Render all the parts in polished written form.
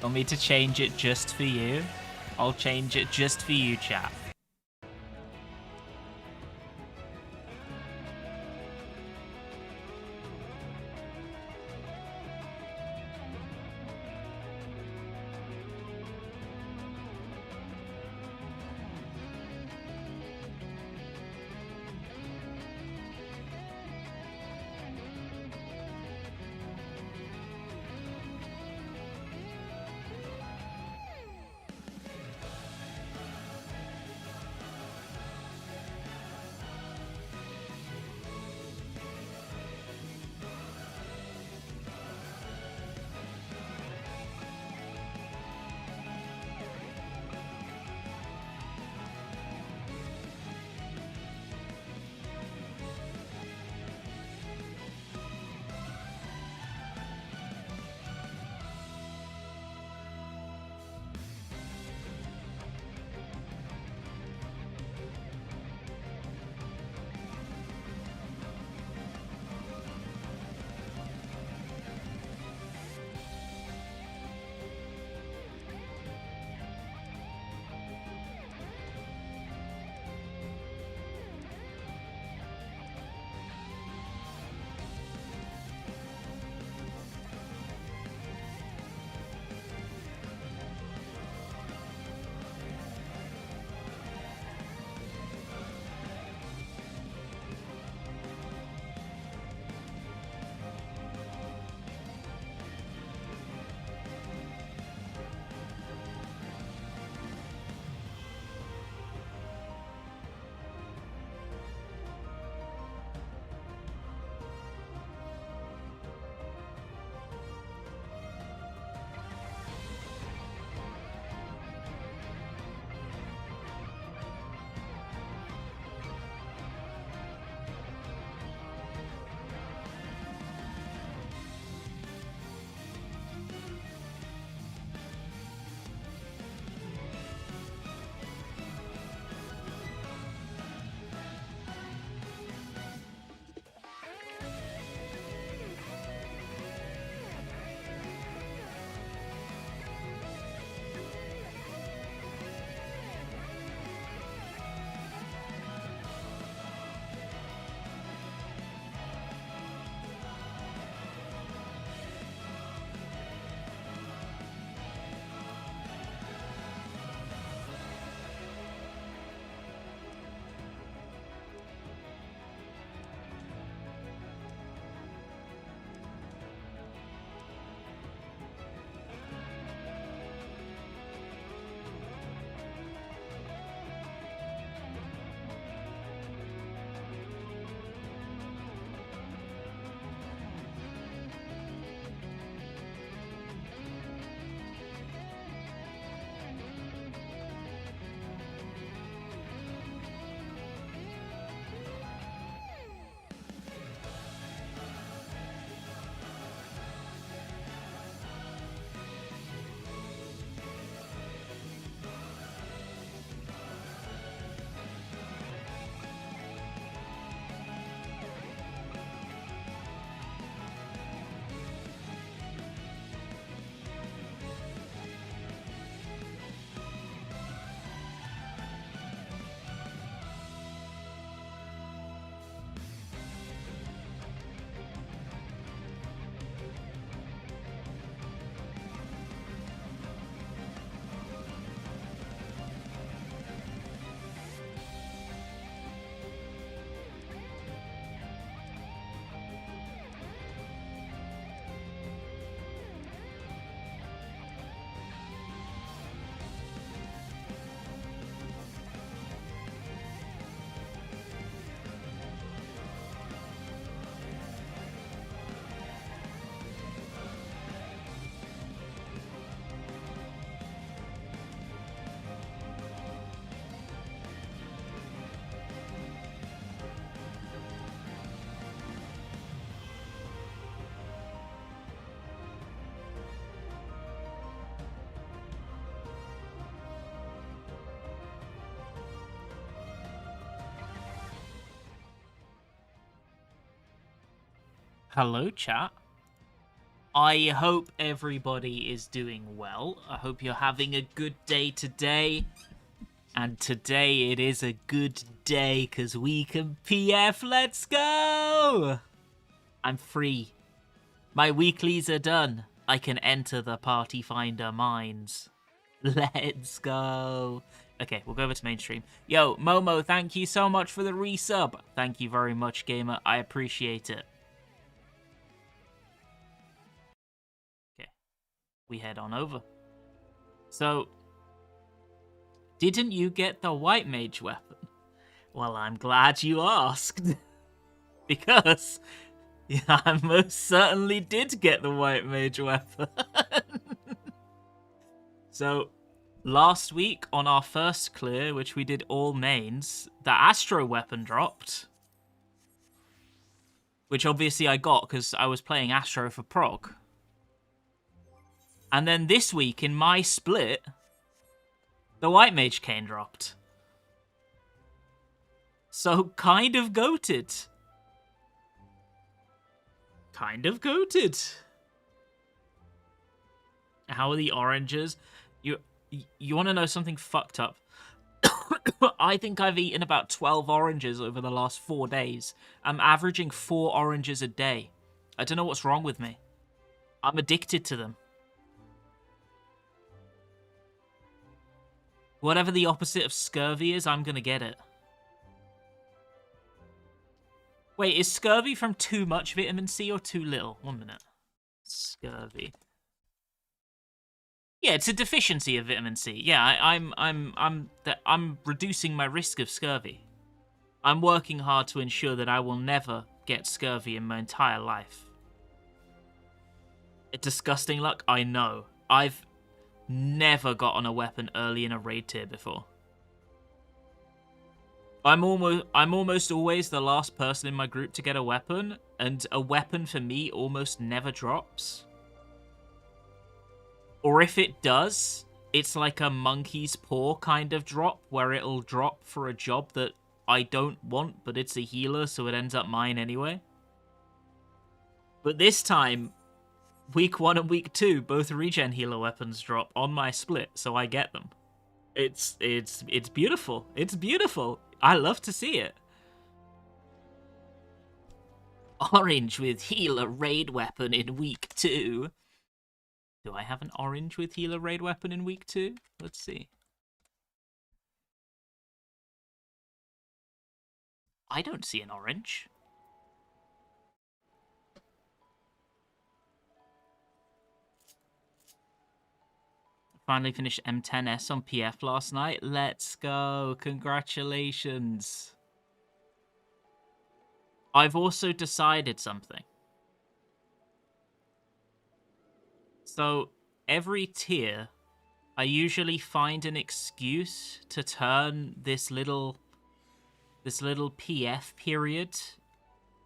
Want me to change it just for you? I'll change it just for you, chat. Hello, chat. I hope everybody is doing well. I hope you're having a good day today. And today it is a good day because we can PF. Let's go! I'm free. My weeklies are done. I can enter the Party Finder mines. Let's go. Okay, we'll go over to mainstream. Yo, Momo, thank you so much for the resub. Thank you very much, gamer. I appreciate it. Okay, we head on over. So, didn't you get the white mage weapon? Well, I'm glad you asked. Because I most certainly did get the white mage weapon. So, last week on our first clear, which we did all mains, the Astro weapon dropped. Which obviously I got because I was playing Astro for prog. And then this week in my split, the white mage cane dropped. So, kind of goated. Kind of goated. How are the oranges? You want to know something fucked up? I think I've eaten about 12 oranges over the last 4 days. I'm averaging 4 oranges a day. I don't know what's wrong with me. I'm addicted to them. Whatever the opposite of scurvy is, I'm gonna get it. Wait, is scurvy from too much vitamin C or too little? 1 minute. Scurvy. Yeah, it's a deficiency of vitamin C. Yeah, I'm reducing my risk of scurvy. I'm working hard to ensure that I will never get scurvy in my entire life. A disgusting luck, I know. I've never gotten a weapon early in a raid tier before. I'm almost always the last person in my group to get a weapon, and a weapon for me almost never drops. Or if it does, it's like a monkey's paw kind of drop, where it'll drop for a job that I don't want, but it's a healer, so it ends up mine anyway. But this time, week 1 and week 2, both regen healer weapons drop on my split, so I get them. It's beautiful. It's beautiful. I love to see it. Orange with healer raid weapon in week 2. Do I have an orange with healer raid weapon in week 2? Let's see. I don't see an orange. Finally finished M10S on PF last night. Let's go. Congratulations. I've also decided something. So, every tier, I usually find an excuse to turn this little PF period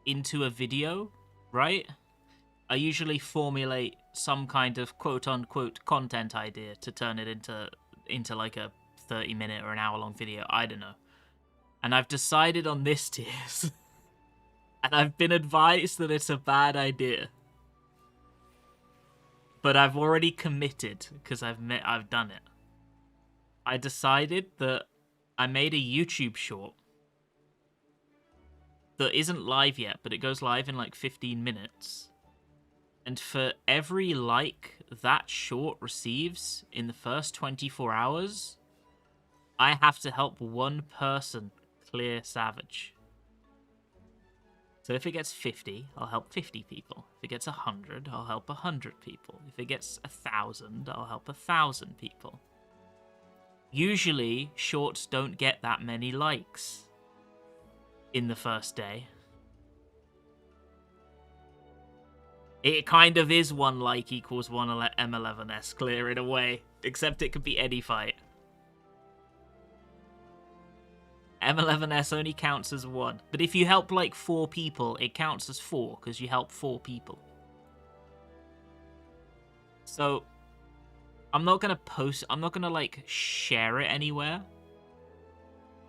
into a video, right? I usually formulate some kind of quote-unquote content idea to turn it into like a 30-minute or an hour-long video. I don't know. And I've decided on this tiers. And I've been advised that it's a bad idea. But I've already committed because I've done it. I decided that I made a YouTube short that isn't live yet, but it goes live in like 15 minutes. And for every like that short receives in the first 24 hours, I have to help one person clear Savage. So if it gets 50, I'll help 50 people. If it gets 100, I'll help 100 people. If it gets 1,000, I'll help 1,000 people. Usually, shorts don't get that many likes in the first day. It kind of is 1 like equals 1 M11S clear in a way, except it could be any fight. M11S only counts as 1, but if you help like 4 people, it counts as 4 because you help 4 people. So, I'm not gonna like share it anywhere,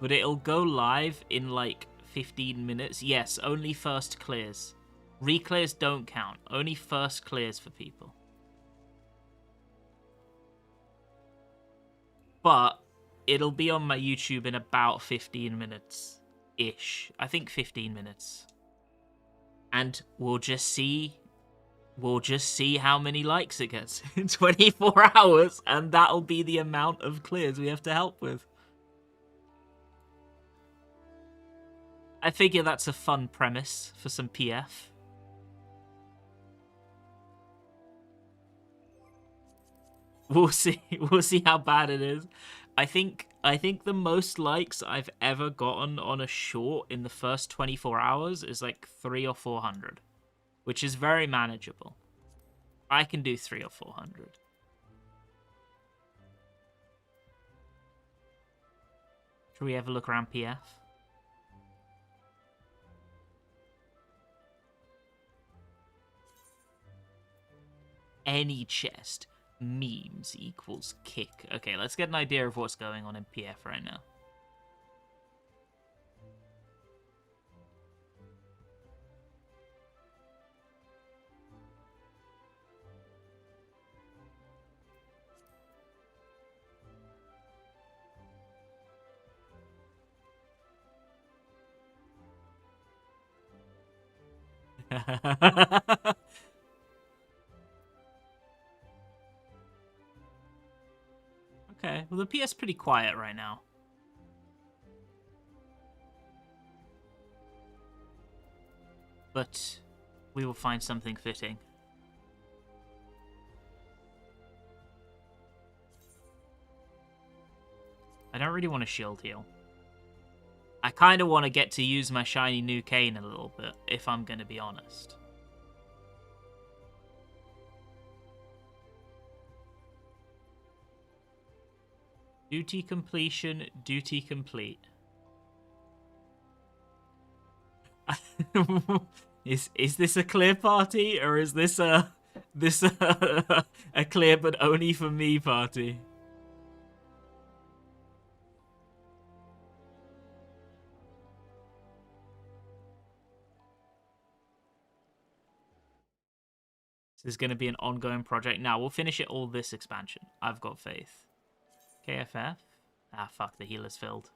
but it'll go live in like 15 minutes. Yes, only first clears. Reclears don't count. Only first clears for people. But it'll be on my YouTube in about 15 minutes-ish. I think 15 minutes. And we'll just see how many likes it gets in 24 hours, and that'll be the amount of clears we have to help with. I figure that's a fun premise for some PF. We'll see. We'll see how bad it is. I think the most likes I've ever gotten on a short in the first 24 hours is like 300 or 400, which is very manageable. I can do 300 or 400. Should we ever look around PF? Any chest. Memes equals kick. Okay, let's get an idea of what's going on in PF right now. Okay, well the PS pretty quiet right now. But we will find something fitting. I don't really want to shield heal. I kind of want to get to use my shiny new cane a little bit, if I'm going to be honest. Duty completion, duty complete. Is this a clear party, or is this a clear but only for me party? This is going to be an ongoing project. Now we'll finish it all this expansion. I've got faith. KFF. Ah, fuck, the healer's filled.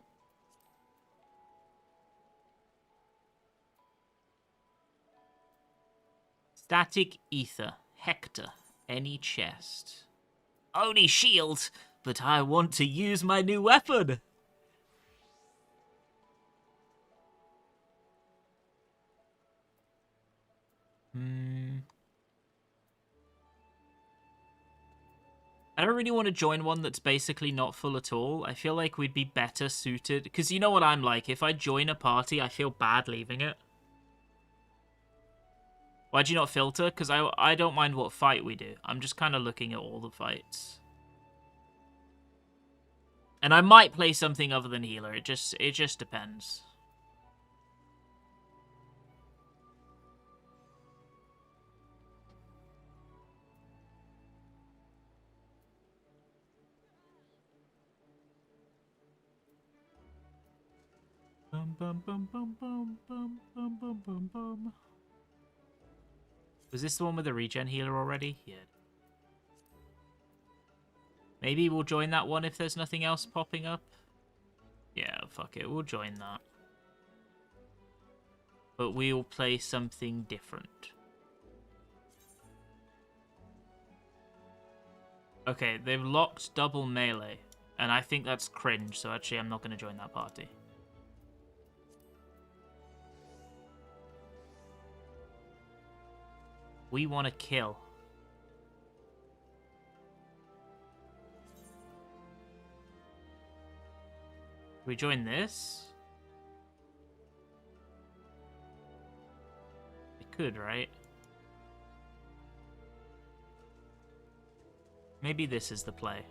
Static Ether. Hector. Any chest. Only shield, but I want to use my new weapon. I don't really want to join one that's basically not full at all. I feel like we'd be better suited. Because you know what I'm like. If I join a party, I feel bad leaving it. Why'd you not filter? Because I don't mind what fight we do. I'm just kind of looking at all the fights. And I might play something other than healer. It just depends. Bum bum bum bum bum bum bum bum bum bum. Was this the one with the regen healer already? Yeah. Maybe we'll join that one if there's nothing else popping up. Yeah, fuck it. We'll join that. But we'll play something different. Okay, they've locked double melee. And I think that's cringe, so actually I'm not going to join that party. We want to kill. We join this? We could, right? Maybe this is the play.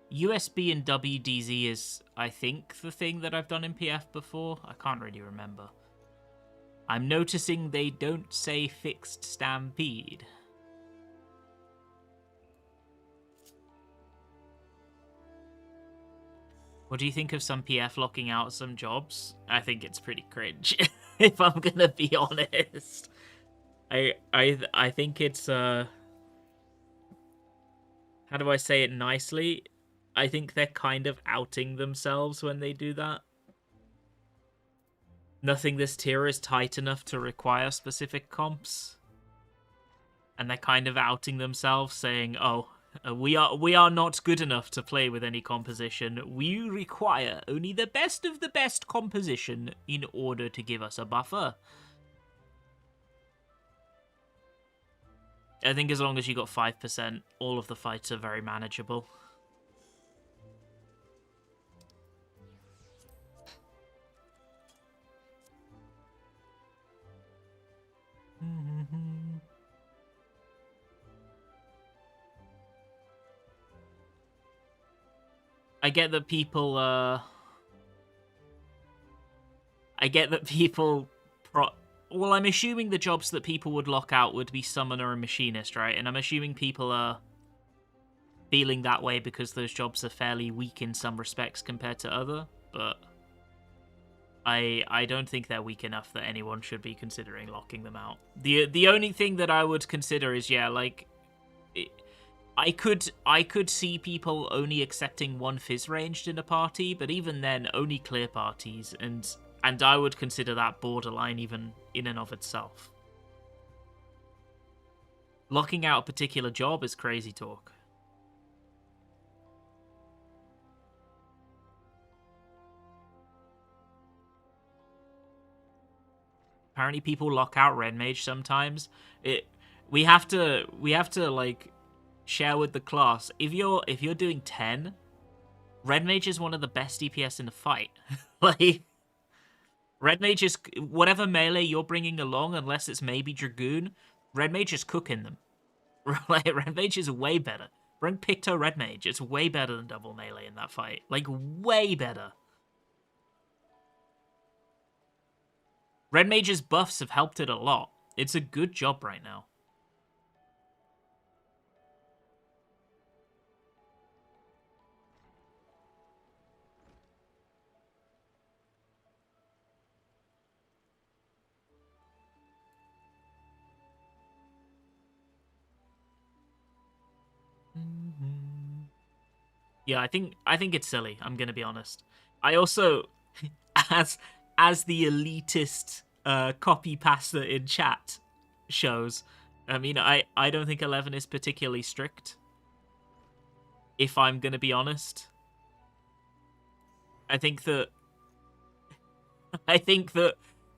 USB and WDZ is, I think, the thing that I've done in PF before. I can't really remember. I'm noticing they don't say fixed stampede. What do you think of some PF locking out some jobs? I think it's pretty cringe, if I'm gonna be honest. I think it's how do I say it nicely? I think they're kind of outing themselves when they do that. Nothing this tier is tight enough to require specific comps. And they're kind of outing themselves, saying, oh, we are not good enough to play with any composition. We require only the best of the best composition in order to give us a buffer. I think as long as you got 5%, all of the fights are very manageable. I get that people, well, I'm assuming the jobs that people would lock out would be summoner and machinist, right? And I'm assuming people are feeling that way because those jobs are fairly weak in some respects compared to other, but I don't think they're weak enough that anyone should be considering locking them out. The only thing that I would consider is, yeah, like, I could see people only accepting one fizz ranged in a party, but even then, only clear parties, and I would consider that borderline even in and of itself. Locking out a particular job is crazy talk. Apparently people lock out Red Mage sometimes. We have to like share with the class. If you're doing 10, Red Mage is one of the best DPS in the fight. Like, Red Mage is whatever melee you're bringing along, unless it's maybe Dragoon. Red Mage is cooking them. Like, Red Mage is way better. Bring Picto Red Mage. It's way better than double melee in that fight. Like, way better. Red Mage's buffs have helped it a lot. It's a good job right now. Yeah, I think it's silly. I'm gonna be honest. I also, as the elitist copy pasta in chat shows, I mean, I don't think 11 is particularly strict. If I'm gonna be honest, I think that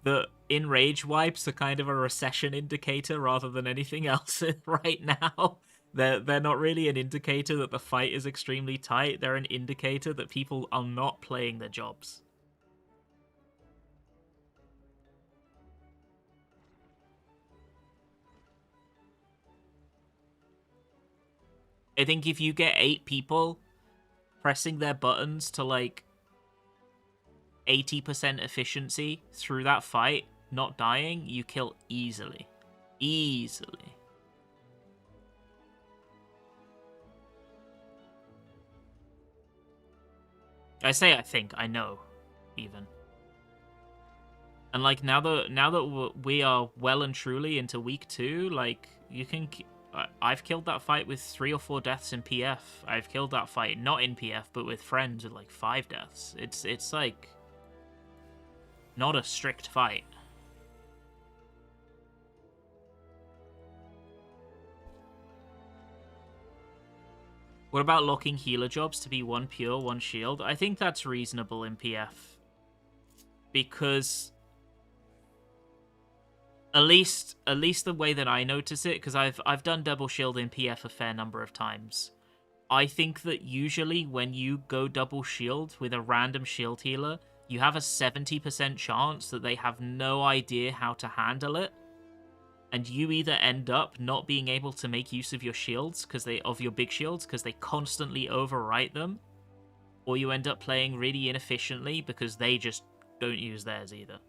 the in-rage wipes are kind of a recession indicator rather than anything else right now. They're not really an indicator that the fight is extremely tight. They're an indicator that people are not playing their jobs. I think if you get 8 people pressing their buttons to like 80% efficiency through that fight, not dying, you kill easily. Easily. I say I think, I know, even. And like now that we are well and truly into week 2, like you can, I've killed that fight with 3 or 4 deaths in PF. I've killed that fight not in PF but with friends with like 5 deaths. It's like not a strict fight. What about locking healer jobs to be 1 pure, 1 shield? I think that's reasonable in PF. Because at least the way that I notice it, because I've done double shield in PF a fair number of times. I think that usually when you go double shield with a random shield healer, you have a 70% chance that they have no idea how to handle it. And you either end up not being able to make use of your shields of your big shields because they constantly overwrite them, or you end up playing really inefficiently because they just don't use theirs either.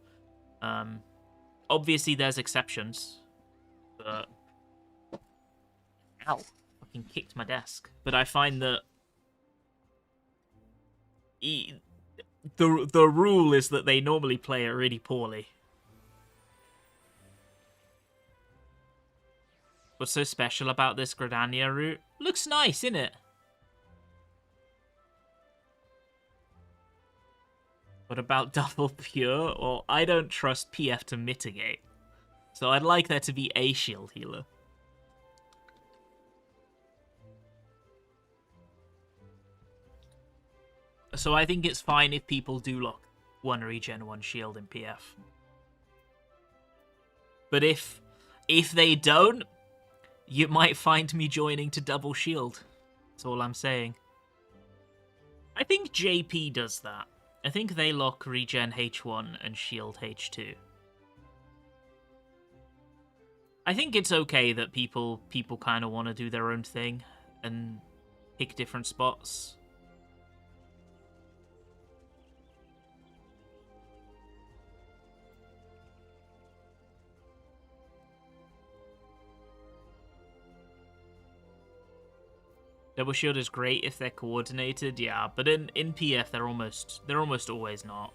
obviously there's exceptions, but ow, fucking kicked my desk. But I find that the rule is that they normally play it really poorly. What's so special about this Gridania route? Looks nice, innit? What about double pure? Well, I don't trust PF to mitigate. So I'd like there to be a shield healer. So I think it's fine if people do lock 1 regen, 1 shield in PF. But if they don't, you might find me joining to double shield. That's all I'm saying. I think JP does that. I think they lock regen H1 and shield H2. I think it's okay that people kind of want to do their own thing and pick different spots. Double shield is great if they're coordinated, yeah, but in PF they're almost always not.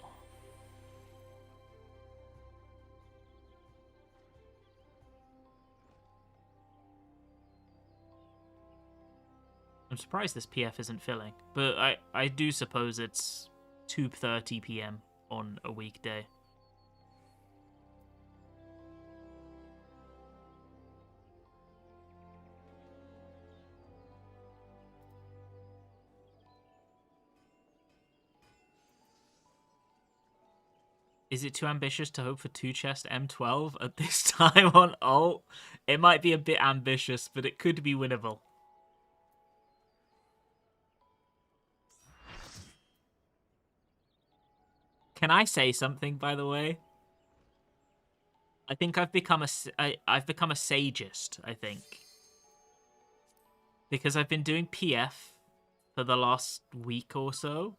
I'm surprised this PF isn't filling, but I do suppose it's 2:30 PM on a weekday. Is it too ambitious to hope for 2-chest M12 at this time on ult? It might be a bit ambitious, but it could be winnable. Can I say something, by the way? I think I've become a sagist, I think. Because I've been doing PF for the last week or so.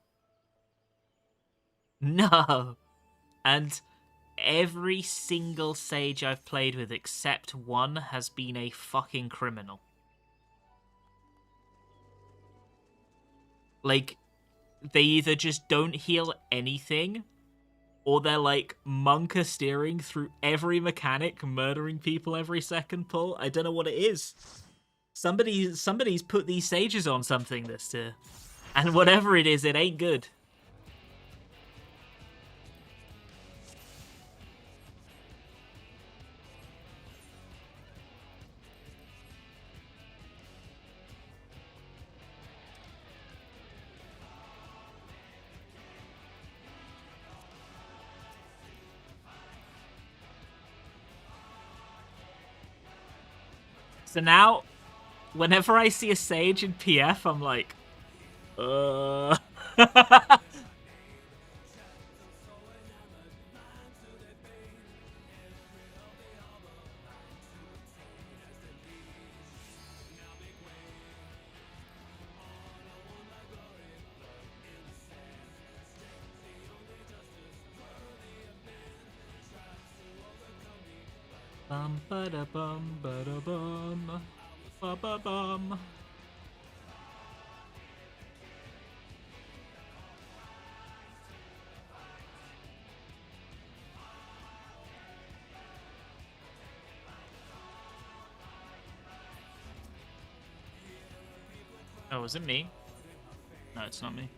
No! And every single sage I've played with except one has been a fucking criminal. Like, they either just don't heal anything, or they're like monka steering through every mechanic, murdering people every second pull. I don't know what it is. Somebody's put these sages on something this tier. And whatever it is, it ain't good. So now, whenever I see a sage in PF, I'm like, bum ba da bum ba da bum ba ba bum. Oh, is it me? No, it's not me.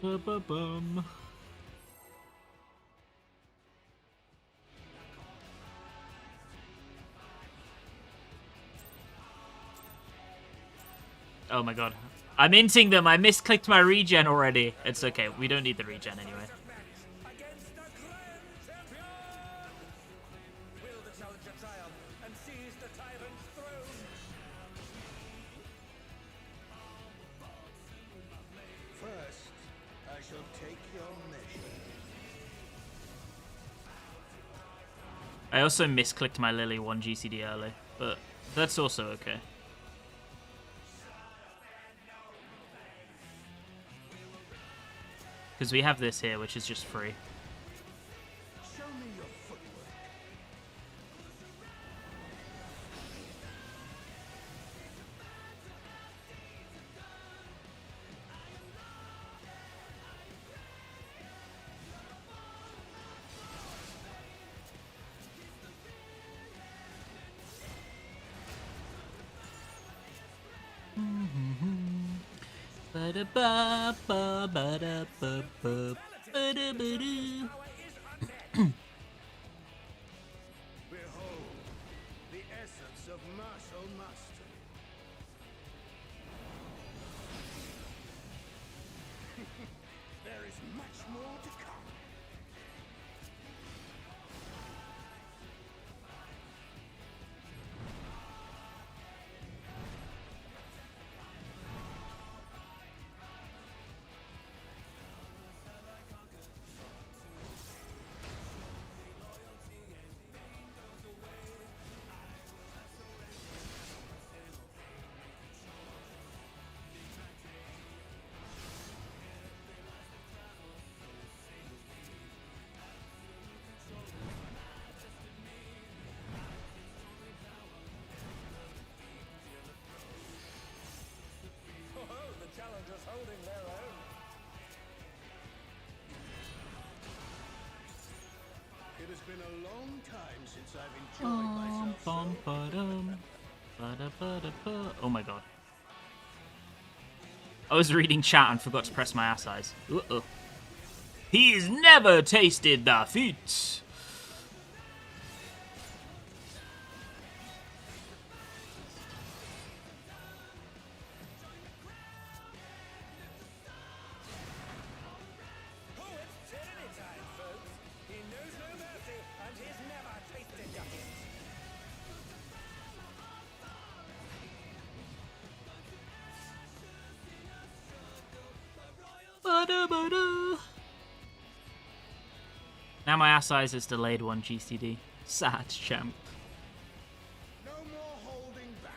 Ba-ba-bum. Oh my god. I'm inting them. I misclicked my regen already. It's okay. We don't need the regen anyway. I also misclicked my Lily 1 GCD early, but that's also okay. Because we have this here, which is just free. Show me your footwork. Behold, the essence of martial mastery. There is much more to come. Challengers holding their own. It has been a long time since I've enjoyed myself. Oh my god. I was reading chat and forgot to press my ass eyes. Uh-oh. He's never tasted defeat. Now my ass size is delayed 1 GCD. Sad champ. No more holding back.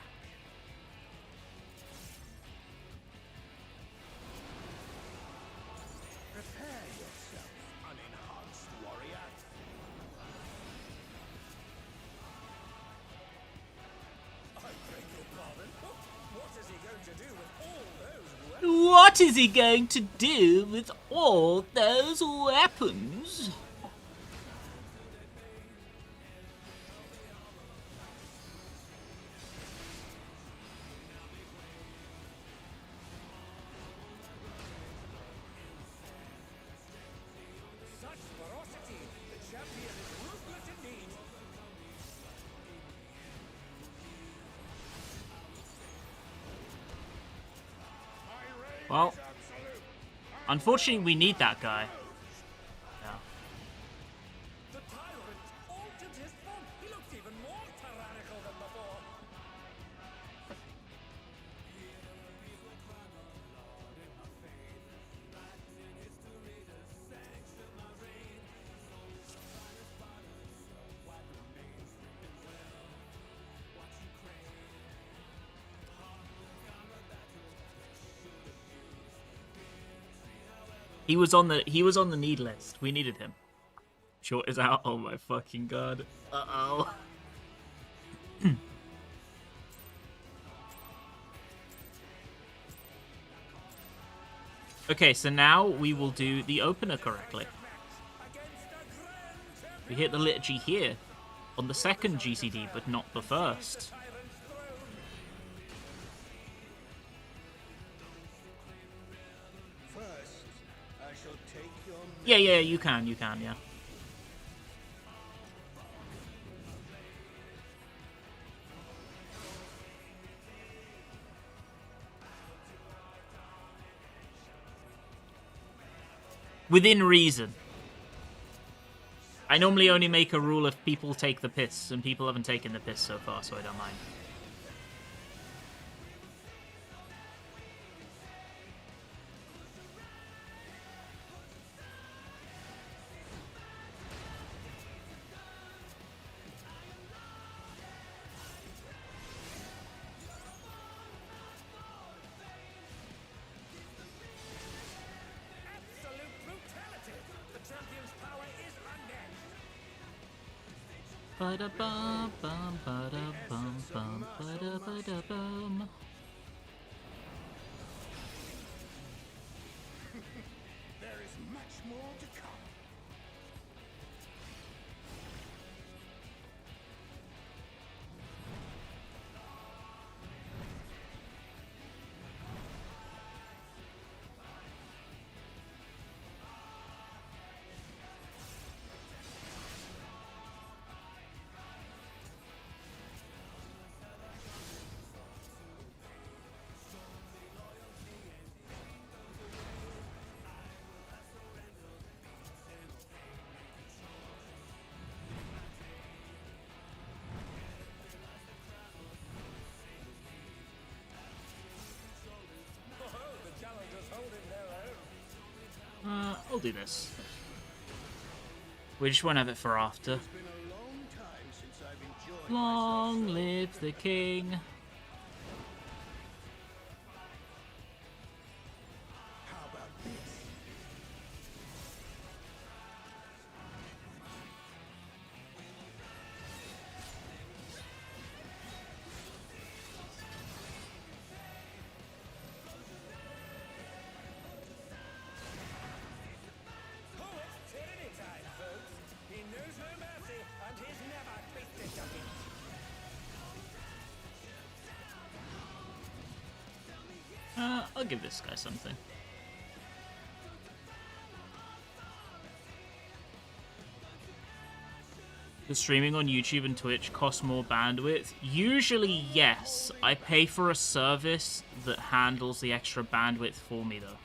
Prepare yourself, unenhanced warrior. I beg your pardon. What is he going to do with all those? What is he going to do with all those weapons? Such ferocity! The champion is ruthless indeed. Well, unfortunately, we need that guy. Yeah. The tyrant altered his form. He looks even more tyrannical than before. He was on the need list. We needed him. Short is out. Oh my fucking god. Uh-oh. Okay, so now we will do the opener correctly. We hit the liturgy here on the second GCD, but not the first. First, I shall take your Yeah, you can, yeah. Within reason. I normally only make a rule if people take the piss, and people haven't taken the piss so far, so I don't mind. Ba-da-bum, bum, ba-da-bum, bum, ba-da-ba-da-bum. There is much more to come. I'll do this. We just won't have it for after. It's been a long time since I've enjoyed Long live the king. How about this? Oh, it's tyranny time, folks. He knows no mercy, and he's never tasted nothing. I'll give this guy something. Does streaming on YouTube and Twitch cost more bandwidth? Usually, yes. I pay for a service that handles the extra bandwidth for me, though.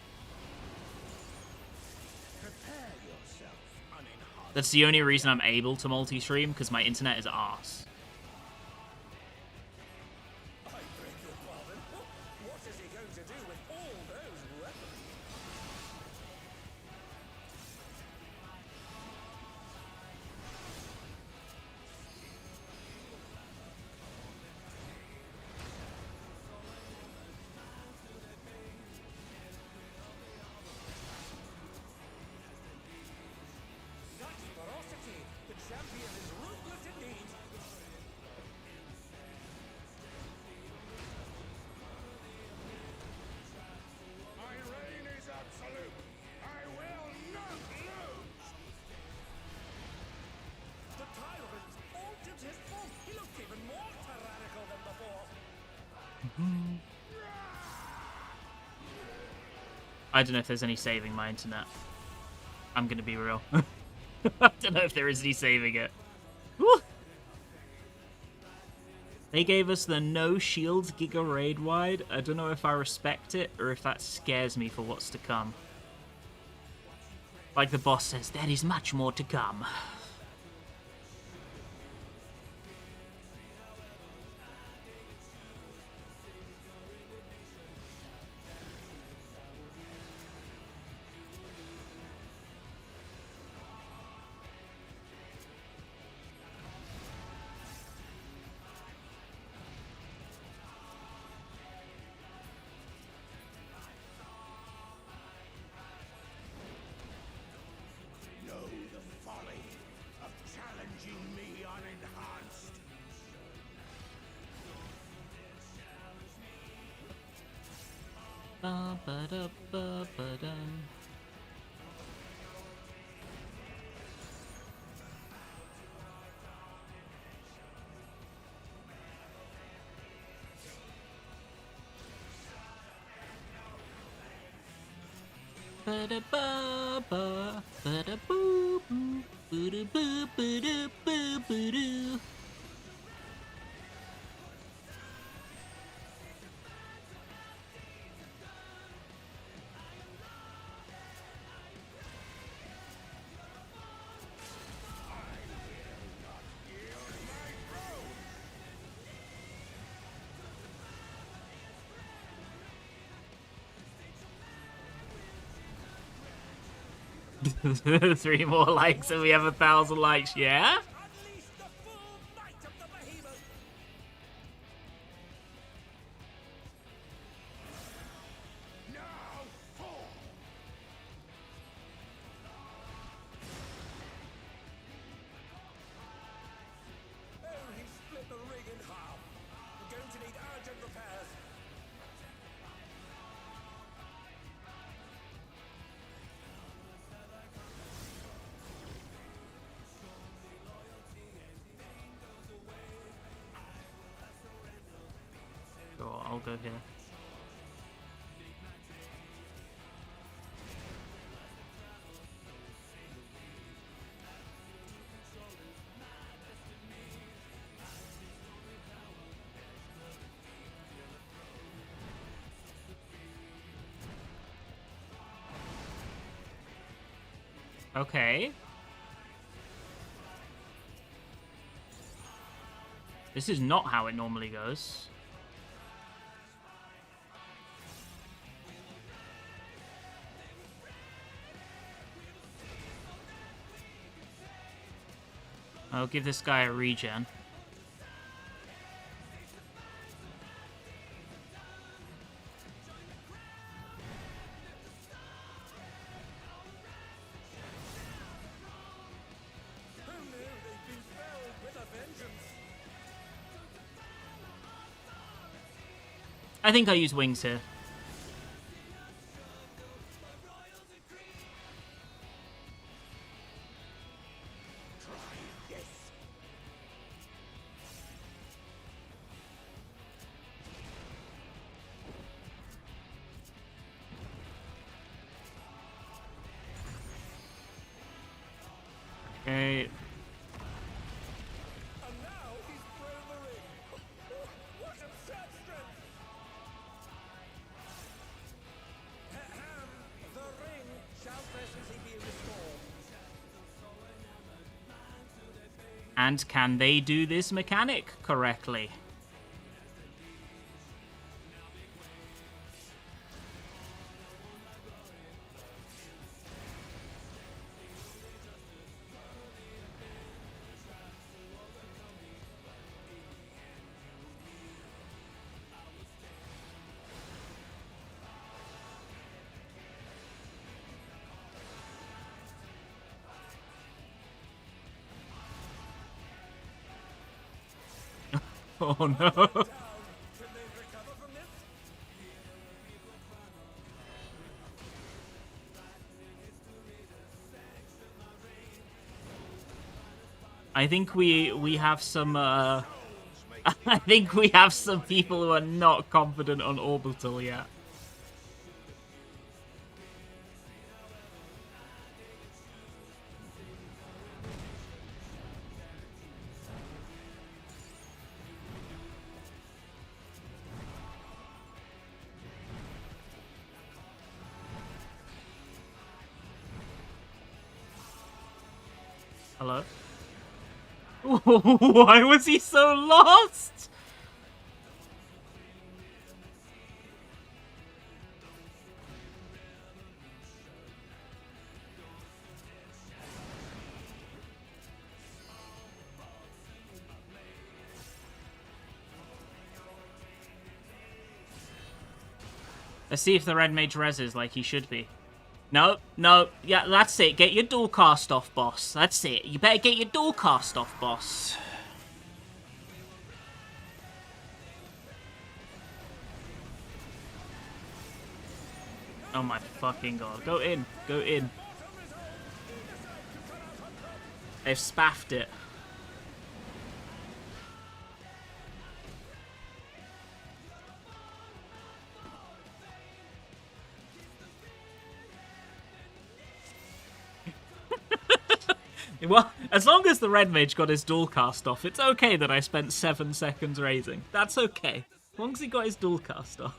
Prepare yourself, uninhabited. That's the only reason I'm able to multi-stream, because my internet is arse. I beg your pardon. What is he going to do with all those weapons? Such ferocity! The champion is ruthless indeed. My reign is absolute. I will not lose. The tyrant altered his form. He looked even more tyrannical than before. I don't know if there's any saving my internet. I'm gonna be real. I don't know if there is any saving it. Woo! They gave us the no shields Giga Raid wide. I don't know if I respect it or if that scares me for what's to come. Like the boss says, there is much more to come. Know the folly of challenging me unenhanced. Ba-ba-da-ba-ba-dum. Ba-da-ba-ba, ba-da-boo-boo, boo-doo-boo-boo-doo-boo-boo-doo. Three more likes and we have 1,000 likes, yeah? Unleash the full might of the behemoth. Now fall. Sure, I'll go here. Okay. This is not how it normally goes. I'll give this guy a regen. I think I use wings here. Okay. And now he's thrown the ring. What absurd strength! Ahem. The ring shall presently be restored. And can they do this mechanic correctly? Oh no. Can they recover from this? I think we have some I think we have some people who are not confident on orbital yet. Hello? Why was he so lost? Let's see if the red mage reses like he should be. No, no, yeah, that's it. Get your dual cast off, boss. That's it. You better get your dual cast off, boss. Oh my fucking god. Go in. Go in. They've spaffed it. Well, as long as the red mage got his dual cast off, it's okay that I spent 7 seconds raising. That's okay. As long as he got his dual cast off.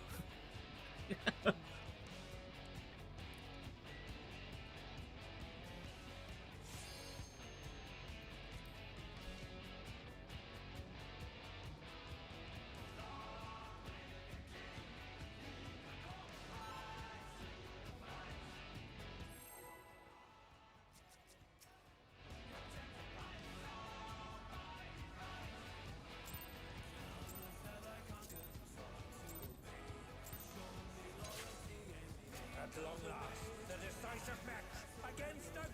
At long last, the decisive match against a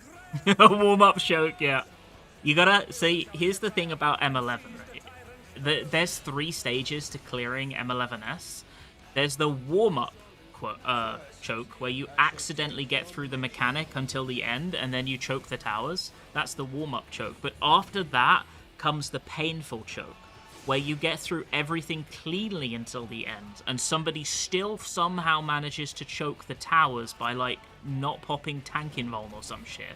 great A warm-up choke, yeah. You gotta see. Here's the thing about M11. There's 3 stages to clearing M11S. There's the warm-up choke where you accidentally get through the mechanic until the end, and then you choke the towers. That's the warm-up choke. But after that comes the painful choke, where you get through everything cleanly until the end, and somebody still somehow manages to choke the towers by, like, not popping tank invuln or some shit.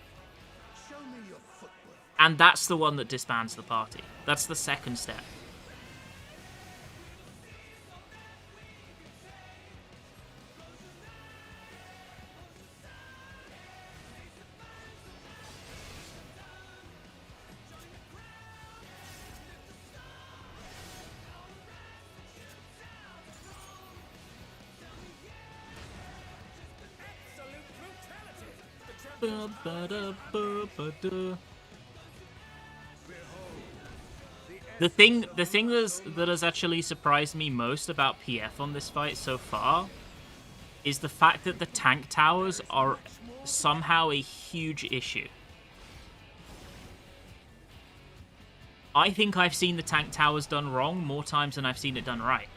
Show me your footwork. And that's the one that disbands the party. That's the second step. Absolute brutality. The thing that has actually surprised me most about PF on this fight so far is the fact that the tank towers are somehow a huge issue. I think I've seen the tank towers done wrong more times than I've seen it done right.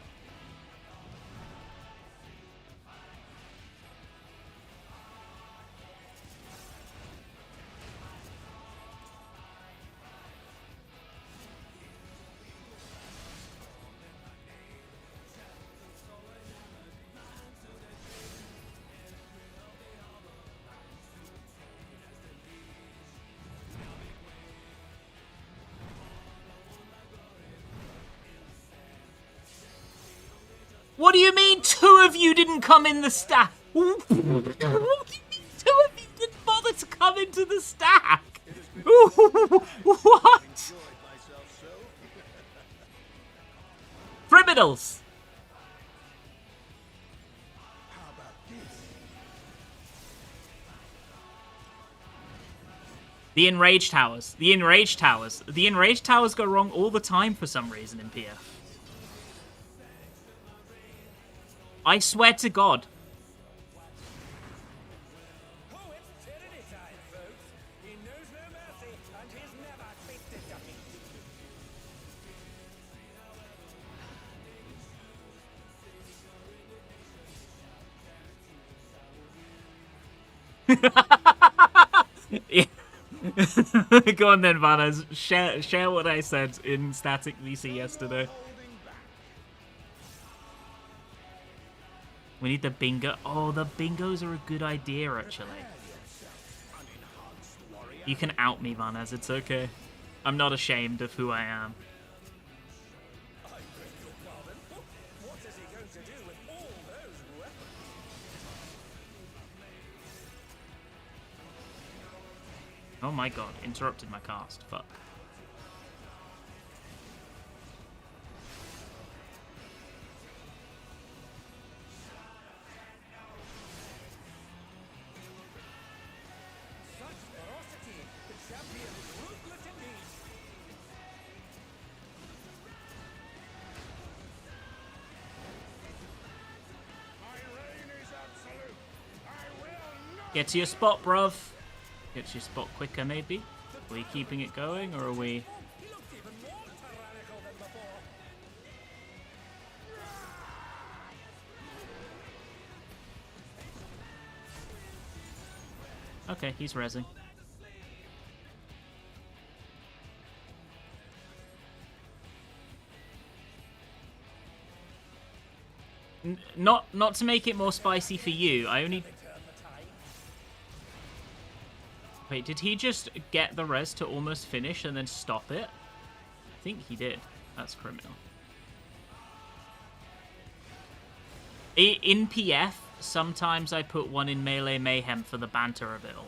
What do you mean two of you didn't come in the stack? What do you mean two of you didn't bother to come into the stack? What? Criminals! The enraged towers. The enraged towers. The enraged towers go wrong all the time for some reason in PF. I swear to God. Oh, it's tyranny time, folks. He knows no mercy, and he's never tasted ducking. Go on then, Vanas. Share what I said in Static VC yesterday. We need the bingo. Oh, the bingos are a good idea, actually. You can out me, Vanas. It's okay. I'm not ashamed of who I am. I beg your pardon. What is he going to do with all those weapons? Oh my god, interrupted my cast. Fuck. Such ferocity. The champion is ruthless indeed. My reign is absolute. I will not. Get to your spot, bruv. Get to your spot quicker, maybe. Are we keeping it going, or are we... He looked even more tyrannical than before. Okay, he's rezzing. Not to make it more spicy for you, I only... Wait, did he just get the res to almost finish and then stop it? I think he did. That's criminal. In PF, sometimes I put one in Melee Mayhem for the banter of it all.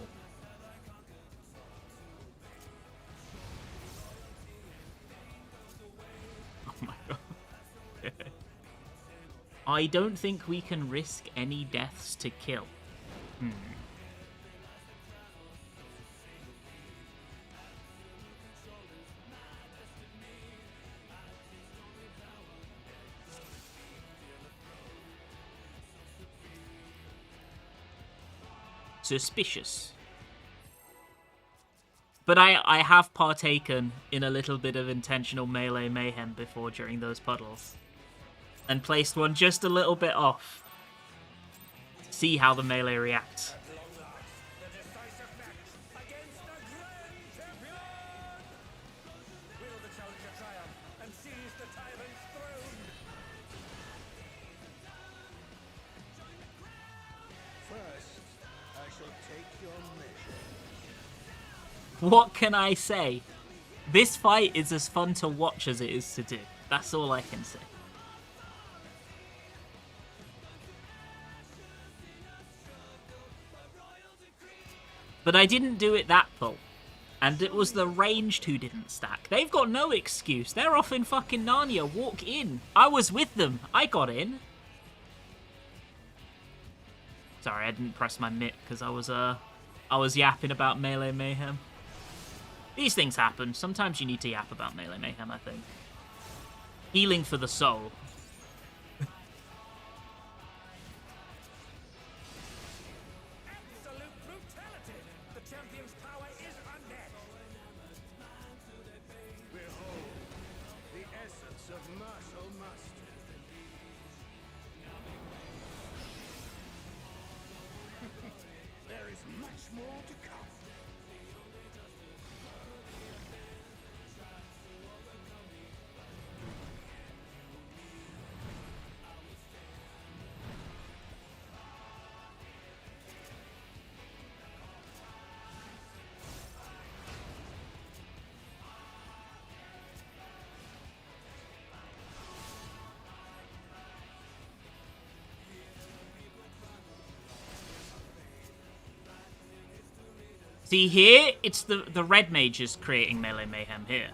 Oh my god. I don't think we can risk any deaths to kill. Suspicious. But I have partaken in a little bit of intentional melee mayhem before during those puddles. And placed one just a little bit off. See how the melee reacts. At long last, the decisive match against the Grand Champion! Will the challenger triumph and seize the title? What can I say? This fight is as fun to watch as it is to do. That's all I can say. But I didn't do it that pull. And it was the ranged who didn't stack. They've got no excuse. They're off in fucking Narnia. Walk in. I was with them. I got in. Sorry, I didn't press my mitt because I was yapping about Melee Mayhem. These things happen. Sometimes you need to yap about Melee Mayhem, I think. Healing for the soul. Absolute brutality. The champion's power is unmatched. Behold, the essence of martial mastery. There is much more to come. See here, it's the red mages creating Melee Mayhem here.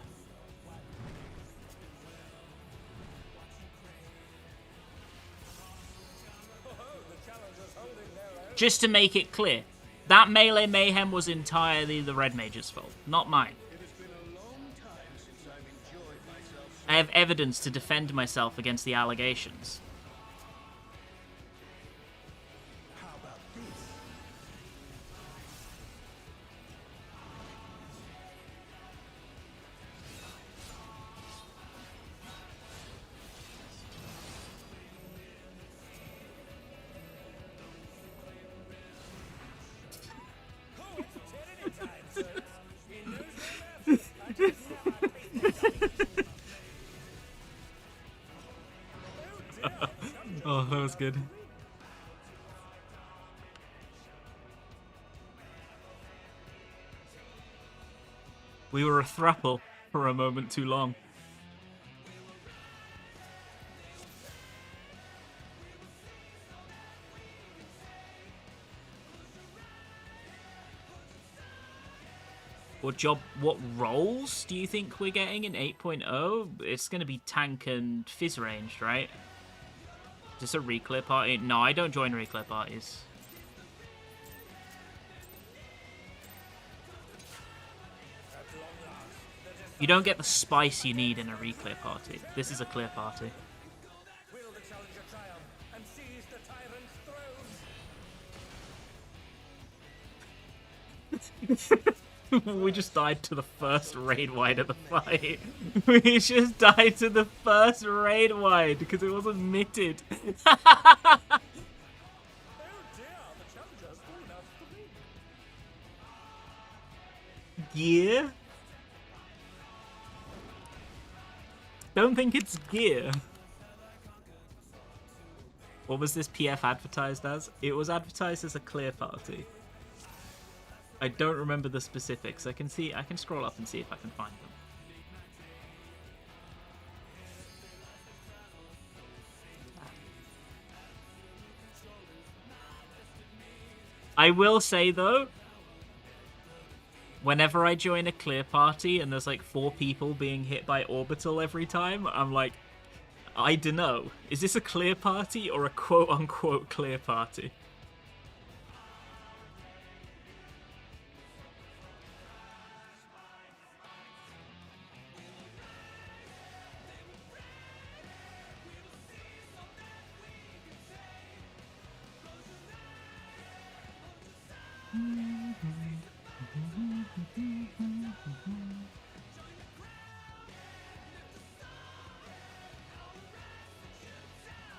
Just to make it clear, that Melee Mayhem was entirely the red mage's fault, not mine. I have evidence to defend myself against the allegations. Oh, that was good. We were a throuple for a moment too long. What roles do you think we're getting in 8.0? It's going to be tank and fizz ranged, right? Is this a reclear party? No, I don't join reclear parties. You don't get the spice you need in a reclear party. This is a clear party. Will the challenger triumph and seize the tyrant's throne? We just died to the first raid wide of the fight. We just died to the first raid wide because it wasn't mitted. Oh dear, the challenger's fallen out of the lead. Gear? Don't think it's gear. What was this PF advertised as? It was advertised as a clear party. I don't remember the specifics. I can scroll up and see if I can find them. I will say though, whenever I join a clear party and there's like 4 people being hit by orbital every time, I'm like, I dunno. Is this a clear party or a quote-unquote clear party?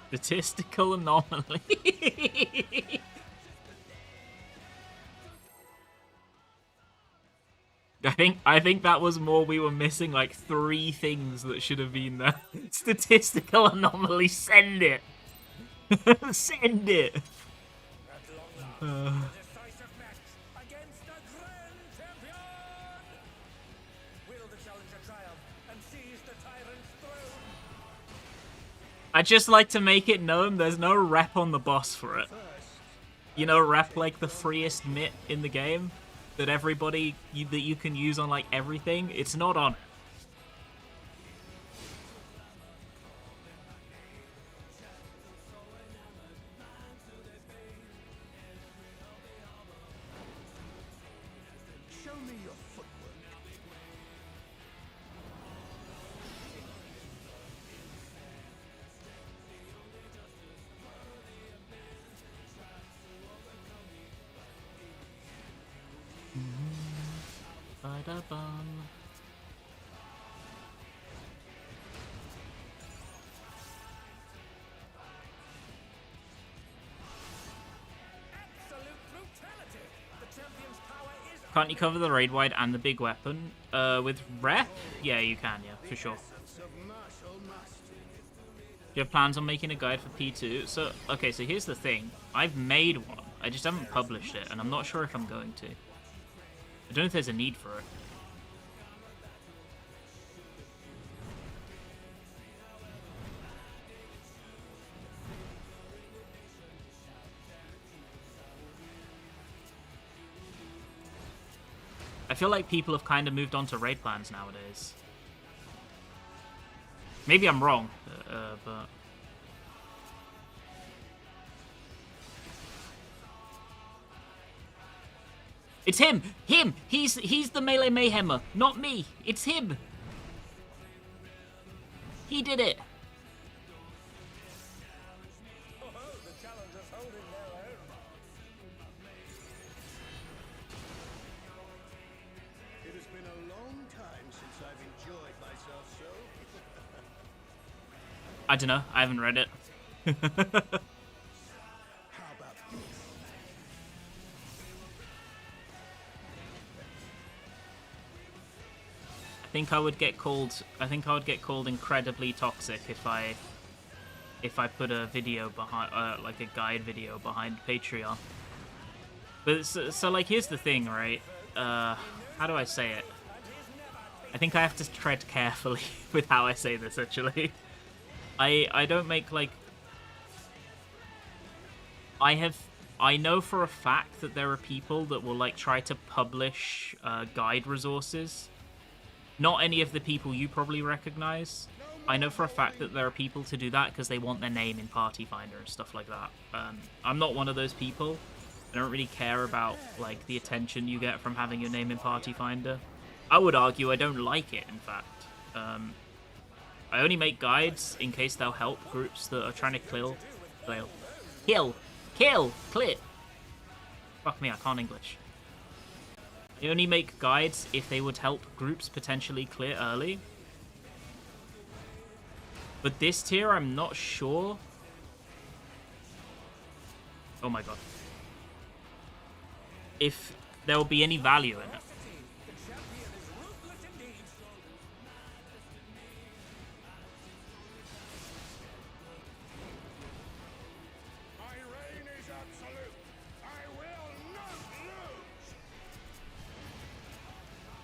Statistical anomaly. I think that was more we were missing like 3 things that should have been there. Statistical anomaly, send it. Send it. At long last, the decisive match I just like to make it known there's no rep on the boss for it. You know, rep like the freest mitt in the game that everybody that you can use on like everything. It's not on. Show me your footwork. Ba-da-bum. Absolute brutality. The champion's power is Can't you cover the raid wide and the big weapon? With rep? Yeah, you can, yeah, for sure. essence of martial mastery. Do you have plans on making a guide for P2? So, okay, so here's the thing. I've made one. I just haven't published it, and I'm not sure if I'm going to. I don't know if there's a need for it. I feel like people have kind of moved on to raid plans nowadays. Maybe I'm wrong, but... It's him! Him! He's the Melee Mayhemmer, not me! It's him! He did it! Oh, the challenger's holding their own. It has been a long time since I've enjoyed myself so. I don't know, I haven't read it. How about this? I think I would get called incredibly toxic if I put a video behind like a guide video behind Patreon. But so like here's the thing, right? How do I say it? I think I have to tread carefully with how I say this actually. I don't make like I know for a fact that there are people that will like try to publish guide resources. Not any of the people you probably recognize. I know for a fact that there are people to do that because they want their name in Party Finder and stuff like that. I'm not one of those people. I don't really care about like the attention you get from having your name in Party Finder. I would argue I don't like it, in fact. I only make guides in case they'll help groups that are trying to kill. Clit. Fuck me, I can't English. I only make guides if they would help groups potentially clear early. But this tier, I'm not sure. Oh my god. If there will be any value in it. The champion is ruthless indeed. My reign is absolute. I will not lose.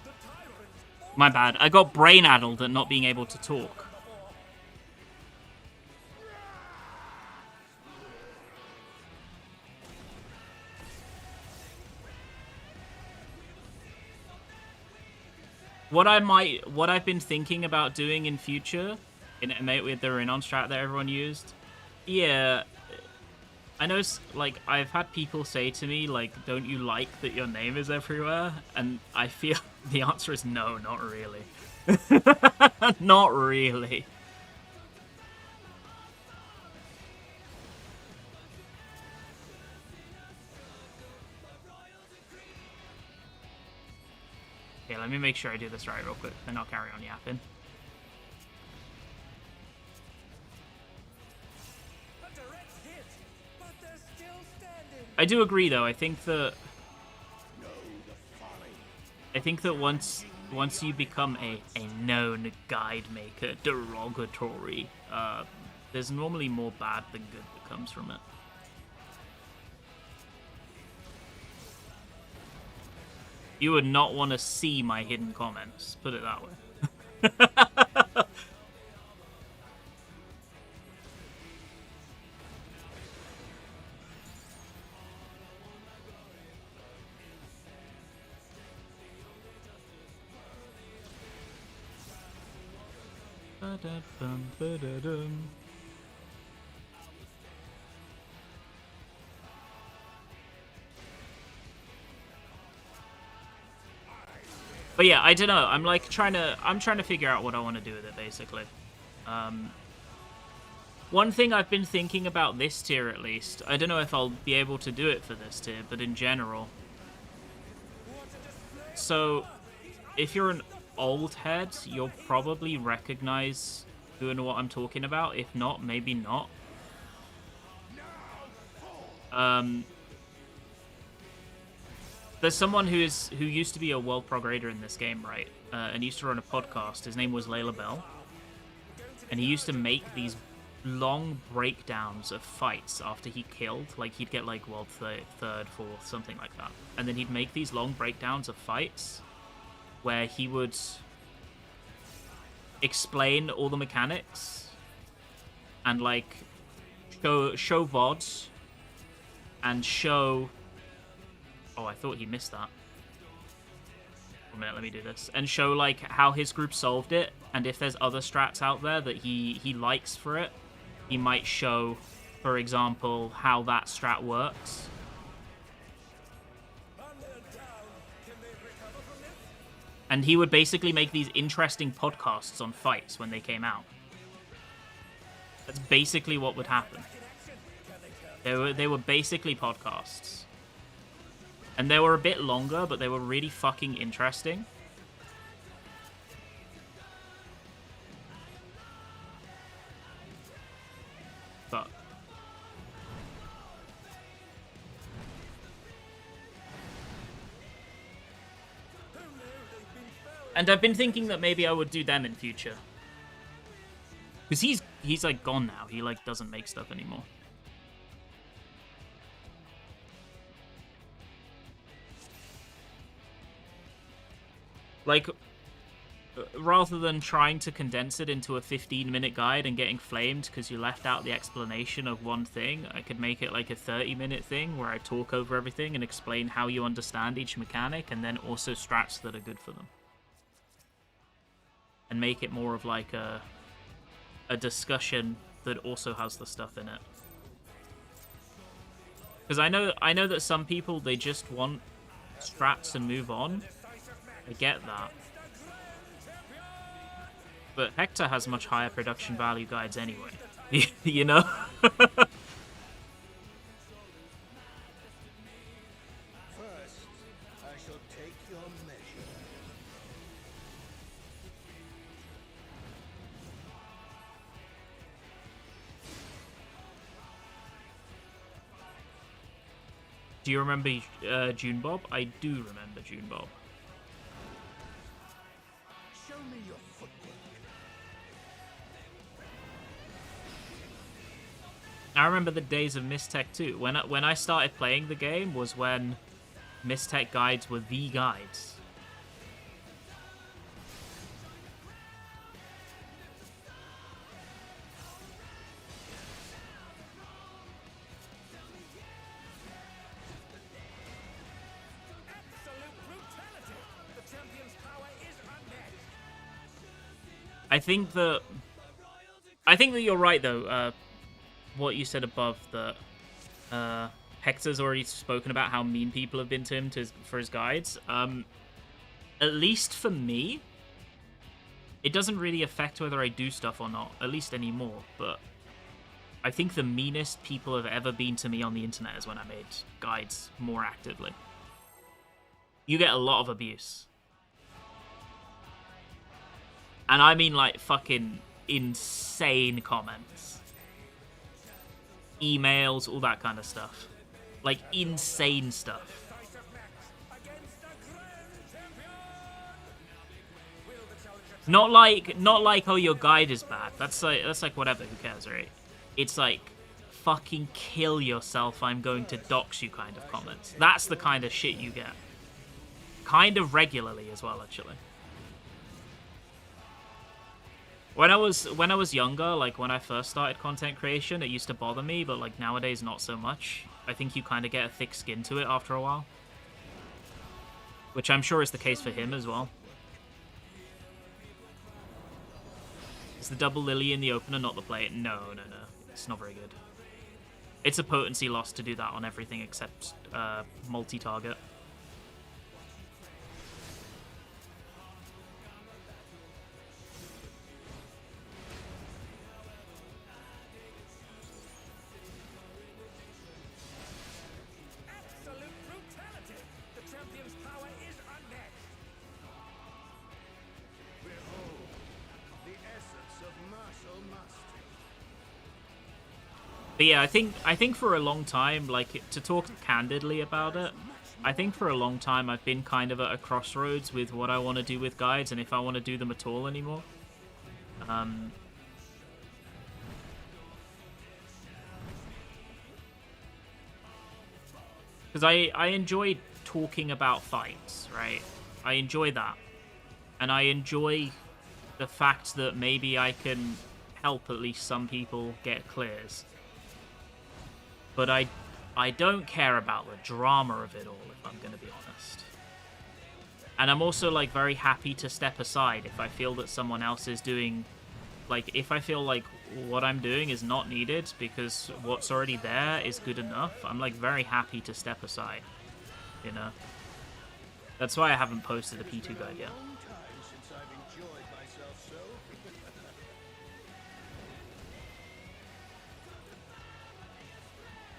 The tyrant. My bad. I got brain addled at not being able to talk. What I've been thinking about doing in future, with the Renon strat that everyone used, yeah, I know, like, I've had people say to me, like, don't you like that your name is everywhere? And I feel the answer is no, not really. Not really. Okay, let me make sure I do this right real quick, then I'll carry on yapping. A direct hit, but they're still standing. I do agree, though. I think that once you become a known guide maker, derogatory, there's normally more bad than good that comes from it. You would not want to see my hidden comments, put it that way. But yeah, I don't know. I'm like trying to figure out what I want to do with it, basically. One thing I've been thinking about this tier, at least, I don't know if I'll be able to do it for this tier, but in general. So, if you're an old head, you'll probably recognize who and what I'm talking about. If not, maybe not. There's someone who used to be a world prograder in this game, right? And used to run a podcast. His name was Layla Bell. And he used to make these long breakdowns of fights after he killed. Like, he'd get, like, world third, fourth, something like that. And then he'd make these long breakdowns of fights where he would explain all the mechanics and, like, show VODs and show... Oh, I thought he missed that. A minute, let me do this. And show, like, how his group solved it, and if there's other strats out there that he likes for it, he might show, for example, how that strat works. And he would basically make these interesting podcasts on fights when they came out. That's basically what would happen. They were basically podcasts. And they were a bit longer, but they were really fucking interesting. But... And I've been thinking that maybe I would do them in future. Because he's like gone now. He like doesn't make stuff anymore. Like, rather than trying to condense it into a 15-minute guide and getting flamed because you left out the explanation of one thing, I could make it like a 30-minute thing where I talk over everything and explain how you understand each mechanic and then also strats that are good for them. And make it more of like a discussion that also has the stuff in it. Because I know that some people, they just want strats and move on. I get that. But Hector has much higher production value guides anyway. You know? First, I shall take your measure. Do you remember June Bob? I do remember June Bob. Show me your footwork. I remember the days of Mistech too. When I started playing the game was when Mistech guides were the guides. Absolute brutality. The champion's power is unmatched. I think that you're right though. What you said above, that Hector's already spoken about how mean people have been to him for his guides. At least for me, it doesn't really affect whether I do stuff or not, at least anymore. But I think the meanest people have ever been to me on the internet is when I made guides more actively. You get a lot of abuse. And I mean like fucking insane comments. Emails, all that kind of stuff. Like, insane stuff. Not like, oh, your guide is bad. That's like whatever, who cares, right? It's like, fucking kill yourself, I'm going to dox you kind of comments. That's the kind of shit you get. Kind of regularly as well, actually. When I was younger, like when I first started content creation, it used to bother me, but like nowadays not so much. I think you kind of get a thick skin to it after a while. Which I'm sure is the case for him as well. Is the double Lily in the opener not the play? No. It's not very good. It's a potency loss to do that on everything except multi-target. Absolute brutality! The champion's power is unmatched! Behold, the essence of martial mastery. But yeah, I think for a long time, like, to talk candidly about it, I think for a long time I've been kind of at a crossroads with what I want to do with guides and if I want to do them at all anymore. Because I enjoy talking about fights, right? I enjoy that. And I enjoy the fact that maybe I can help at least some people get clears. But I don't care about the drama of it all, if I'm going to be honest. And I'm also, like, very happy to step aside if I feel that someone else is doing... Like, if I feel like what I'm doing is not needed because what's already there is good enough, I'm, like, very happy to step aside, you know? That's why I haven't posted a P2 guide yet. Since I've enjoyed myself so.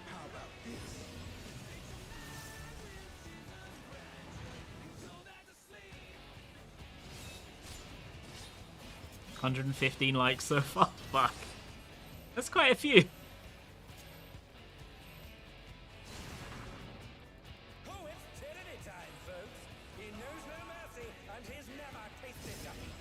How about this? 115 likes so far. Fuck. That's quite a few. Oh, it's tyranny time, folks. He knows no mercy, and he's never tasted defeat.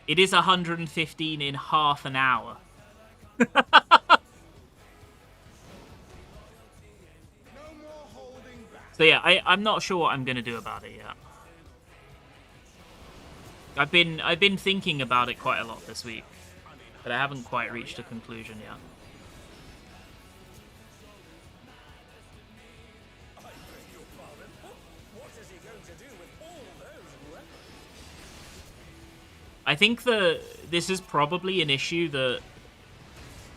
It is 115 in half an hour. So yeah, I'm not sure what I'm gonna do about it yet. I've been thinking about it quite a lot this week, but I haven't quite reached a conclusion yet. I beg your pardon? What is he going to do with all those weapons? I think this is probably an issue that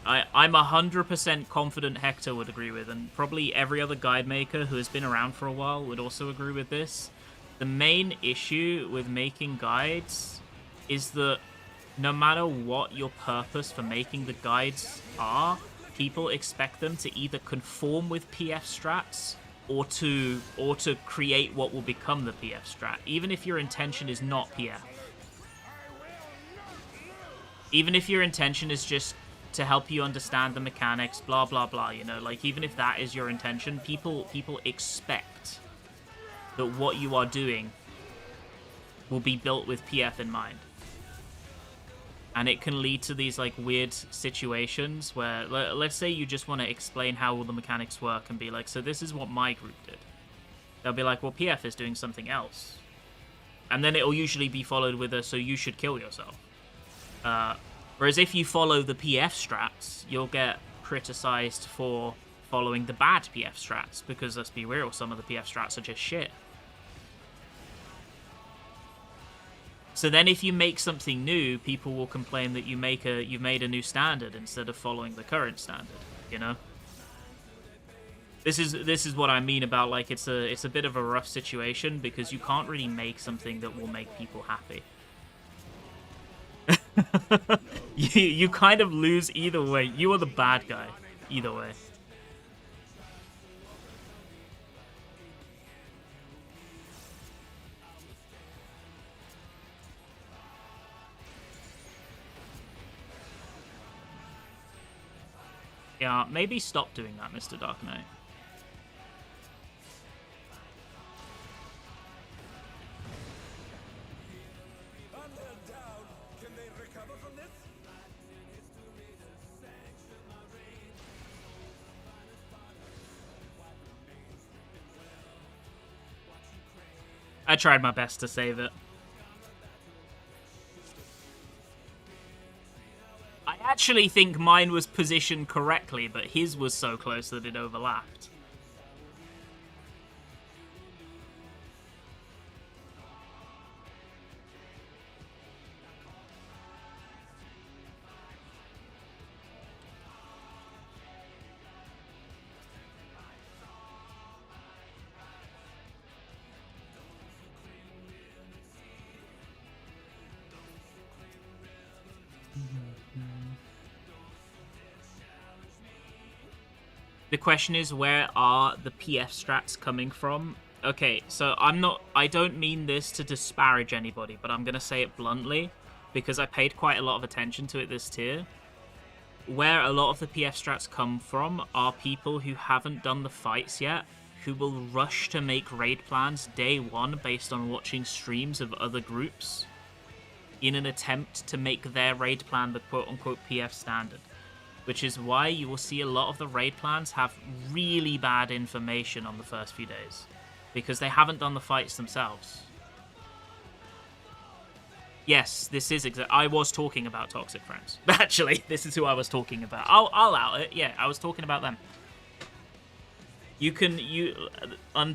I'm 100% confident Hector would agree with, and probably every other guide maker who has been around for a while would also agree with this. The main issue with making guides is that no matter what your purpose for making the guides are, people expect them to either conform with PF strats or to create what will become the PF strat, even if your intention is not PF. Even if your intention is just to help you understand the mechanics, blah, blah, blah, you know, like, even if that is your intention, people expect that what you are doing will be built with PF in mind. And it can lead to these, like, weird situations where, let's say you just want to explain how all the mechanics work and be like, so this is what my group did. They'll be like, well, PF is doing something else. And then it'll usually be followed with a, so you should kill yourself. Whereas if you follow the PF strats, you'll get criticized for following the bad PF strats, because let's be real, some of the PF strats are just shit. So then if you make something new, people will complain that you've made a new standard instead of following the current standard, you know? This is what I mean about, like, it's a bit of a rough situation because you can't really make something that will make people happy. You kind of lose either way. You are the bad guy either way. Yeah, maybe stop doing that, Mr. Dark Knight. Can they recover from this? I tried my best to save it. I actually think mine was positioned correctly, but his was so close that it overlapped. The question is, where are the PF strats coming from? Okay, so I don't mean this to disparage anybody, but I'm going to say it bluntly, because I paid quite a lot of attention to it this tier. Where a lot of the PF strats come from are people who haven't done the fights yet, who will rush to make raid plans day one based on watching streams of other groups in an attempt to make their raid plan the quote-unquote PF standard. Which is why you will see a lot of the raid plans have really bad information on the first few days, because they haven't done the fights themselves. Yes, this is I was talking about toxic friends. Actually, this is who I was talking about. I'll out it. Yeah, I was talking about them.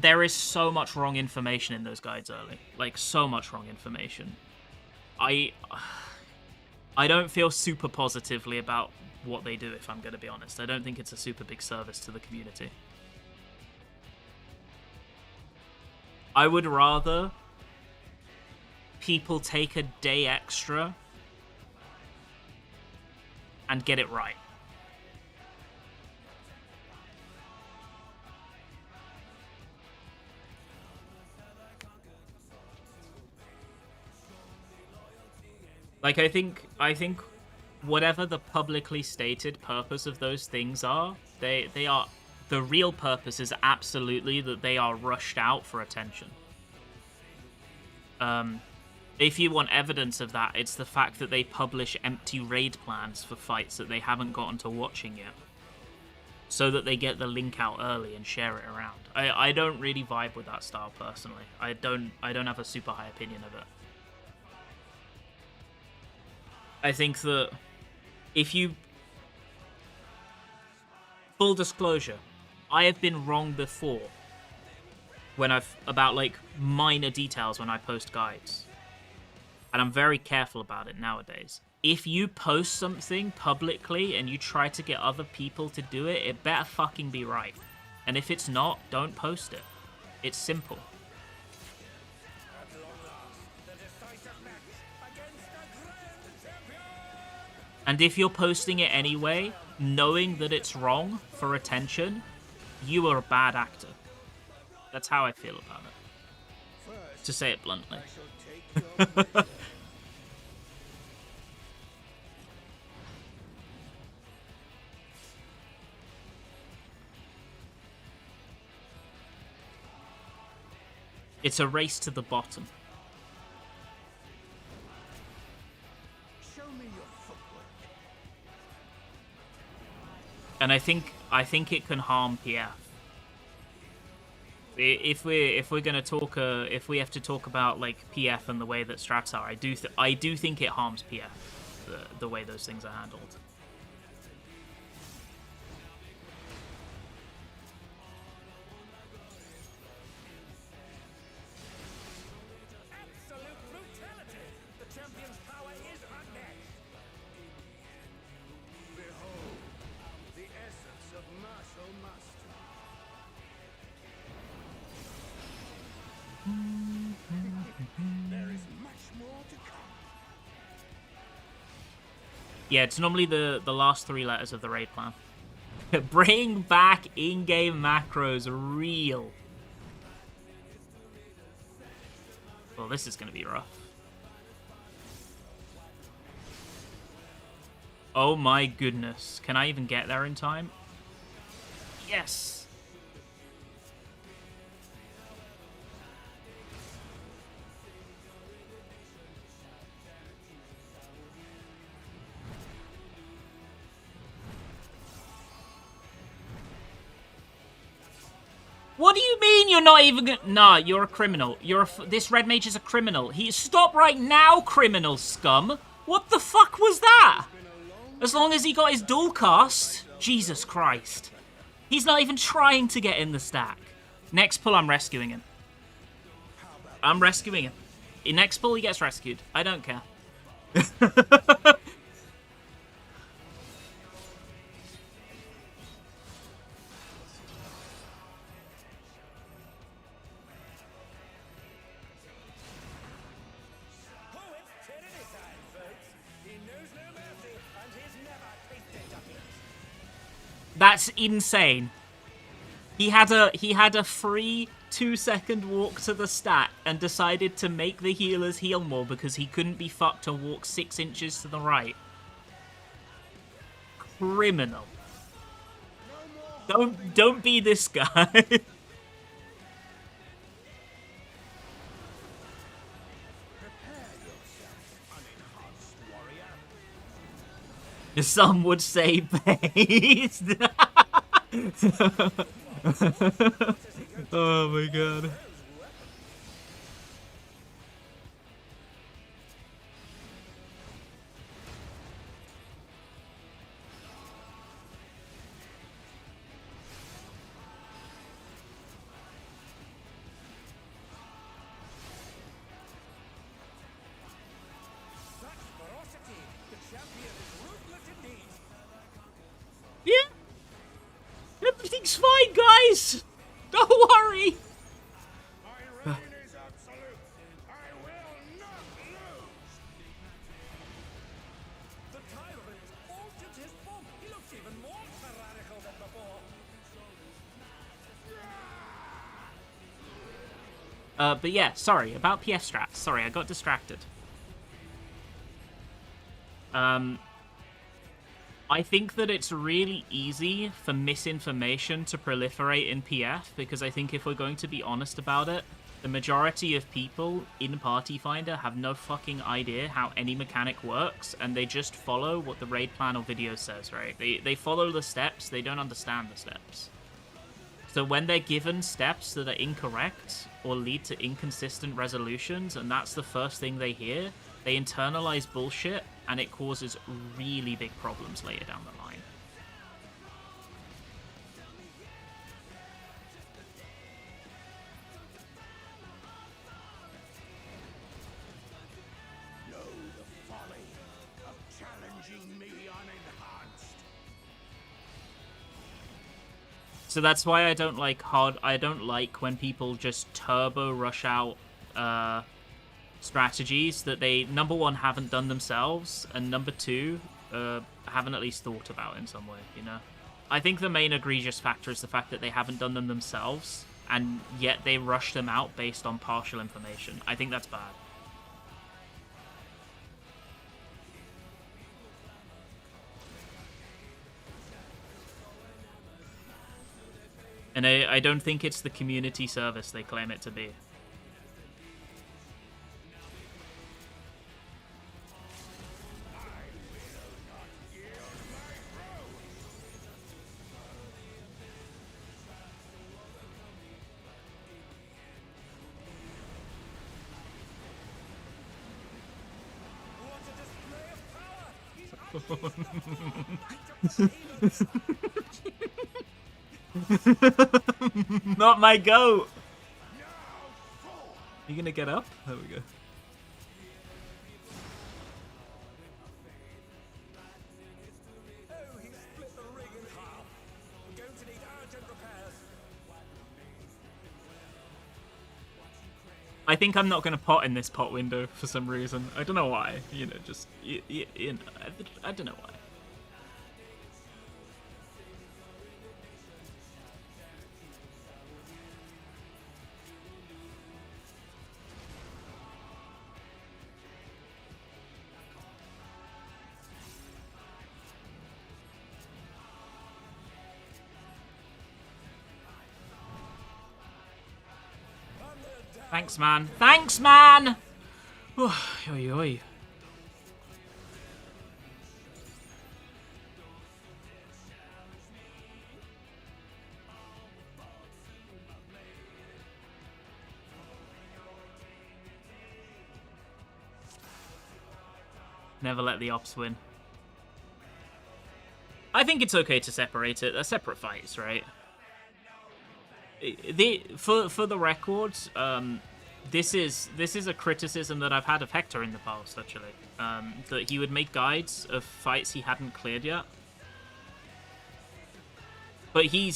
There is so much wrong information in those guides early. Like, so much wrong information. I don't feel super positively about what they do, if I'm going to be honest. I don't think it's a super big service to the community. I would rather people take a day extra and get it right. Like, I think whatever the publicly stated purpose of those things are, they are... The real purpose is absolutely that they are rushed out for attention. If you want evidence of that, it's the fact that they publish empty raid plans for fights that they haven't gotten to watching yet, so that they get the link out early and share it around. I don't really vibe with that style personally. I don't have a super high opinion of it. I think that if you... Full disclosure, I have been wrong before about like minor details when I post guides. And I'm very careful about it nowadays. If you post something publicly and you try to get other people to do it, it better fucking be right. And if it's not, don't post it. It's simple. And if you're posting it anyway, knowing that it's wrong for attention, you are a bad actor. That's how I feel about it. To say it bluntly. It's a race to the bottom. Show me your footwork. And I think it can harm PF. If we're gonna talk, if we have to talk about like PF and the way that strats are, I do think it harms PF, the way those things are handled. Absolute brutality! The champion's power is unmatched. Behold, the essence of martial mastery. There is much more to come. Yeah, it's normally the last 3 letters of the raid plan. Bring back in-game macros real. Well, this is going to be rough. Oh my goodness. Can I even get there in time? Yes! What do you mean you're not even gonna... Nah, you're a criminal. This red mage is a criminal. Stop right now, criminal scum. What the fuck was that? As long as he got his dual cast. Jesus Christ. He's not even trying to get in the stack. Next pull, I'm rescuing him. I'm rescuing him. In next pull, he gets rescued. I don't care. That's insane. He had a free 2-second walk to the stack and decided to make the healers heal more because he couldn't be fucked to walk 6 inches to the right. Criminal. Don't be this guy. Some would say based. Oh my god. Such ferocity! The champion is ruthless indeed! Yeah. Everything's fine, guys. Don't worry. My reign is absolute! I will not lose! The tyrant altered his form! He looks even more tyrannical than before! But yeah, sorry, about PF strats. Sorry, I got distracted. I think that it's really easy for misinformation to proliferate in PF, because I think if we're going to be honest about it, the majority of people in Party Finder have no fucking idea how any mechanic works, and they just follow what the raid plan or video says, right? They follow the steps, they don't understand the steps. So when they're given steps that are incorrect or lead to inconsistent resolutions, and that's the first thing they hear, they internalize bullshit, and it causes really big problems later down the line. Know the folly of challenging me unenhanced! So that's why I don't like when people just turbo rush out strategies that they, number one, haven't done themselves, and number two, haven't at least thought about in some way, you know? I think the main egregious factor is the fact that they haven't done them themselves, and yet they rush them out based on partial information. I think that's bad. And I don't think it's the community service they claim it to be. Not my goat! You gonna get up? There we go. Oh, he split the rig in half! I'm going to need urgent repairs! I think I'm not gonna pot in this pot window for some reason. I don't know why. You know, just... you know, I don't know why. Thanks, man. Thanks, man! Oi, oi. Never let the ops win. I think it's okay to separate it. They're separate fights, right? For the record, this is a criticism that I've had of Hector in the past, actually. That he would make guides of fights he hadn't cleared yet. But he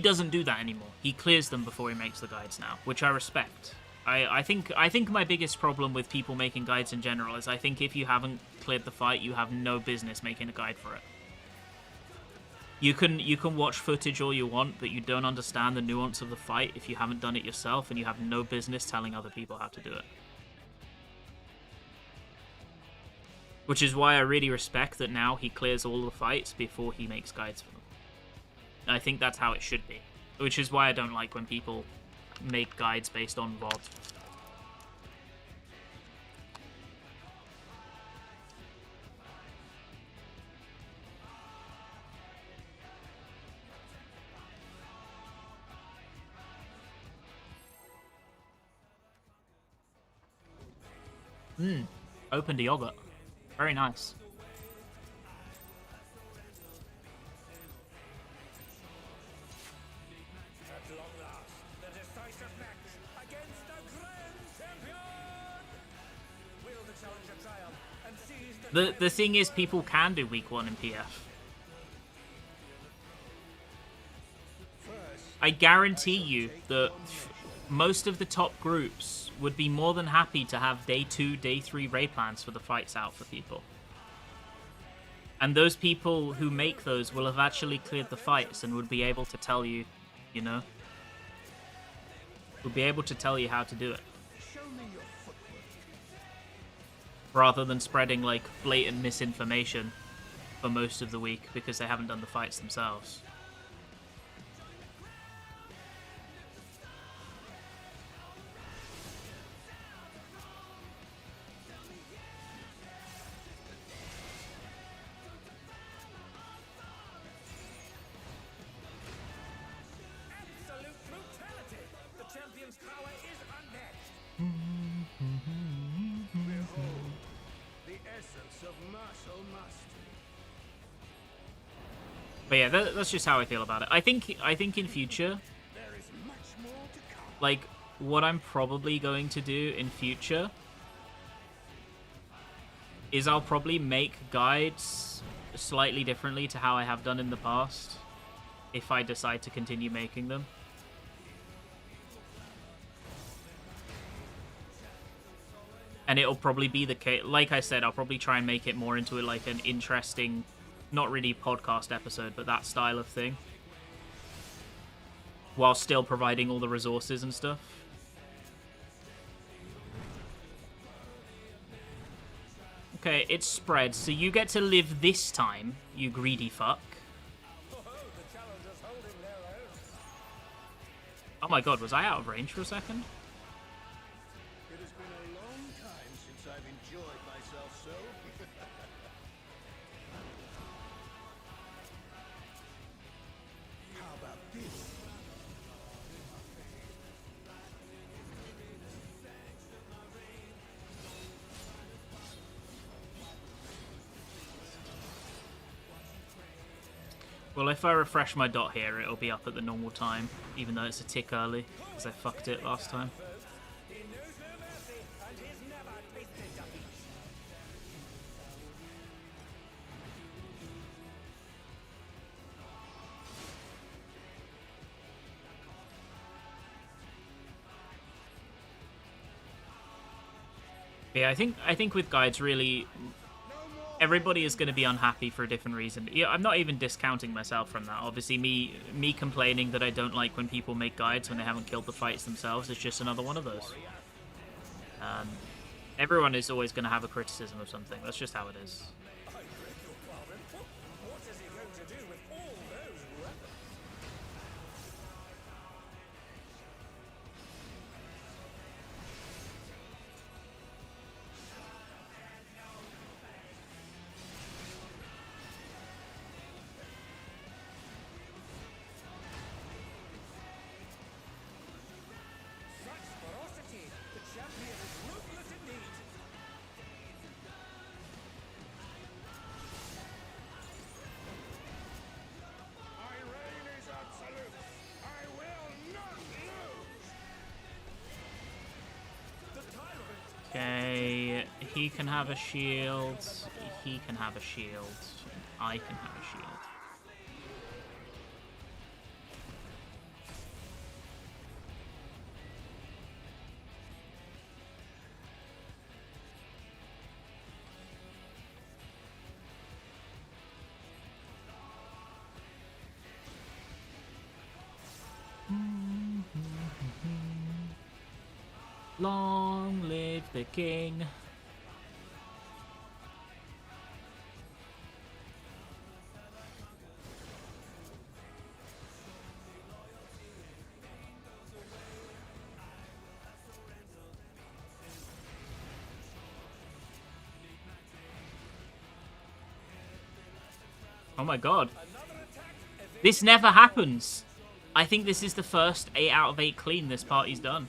doesn't do that anymore. He clears them before he makes the guides now, which I respect. I think my biggest problem with people making guides in general is I think if you haven't cleared the fight, you have no business making a guide for it. You can watch footage all you want, but you don't understand the nuance of the fight if you haven't done it yourself, and you have no business telling other people how to do it. Which is why I really respect that now he clears all the fights before he makes guides for them. I think that's how it should be. Which is why I don't like when people make guides based on VOD. Opened a yogurt. Very nice. At long last, the decisive match against the Grand Champion! Will the challenger triumph and seize The thing is, people can do week 1 in PF. I guarantee you that most of the top groups would be more than happy to have day 2, day 3 raid plans for the fights out for people. And those people who make those will have actually cleared the fights and would be able to tell you, you know? Would be able to tell you how to do it. Rather than spreading, like, blatant misinformation for most of the week because they haven't done the fights themselves. absolute brutality! The champion's power is unmatched! Behold, the essence of martial mastery. But yeah, that's just how I feel about it. I think in future, There is much more to come. like, what I'm probably going to do in future is I'll probably make guides slightly differently to how I have done in the past, if I decide to continue making them. And it'll probably be the case, like I said, I'll probably try and make it more into like an interesting, not really podcast episode, but that style of thing, while still providing all the resources and stuff. Okay, it's spread, so you get to live this time, you greedy fuck. Oh, the challengers holding their own. Oh my god, was I out of range for a second? It has been a long time since I've enjoyed myself so. How about this? Well, if I refresh my dot here, it'll be up at the normal time, even though it's a tick early, because I fucked it last time. He knows no mercy, and he's never tasted defeat. Yeah, I think with guides, really, everybody is going to be unhappy for a different reason. Yeah, I'm not even discounting myself from that. Obviously, me complaining that I don't like when people make guides when they haven't killed the fights themselves is just another one of those. Everyone is always going to have a criticism of something. That's just how it is. I beg your pardon. What is he going to do with all those weapons? Such ferocity! The champion is ruthless indeed! My reign is absolute! I will not lose! The tyrant! Okay, he can have a shield. He can have a shield. I can have a shield. Long live the king. Oh my god. This never happens. I think this is the first 8 out of 8 clean this party's done.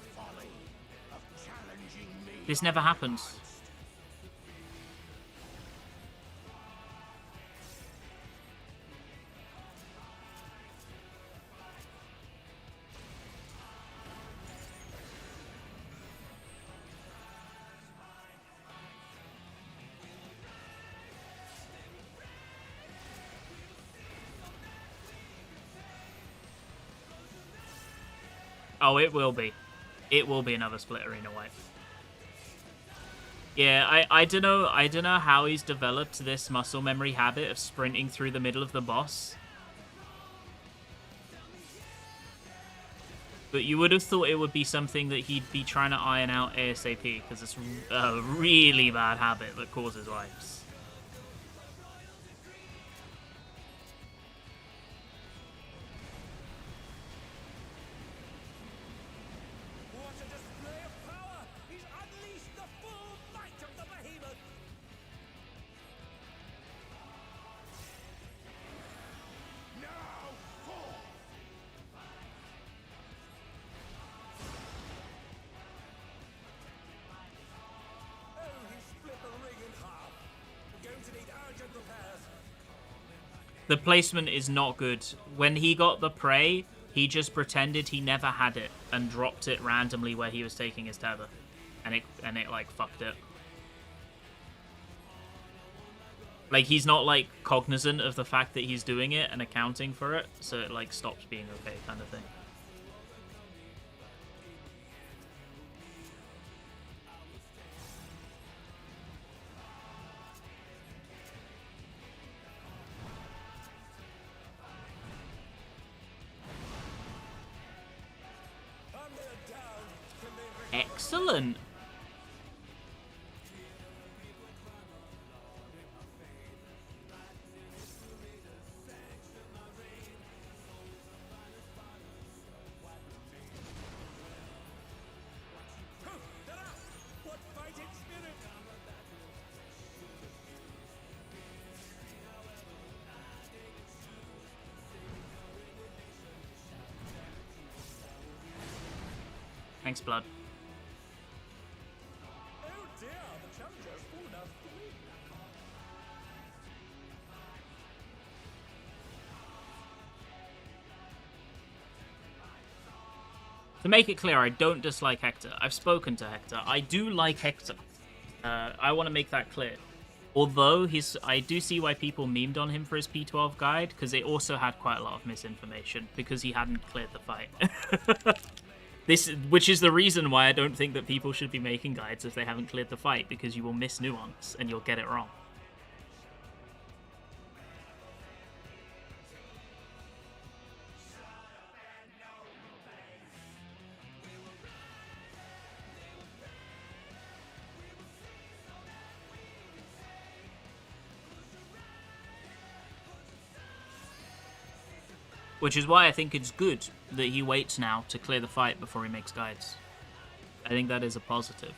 This never happens. Oh, it will be. It will be another split arena wipe. Yeah, I don't know how he's developed this muscle memory habit of sprinting through the middle of the boss. But you would have thought it would be something that he'd be trying to iron out ASAP, because it's a really bad habit that causes wipes. The placement is not good. When he got the prey, he just pretended he never had it and dropped it randomly where he was taking his tether. And it like fucked it. Like, he's not like cognizant of the fact that he's doing it and accounting for it, so it like stops being okay kind of thing. Excellent. Thanks, Blood. To make it clear, I don't dislike Hector. I've spoken to Hector. I do like Hector. I want to make that clear. Although I do see why people memed on him for his P12 guide, because it also had quite a lot of misinformation, because he hadn't cleared the fight. Which is the reason why I don't think that people should be making guides if they haven't cleared the fight, because you will miss nuance and you'll get it wrong. Which is why I think it's good that he waits now to clear the fight before he makes guides. I think that is a positive.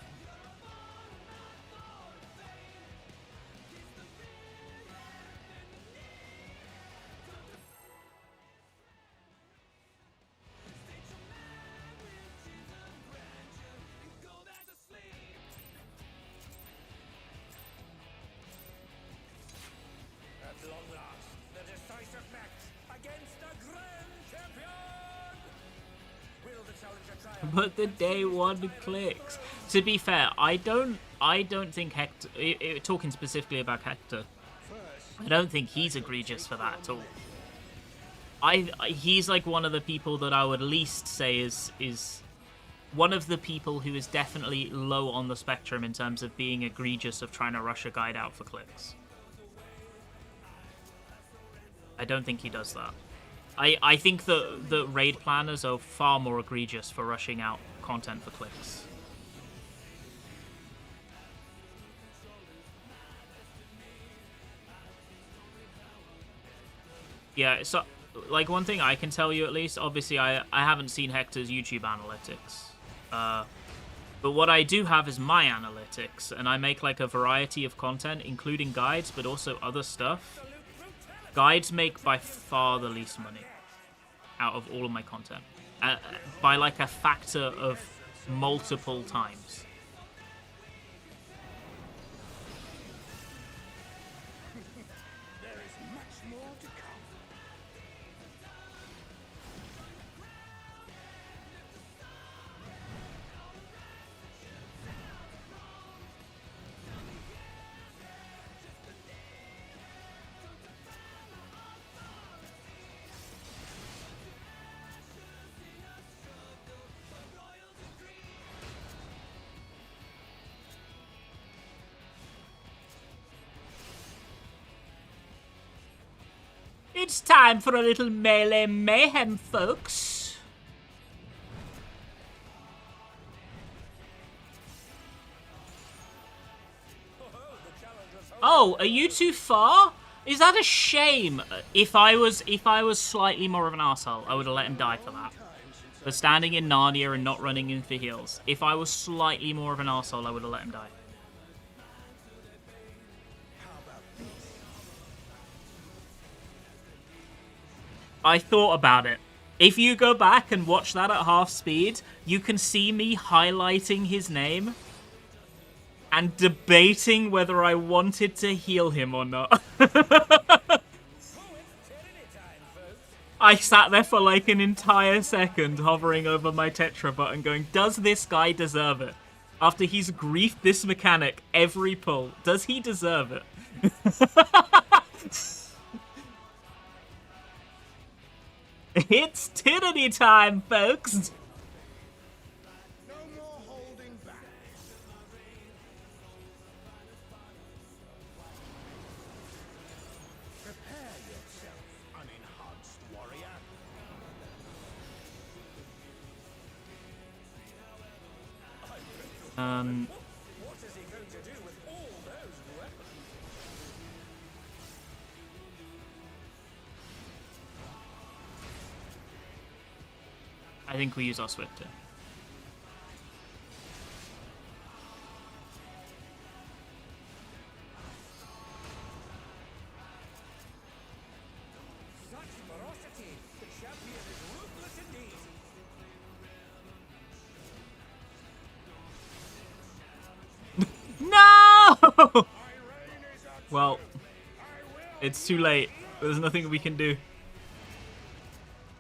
But the day one clicks. To be fair, I don't think Hector. Talking specifically about Hector, I don't think he's egregious for that at all. He's like one of the people that I would least say is one of the people who is definitely low on the spectrum in terms of being egregious of trying to rush a guide out for clicks. I don't think he does that. I think that raid planners are far more egregious for rushing out content for clicks. Yeah, so, like, one thing I can tell you at least, obviously I haven't seen Hector's YouTube analytics. But what I do have is my analytics, and I make, like, a variety of content, including guides, but also other stuff. Guides make by far the least money out of all of my content. By, like, a factor of multiple times. There is much more to come. It's time for a little melee mayhem, folks. Oh, are you too far? Is that a shame? If I was slightly more of an arsehole, I would have let him die for that. For standing in Narnia and not running in for heals. If I was slightly more of an arsehole, I would have let him die. I thought about it. If you go back and watch that at half speed, you can see me highlighting his name and debating whether I wanted to heal him or not. I sat there for like an entire second hovering over my Tetra button going, does this guy deserve it? After he's griefed this mechanic every pull, does he deserve it? It's tyranny time, folks! No more holding back. Prepare yourself, unenhanced warrior. What is he going to do with all those weapons? I think we use our Swifter. Such ferocity! The champion is ruthless indeed. No! Well, it's too late. There's nothing we can do.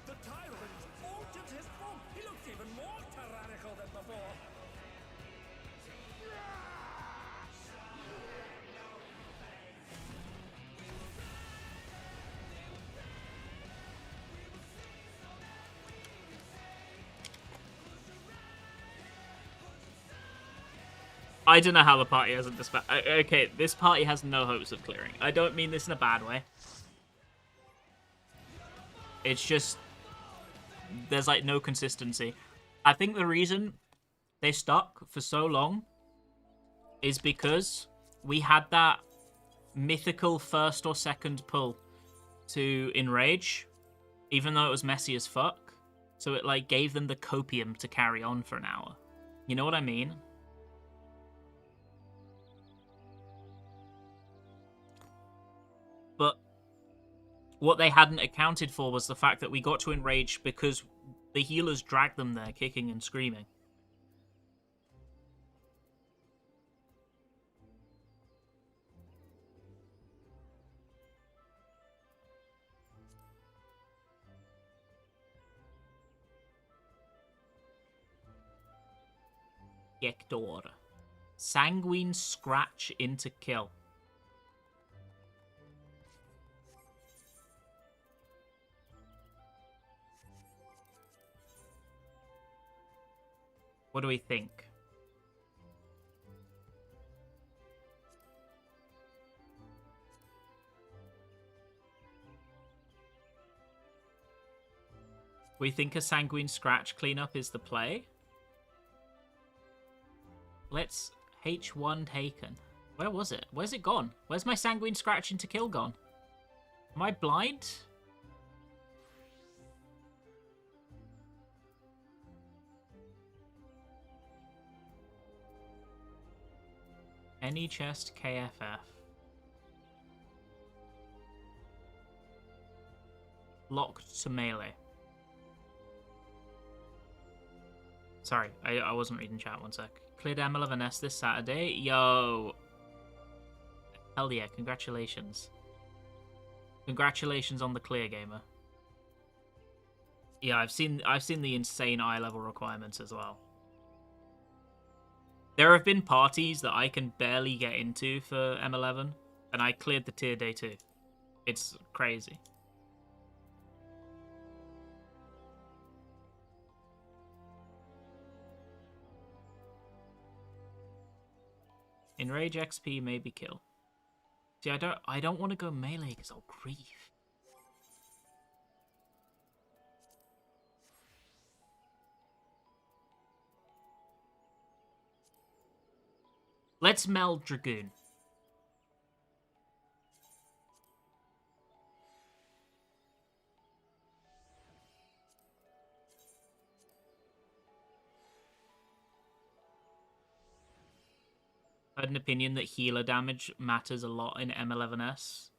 The tyrant altered his form. He looks even more tyrannical than before. I don't know how the party hasn't dispatched. Okay, this party has no hopes of clearing. I don't mean this in a bad way. It's just there's like no consistency. I think the reason they stuck for so long is because we had that mythical first or second pull to Enrage, even though it was messy as fuck. So it like gave them the copium to carry on for an hour. You know what I mean? But what they hadn't accounted for was the fact that we got to Enrage because the healers dragged them there, kicking and screaming. Hector. Sanguine Scratch into kill. What do we think? We think a Sanguine Scratch cleanup is the play? Let's H1 taken. Where was it? Where's it gone? Where's my Sanguine Scratch into kill gone? Am I blind? Any chest KFF. Locked to melee. Sorry, I wasn't reading chat, one sec. Cleared M11S this Saturday. Yo. Hell yeah, congratulations. Congratulations on the clear, gamer. Yeah, I've seen the insane eye level requirements as well. There have been parties that I can barely get into for M11, and I cleared the tier day 2. It's crazy. Enrage XP, maybe kill. See, I don't want to go melee because I'll grief. Let's meld Dragoon. I had an opinion that healer damage matters a lot in M11S.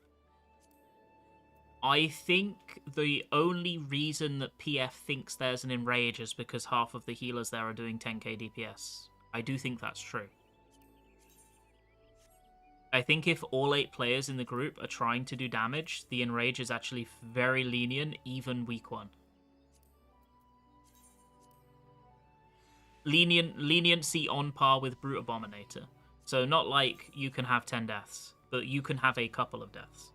I think the only reason that PF thinks there's an enrage is because half of the healers there are doing 10k DPS. I do think that's true. I think if all 8 players in the group are trying to do damage, the enrage is actually very lenient, even week 1. Leniency on par with Brute Abominator. So not like you can have 10 deaths, but you can have a couple of deaths.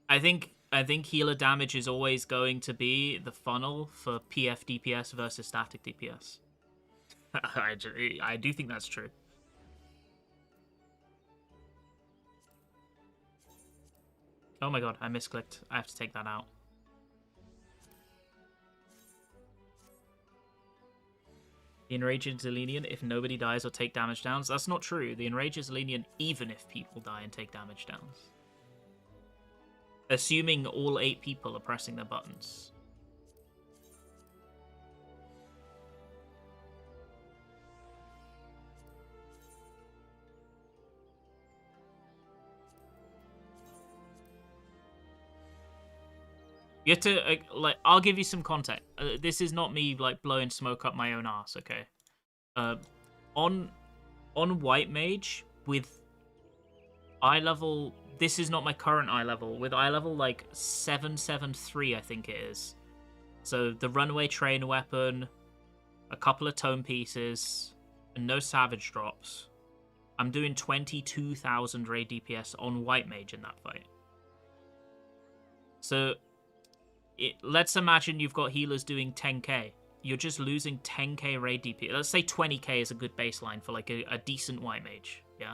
I think healer damage is always going to be the funnel for PF DPS versus static DPS. I do think that's true. Oh my god, I misclicked. I have to take that out. The enrage is lenient if nobody dies or take damage downs. That's not true. The enrage is lenient even if people die and take damage downs. Assuming all 8 people are pressing their buttons. You have to, like, I'll give you some context. This is not me, like, blowing smoke up my own ass, okay? On White Mage, with eye level, this is not my current eye level, with eye level, like, 773, I think it is. So, the runaway train weapon, a couple of tome pieces, and no savage drops. I'm doing 22,000 raid DPS on White Mage in that fight. So... let's imagine you've got healers doing 10k. You're just losing 10k raid DPS. Let's say 20k is a good baseline for like a decent White Mage, yeah?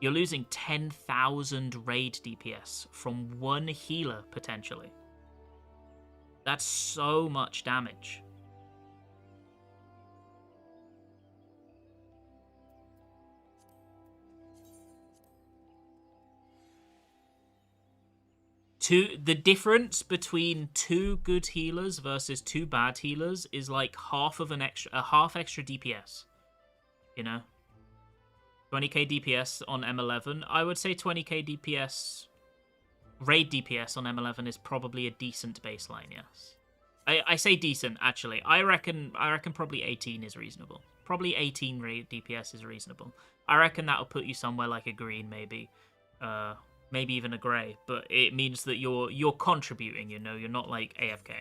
You're losing 10,000 raid DPS from one healer, potentially. That's so much damage. The difference between 2 good healers versus 2 bad healers is like half extra DPS. You know? 20k DPS on M11. I would say 20k DPS... raid DPS on M11 is probably a decent baseline, yes. I say decent, actually. I reckon probably 18 is reasonable. Probably 18 raid DPS is reasonable. I reckon that'll put you somewhere like a green, maybe. Maybe even a grey, but it means that you're contributing, you know, you're not like AFK.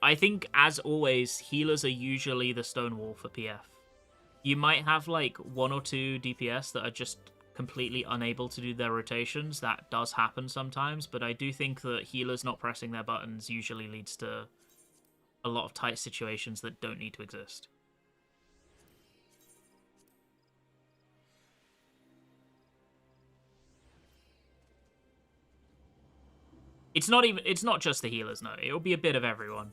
I think, as always, healers are usually the stonewall for PF. You might have like 1 or 2 DPS that are just completely unable to do their rotations. That does happen sometimes, but I do think that healers not pressing their buttons usually leads to a lot of tight situations that don't need to exist. It's not just the healers, no. It'll be a bit of everyone.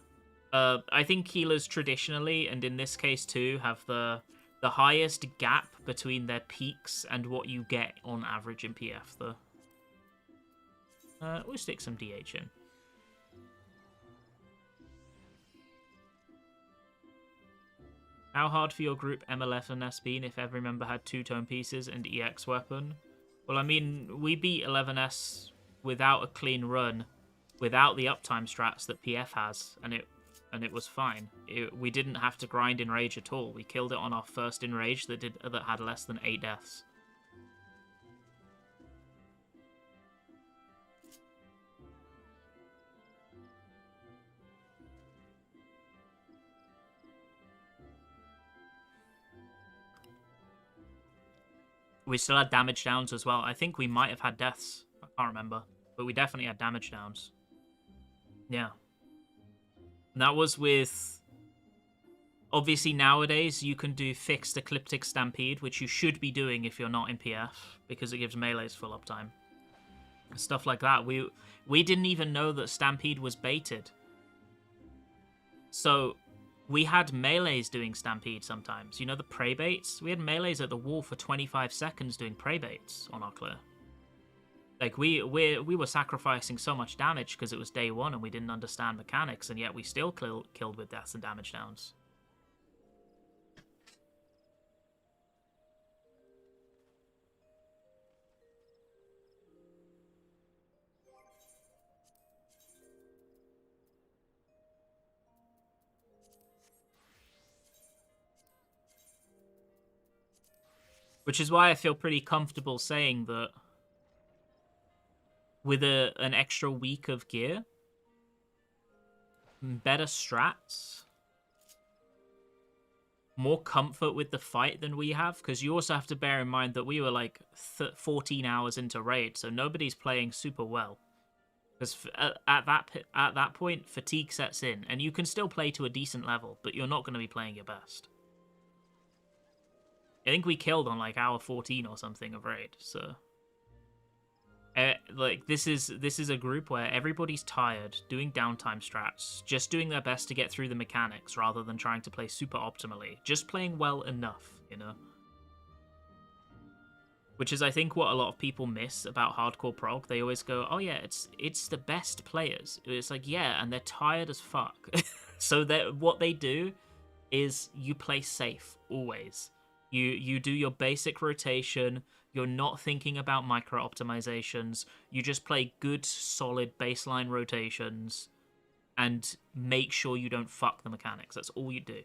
I think healers traditionally, and in this case too, have the highest gap between their peaks and what you get on average in PF, though. We'll stick some DH in. How hard for your group M11 has been if every member had 2 tone pieces and EX weapon? Well, I mean, we beat 11S without a clean run, without the uptime strats that PF has, and it was fine. We didn't have to grind Enrage at all. We killed it on our first Enrage that had less than 8 deaths. We still had damage downs as well. I think we might have had deaths. I can't remember. But we definitely had damage downs. Yeah. And that was with... Obviously, nowadays, you can do fixed Ecliptic Stampede, which you should be doing if you're not in PF, because it gives melees full uptime. Stuff like that. We didn't even know that Stampede was baited. So... we had melees doing Stampede sometimes. You know the prey baits? We had melees at the wall for 25 seconds doing prey baits on our clear. Like, we were sacrificing so much damage because it was day 1 and we didn't understand mechanics, and yet we still killed with deaths and damage downs. Which is why I feel pretty comfortable saying that with an extra week of gear, better strats, more comfort with the fight than we have, because you also have to bear in mind that we were like 14 hours into raid, so nobody's playing super well. Because at that point, fatigue sets in, and you can still play to a decent level, but you're not going to be playing your best. I think we killed on like hour 14 or something of raid, so like this is a group where everybody's tired, doing downtime strats, just doing their best to get through the mechanics rather than trying to play super optimally, just playing well enough, you know. Which is, I think, what a lot of people miss about hardcore prog. They always go, "Oh yeah, it's the best players." It's like, yeah, and they're tired as fuck. So that what they do is you play safe always. You do your basic rotation. You're not thinking about micro optimizations. You just play good, solid baseline rotations and make sure you don't fuck the mechanics. That's all you do.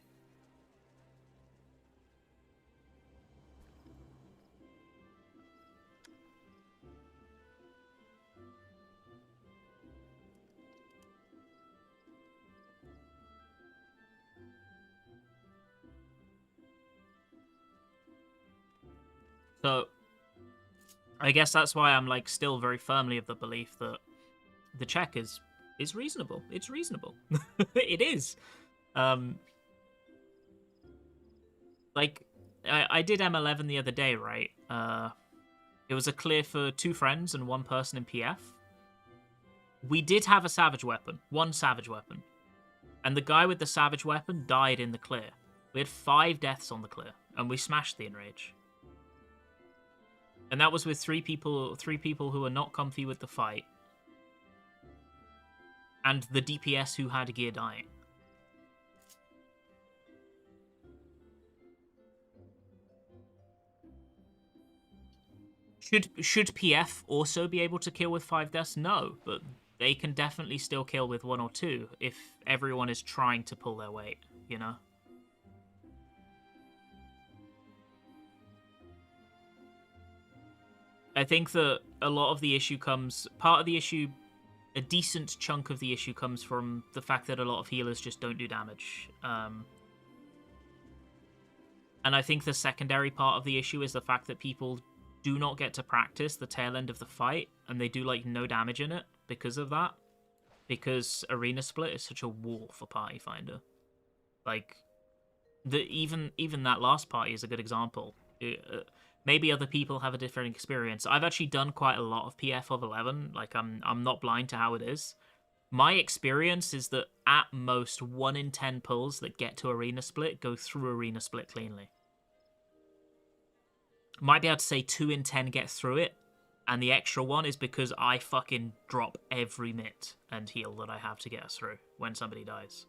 So, I guess that's why I'm like still very firmly of the belief that the check is reasonable. It's reasonable. It is. Like I did M11 the other day, right? It was a clear for 2 friends and 1 person in PF. We did have a savage weapon, 1 savage weapon, and the guy with the savage weapon died in the clear. We had 5 deaths on the clear, and we smashed the enrage. And that was with 3 people who were not comfy with the fight. And the DPS who had gear dying. Should PF also be able to kill with 5 deaths? No, but they can definitely still kill with 1 or 2 if everyone is trying to pull their weight, you know? I think that a lot of the issue comes... Part of the issue, a decent chunk of the issue comes from the fact that a lot of healers just don't do damage. And I think the secondary part of the issue is the fact that people do not get to practice the tail end of the fight, and they do, like, no damage in it because of that. Because Arena Split is such a war for Party Finder. Like, even that last party is a good example. Maybe other people have a different experience. I've actually done quite a lot of PF of 11. Like, I'm not blind to how it is. My experience is that at most 1 in 10 pulls that get to Arena Split go through Arena Split cleanly. Might be able to say 2 in 10 get through it, And the extra one is because I fucking drop every mitt and heal that I have to get us through when somebody dies.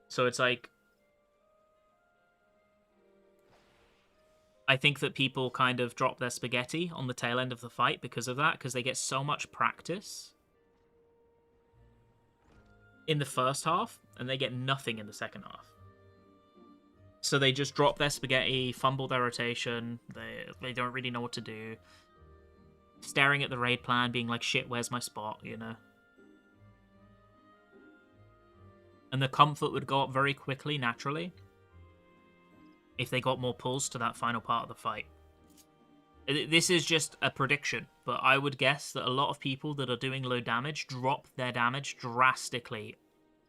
So it's like, I think that people kind of drop their spaghetti on the tail end of the fight because of that, because they get so much practice in the first half, and they get nothing in the second half. So they just drop their spaghetti, fumble their rotation, they don't really know what to do, staring at the raid plan, being like, shit, where's my spot, you know? And the comfort would go up very quickly, naturally, if they got more pulls to that final part of the fight. This is just a prediction, but I would guess that a lot of people that are doing low damage drop their damage drastically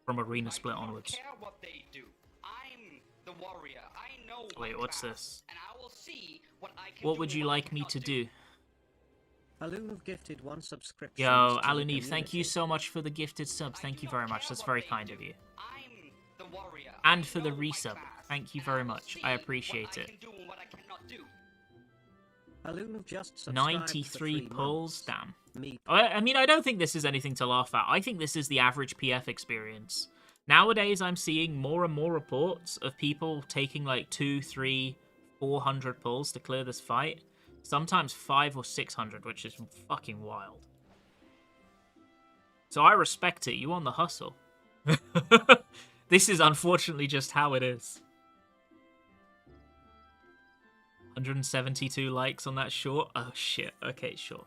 from arena split onwards. I don't care what they do. I'm the warrior. I know. Wait, what's this? And I will see what I can What would you like me to do? Alun have gifted 1 subscription. Yo, Aluneve, thank you so much for the gifted subs. Thank you very much. That's very kind of you. I'm the warrior. And for the resub. Thank you very much. I appreciate it. 93 pulls? Damn. I mean, I don't think this is anything to laugh at. I think this is the average PF experience. Nowadays, I'm seeing more and more reports of people taking like 200, 300, 400 pulls to clear this fight. Sometimes 500 or 600, which is fucking wild. So I respect it. You on the hustle. This is unfortunately just how it is. 172 likes on that short. Oh shit. Okay, sure.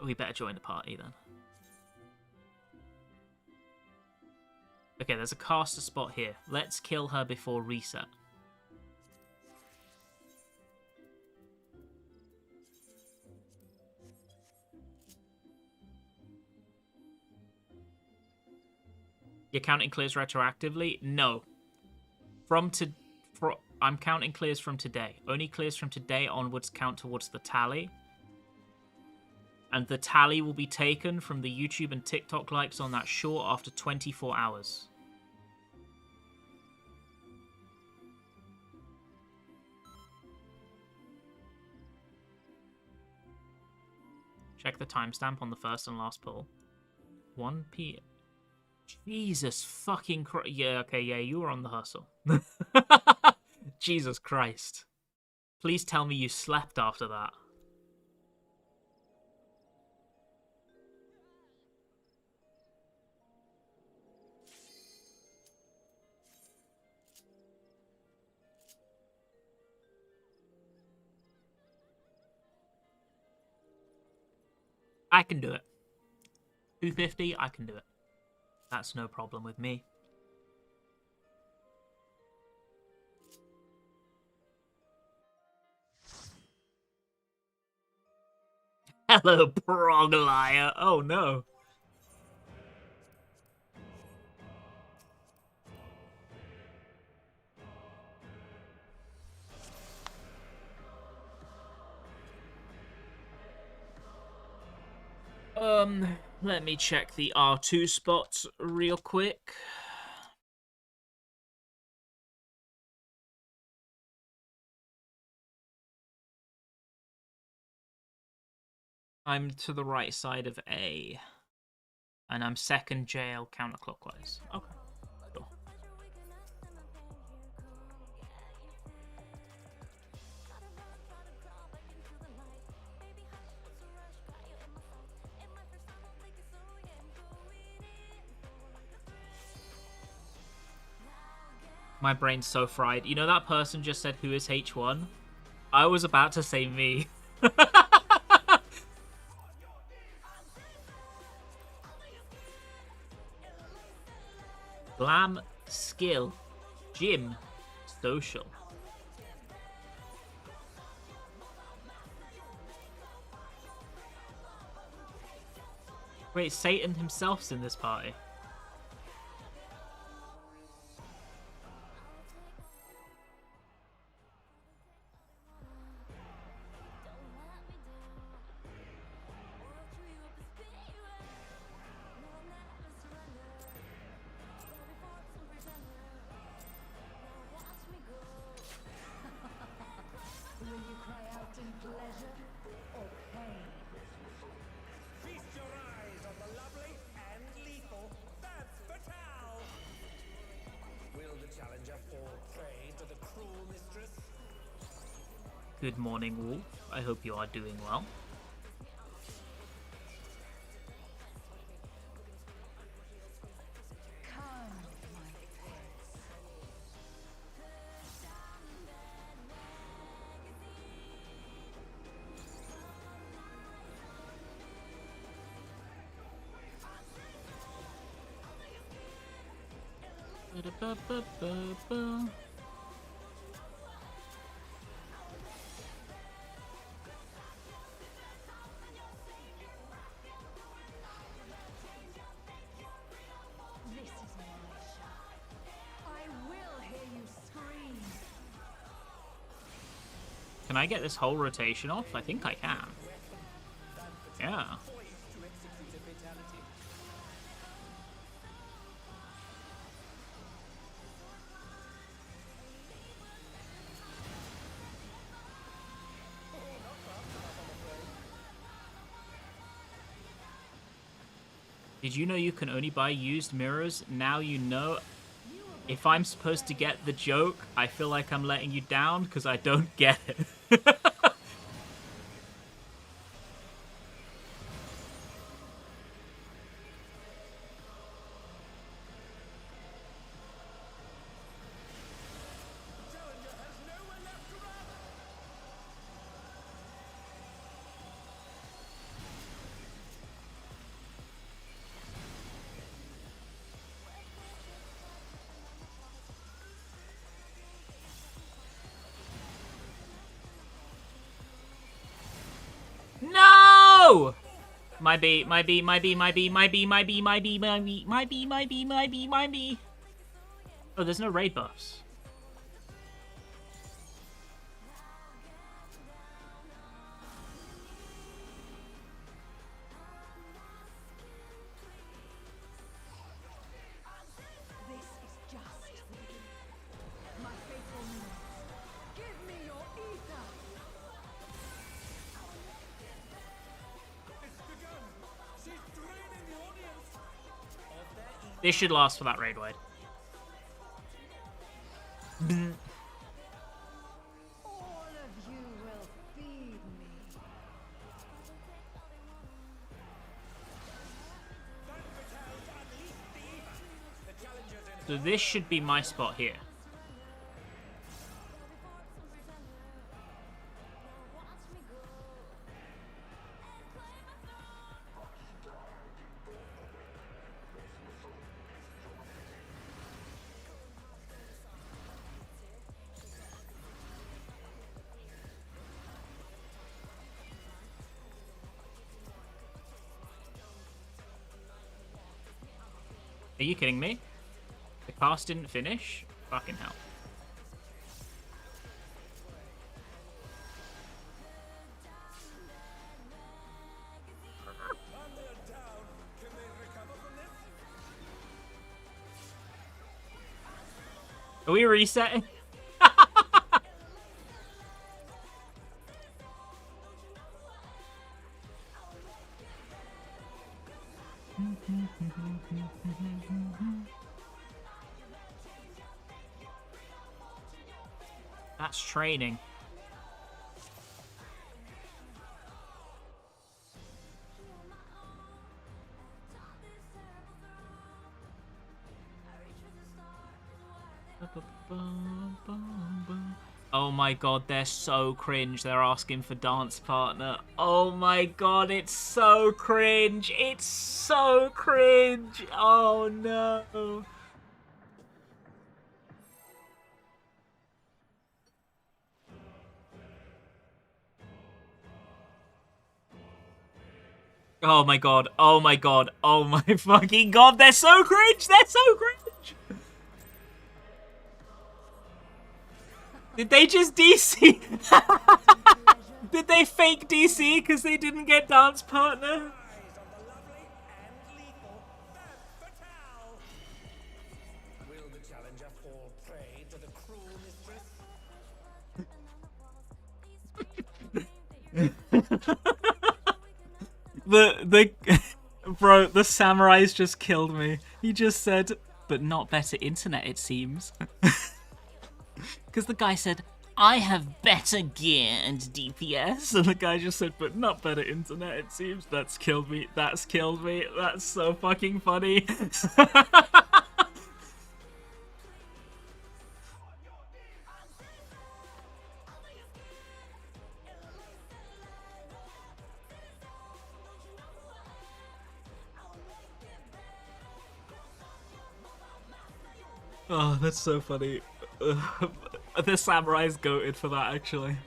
We better join the party then. Okay, there's a caster spot here. Let's kill her before reset. You're counting clears retroactively? No. I'm counting clears from today. Only clears from today onwards count towards the tally. And the tally will be taken from the YouTube and TikTok likes on that short after 24 hours. Check the timestamp on the first and last pull. 1 p. Jesus fucking Christ. Yeah, okay, yeah, you were on the hustle. Jesus Christ. Please tell me you slept after that. I can do it. 250, I can do it. That's no problem with me. Hello, Progaliah. Oh no. Let me check the R2 spots real quick. I'm to the right side of A. And I'm second jail counterclockwise. Okay. Cool. My brain's so fried. You know that person just said, who is H1? I was about to say me. Glam, skill, gym, social. Wait, Satan himself's in this party. in pleasure or pain. Feast your eyes on the lovely and lethal That's Fatal! Will the challenger fall prey to the cruel mistress? Good morning, Wolf. I hope you are doing well. Come, my pets. Ba-da-ba-ba-ba-ba. This is my show. I will hear you scream. Can I get this whole rotation off? I think I can. Yeah. Poised to execute a fatality. Did you know you can only buy used mirrors? Now you know. If I'm supposed to get the joke, I feel like I'm letting you down because I don't get it. Challenger has nowhere left to run! No! My B, my B, my B, my B, my B, my B, my B, my B, my B, my B, my B, my B. Oh, there's no raid buffs. This is just the beginning. My faithful minions, give me your ether. It's begun! She's draining the audience! Of their ether. This should last for that raid wide. All of you will feed me. Van Fatal's unleashed the ether! The challenger's in So this should be my spot here. Are you kidding me? The cast didn't finish? Fucking hell. Thunder down! Can they recover from this? Are we resetting? That's training. Oh my god, they're so cringe. They're asking for dance partner. Oh my god, it's so cringe. It's so cringe. Oh no. Oh my god. Oh my god. Oh my fucking god. They're so cringe. They're so cringe. Did they just DC? Did they fake DC because they didn't get dance partner? Eyes on the lovely and lethal Van Fatal! Will the challenger fall prey to the cruel mistress? the bro, the samurai's just killed me. He just said, but not better internet, it seems. Because the guy said, I have better gear and DPS. And the guy just said, but not better internet, it seems. That's killed me. That's killed me. That's so fucking funny. Oh, that's so funny. The samurai's goated for that, actually.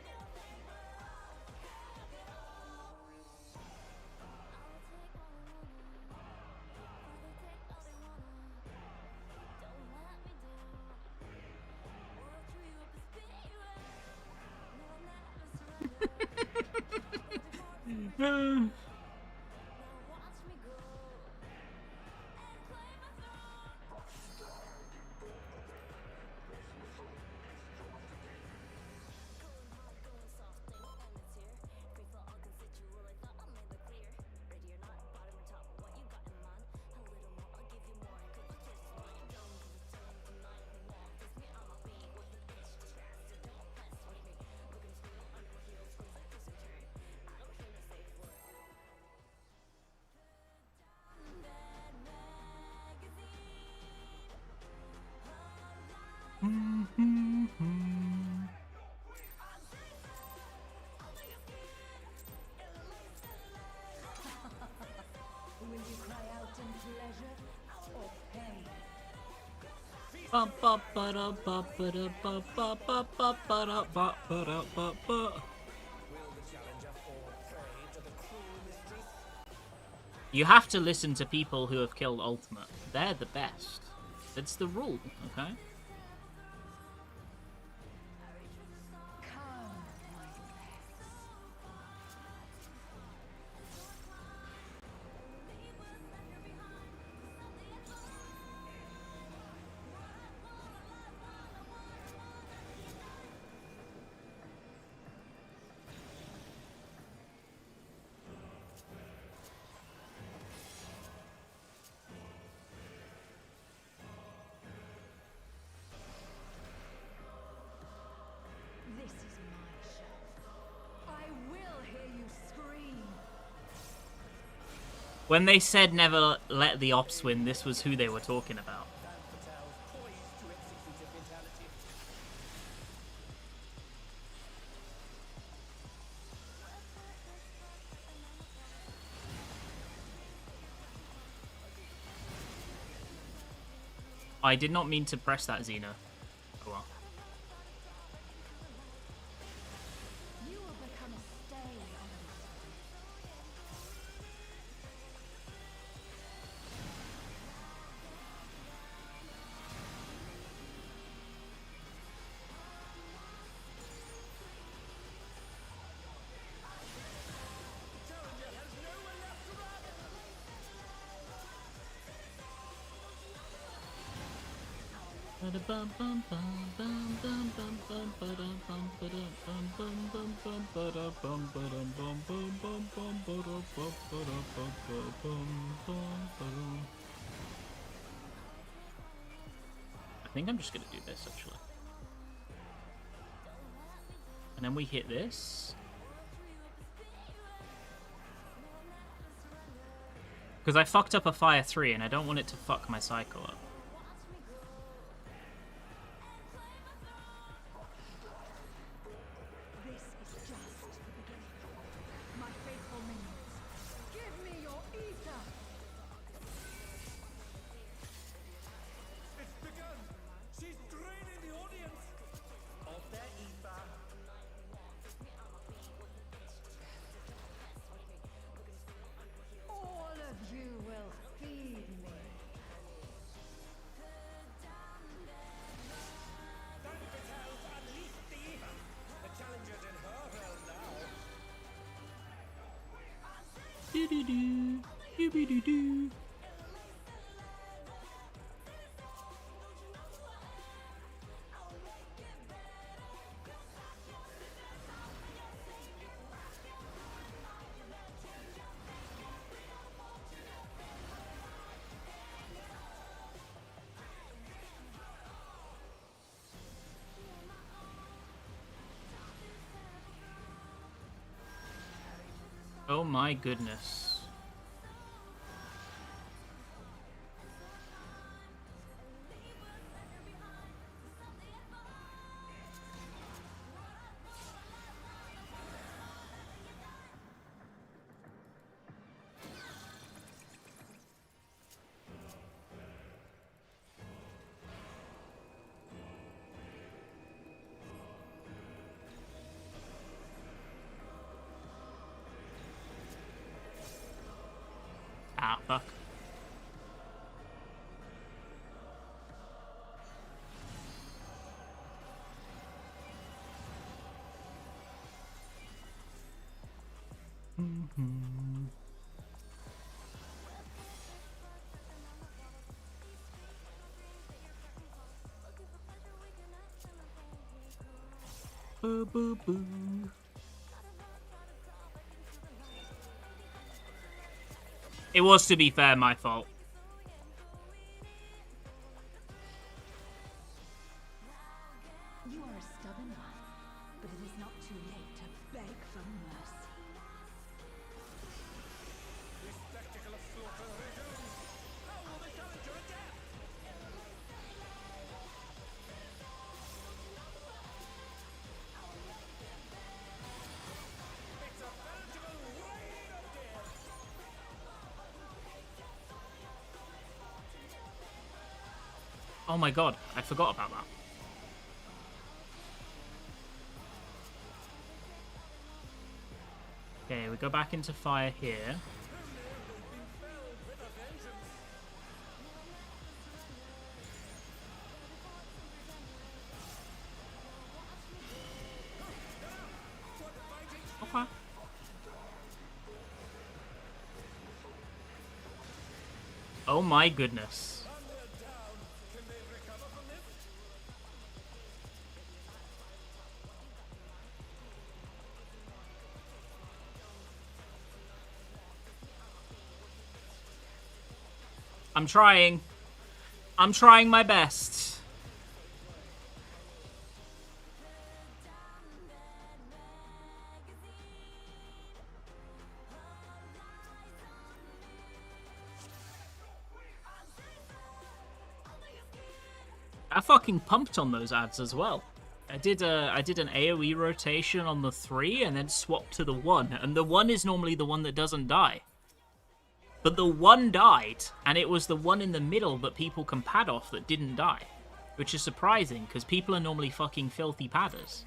Will you cry out in pleasure or pain? You have to listen to people who have killed Ultimate. They're the best. It's the rule, okay? This is my show. I will hear you scream. When they said never let the ops win, this was who they were talking about. I did not mean to press that, Xeno. Oh well. You will become a stay on this. I think I'm just gonna do this actually. And then we hit this. Because I fucked up a fire 3 and I don't want it to fuck my cycle up. This is just the beginning. My faithful minions, give me your ether. It's begun! She's draining the audience of their ether. All of you will feed me. That Vitel's unleashed the ether. The challenger's in her realm now. Doo-doo-doo. Doo-doo-doo-doo. Oh my goodness. Ah, fuck. Boo boo boo. It was, to be fair, my fault. You are a stubborn one, but it is not too late to beg for mercy. This spectacle of slaughter resumes. How will the challenger adapt? It's a veritable rain of death. Oh my god, I forgot about that. Okay, we go back into fire here. Who knew they'd been felled with a vengeance? What fighting? Okay. Oh my goodness. Onward down. Can they recover from this? I'm trying. I'm trying my best. I fucking pumped on those ads as well. I did an AoE rotation on the 3 and then swapped to the 1, and the 1 is normally the one that doesn't die. But the 1 died, and it was the one in the middle that people can pad off that didn't die. Which is surprising, because people are normally fucking filthy padders.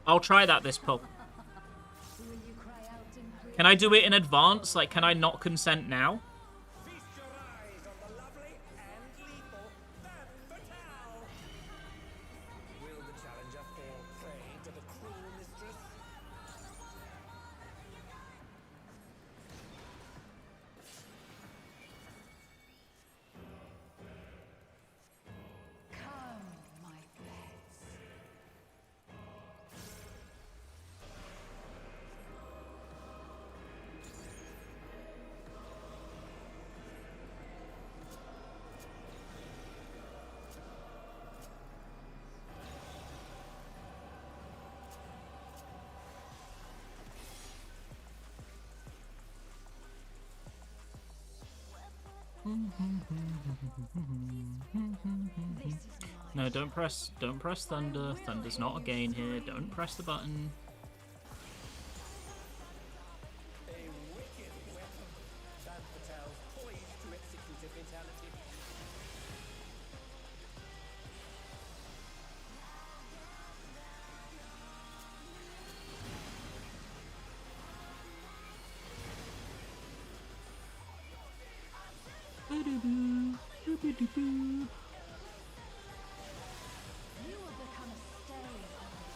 I'll try that this pub. Will you cry out in Can I do it in advance? Like, can I not consent now? Feast your eyes on the lovely and lethal femme fatale. Will the challenger fall prey to the cruel mistress? Come, my pets. This is my No, don't press thunder. Thunder's not a gain here. Don't press the button. A wicked weapon. Femme fatale poised to execute a fatality. You will become a stay on this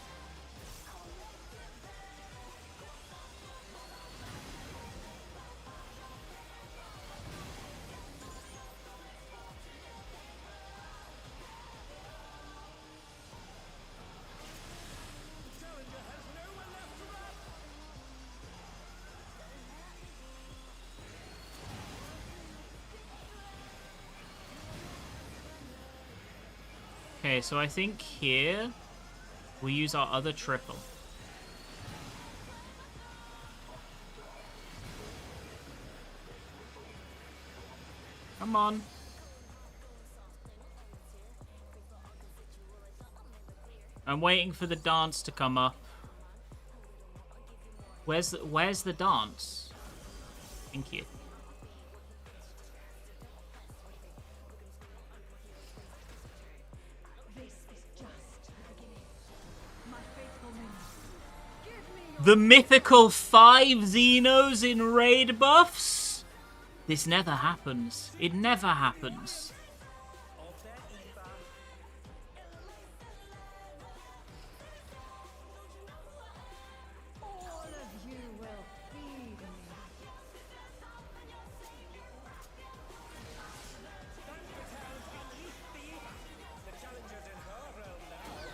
Challenger has nowhere left to run. Okay, so I think here we use our other triple. Come on. I'm waiting for the dance to come up. Where's the dance? Thank you. This is just the beginning. My faithful minions, give me your The mythical 5 Xenos in raid buffs? This never happens. It never happens. of their ether. all of you will feed me. The challenger's in her realm now.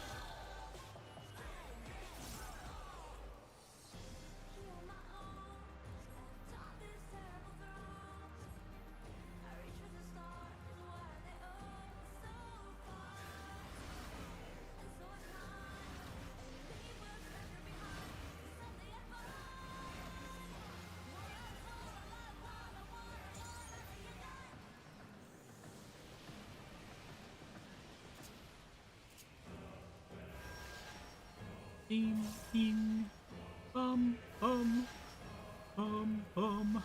Ding, ding. Bum, bum. Bum, bum.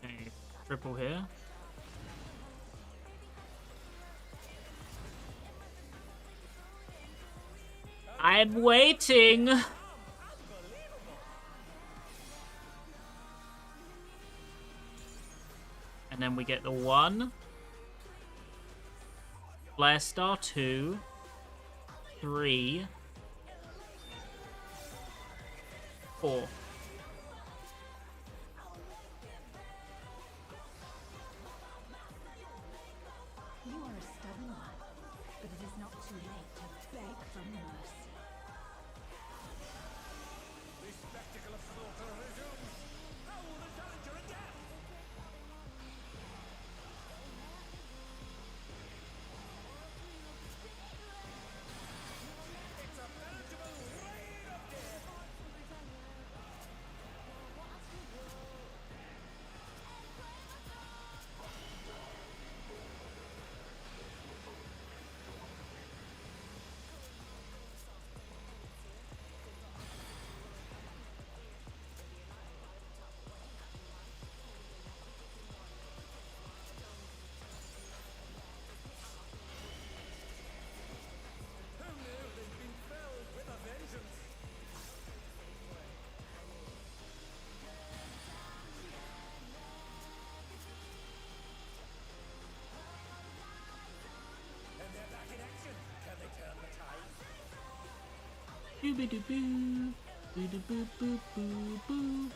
Okay, triple here. I'm waiting. And then we get the 1. Flare Star 2. 3. 4. You are a stubborn one, but it is not too late to beg for mercy. The spectacle of slaughter resumes. Howl the challenger again. It's a veritable rain of death. Who knew they'd been felled with a vengeance? And they're back in action. Can they turn the tide? Doobie-doo-boo. Doo-doo-boo-boo-boo-boo.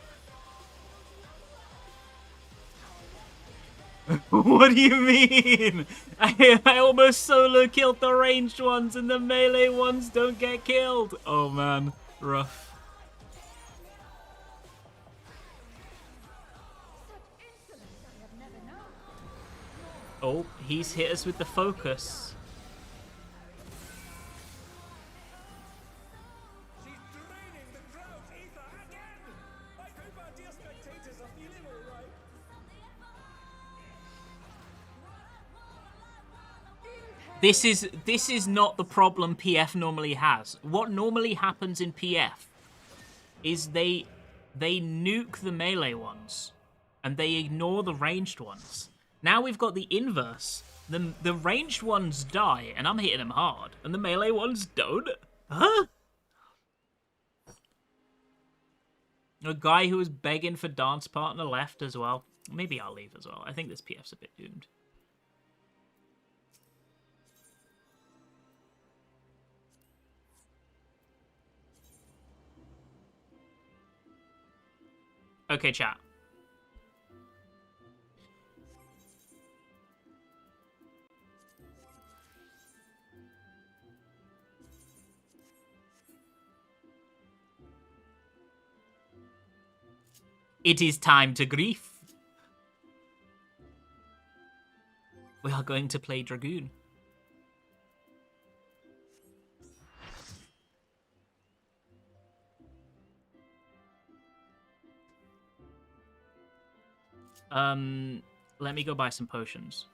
What do you mean? I almost solo killed the ranged ones and the melee ones don't get killed. Oh man, rough. Such insolence I have never known. Oh, he's hit us with the focus. She's draining the crowd's ether again! I hope our dear spectators are feeling alright. This is not the problem PF normally has. What normally happens in PF is they nuke the melee ones and they ignore the ranged ones. Now we've got the inverse. The ranged ones die and I'm hitting them hard and the melee ones don't. Huh? A guy who was begging for dance partner left as well. Maybe I'll leave as well. I think this PF's a bit doomed. Okay, chat. It is time to grief. We are going to play Dragoon. Let me go buy some potions.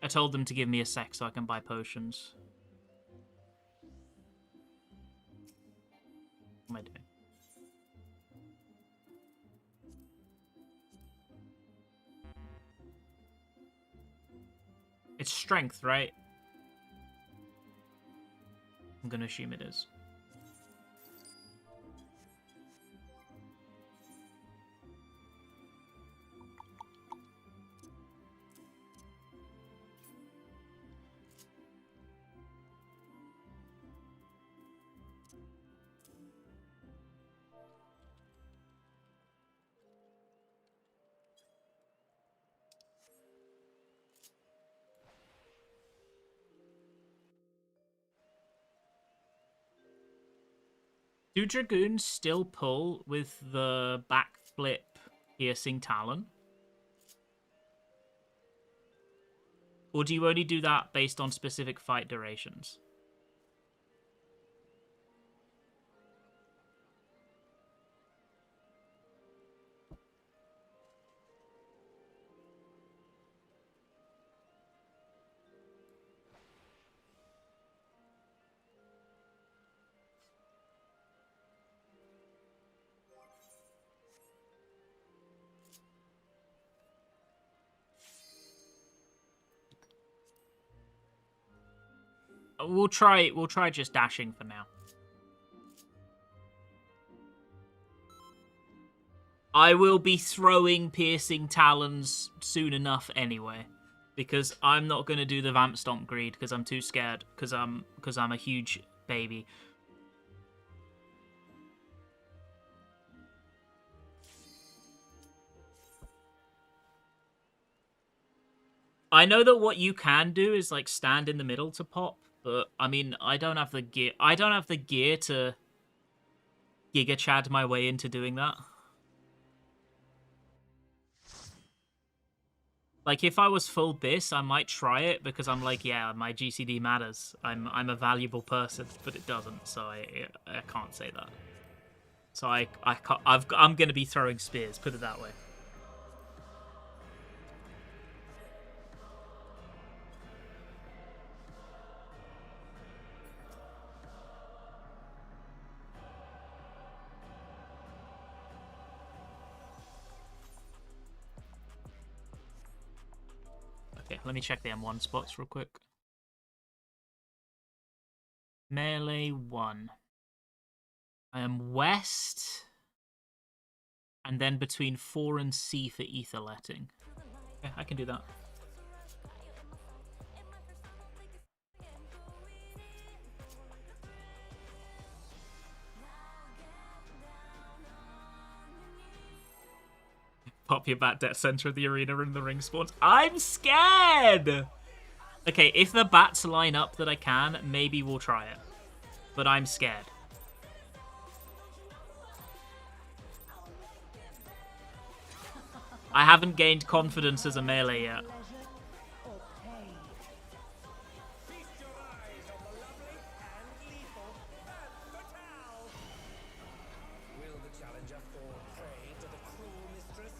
I told them to give me a sec so I can buy potions. What am I doing? It's strength, right? I'm gonna assume it is. Do Dragoons still pull with the backflip piercing talon? Or do you only do that based on specific fight durations? We'll try just dashing for now. I will be throwing piercing talons soon enough anyway, because I'm not gonna do the vamp stomp greed because I'm too scared because I'm a huge baby. I know that what you can do is like stand in the middle to pop, but I mean I don't have the gear. I don't have the gear to Giga Chad my way into doing that. Like, if I was full Biss, I might try it, because I'm like, yeah, my GCD matters. I'm a valuable person, but it doesn't, so I can't say that. So I'm going to be throwing spears, put it that way. Okay, let me check the M1 spots real quick. Melee 1. I am west, and then between 4 and C for etherletting. Okay, I can do that. Pop your bat debt center of the arena and the ring spawns. I'm scared! Okay, if the bats line up that I can, maybe we'll try it. But I'm scared. I haven't gained confidence as a melee yet. Feast your eyes on the lovely and lethal viability. Will the challenger fall prey to the cruel mistress?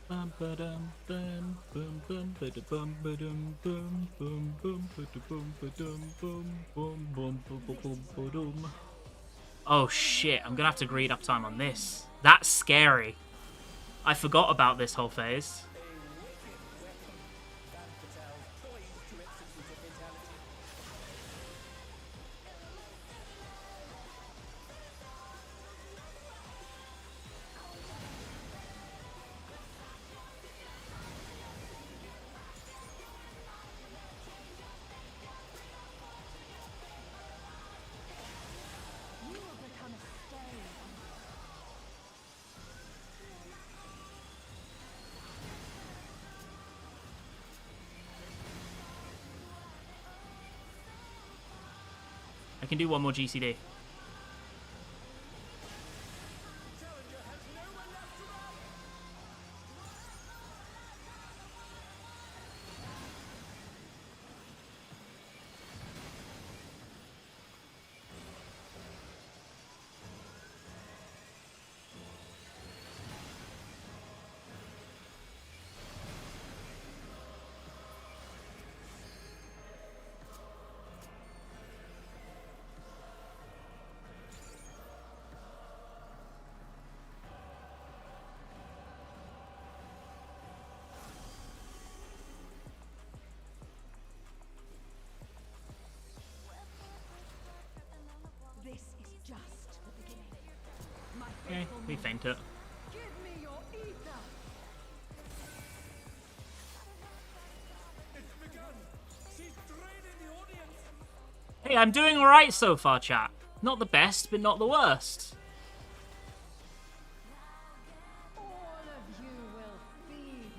Bum ba-dum bum bum bum ba-da-bum ba-dum bum bum bum ba-da-bum ba-dum bum bum bum bum bum bum ba-dum. Oh shit, I'm gonna have to greed up time on this. That's scary. I forgot about this whole phase. You will become a stay. I can do one more GCD. This is just the beginning. My Okay, faithful we minions, feint it. give me your ether. It's begun. She's draining the audience. Hey, I'm doing alright so far, chat. Not the best, but not the worst. All of you will feed me.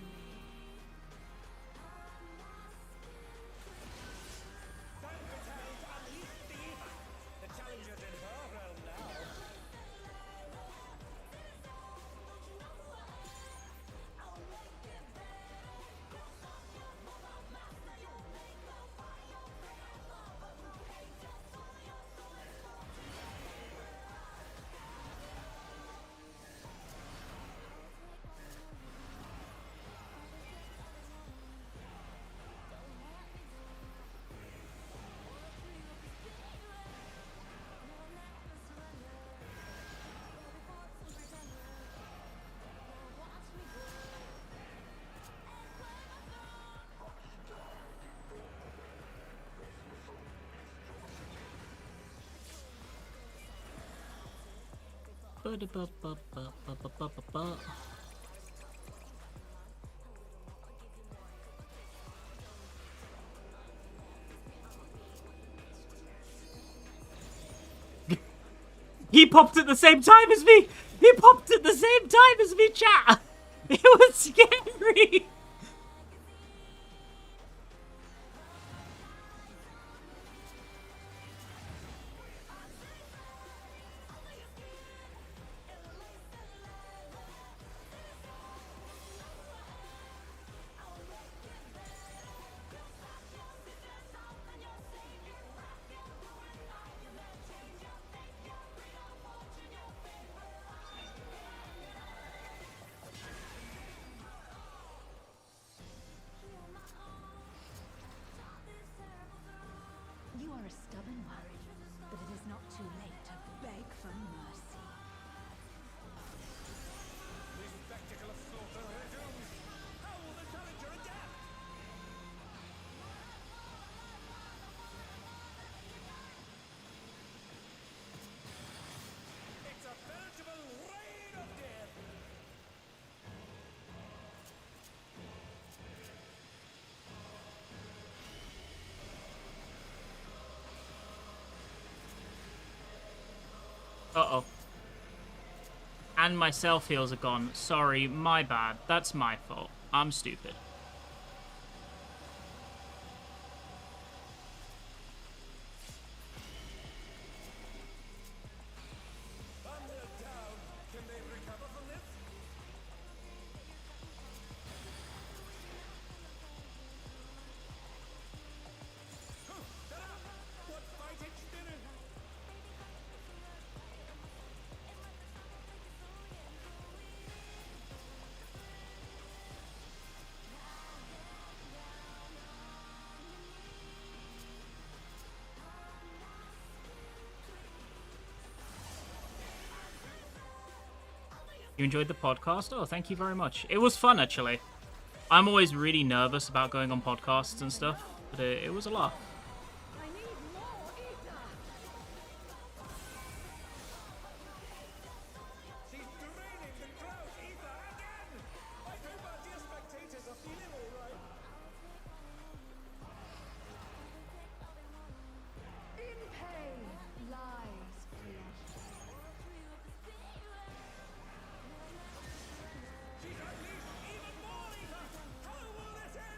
Sanfetel's unleashed the ether. The challenger's in her realm now. Ba-da-ba-ba-ba-ba-ba-ba-ba. He popped at the same time as me! He popped at the same time as me, chat! It was scary! You are a stubborn one, but it is not too late to beg for mercy. The spectacle of slaughter resumes. How will the challenger adapt? It's a veritable rain of death. Uh-oh. And my self heals are gone. Sorry, my bad. That's my fault. I'm stupid. Thunder down. Can they recover from this? What fighting spirit? You enjoyed the podcast? Oh, thank you very much. It was fun, actually. I'm always really nervous about going on podcasts and stuff, but it was a laugh. I need more ether. She's draining the crowd's ether again! I hope our dear spectators are feeling alright. In pain lies pleasure. She's unleashed even more ether! How will this end?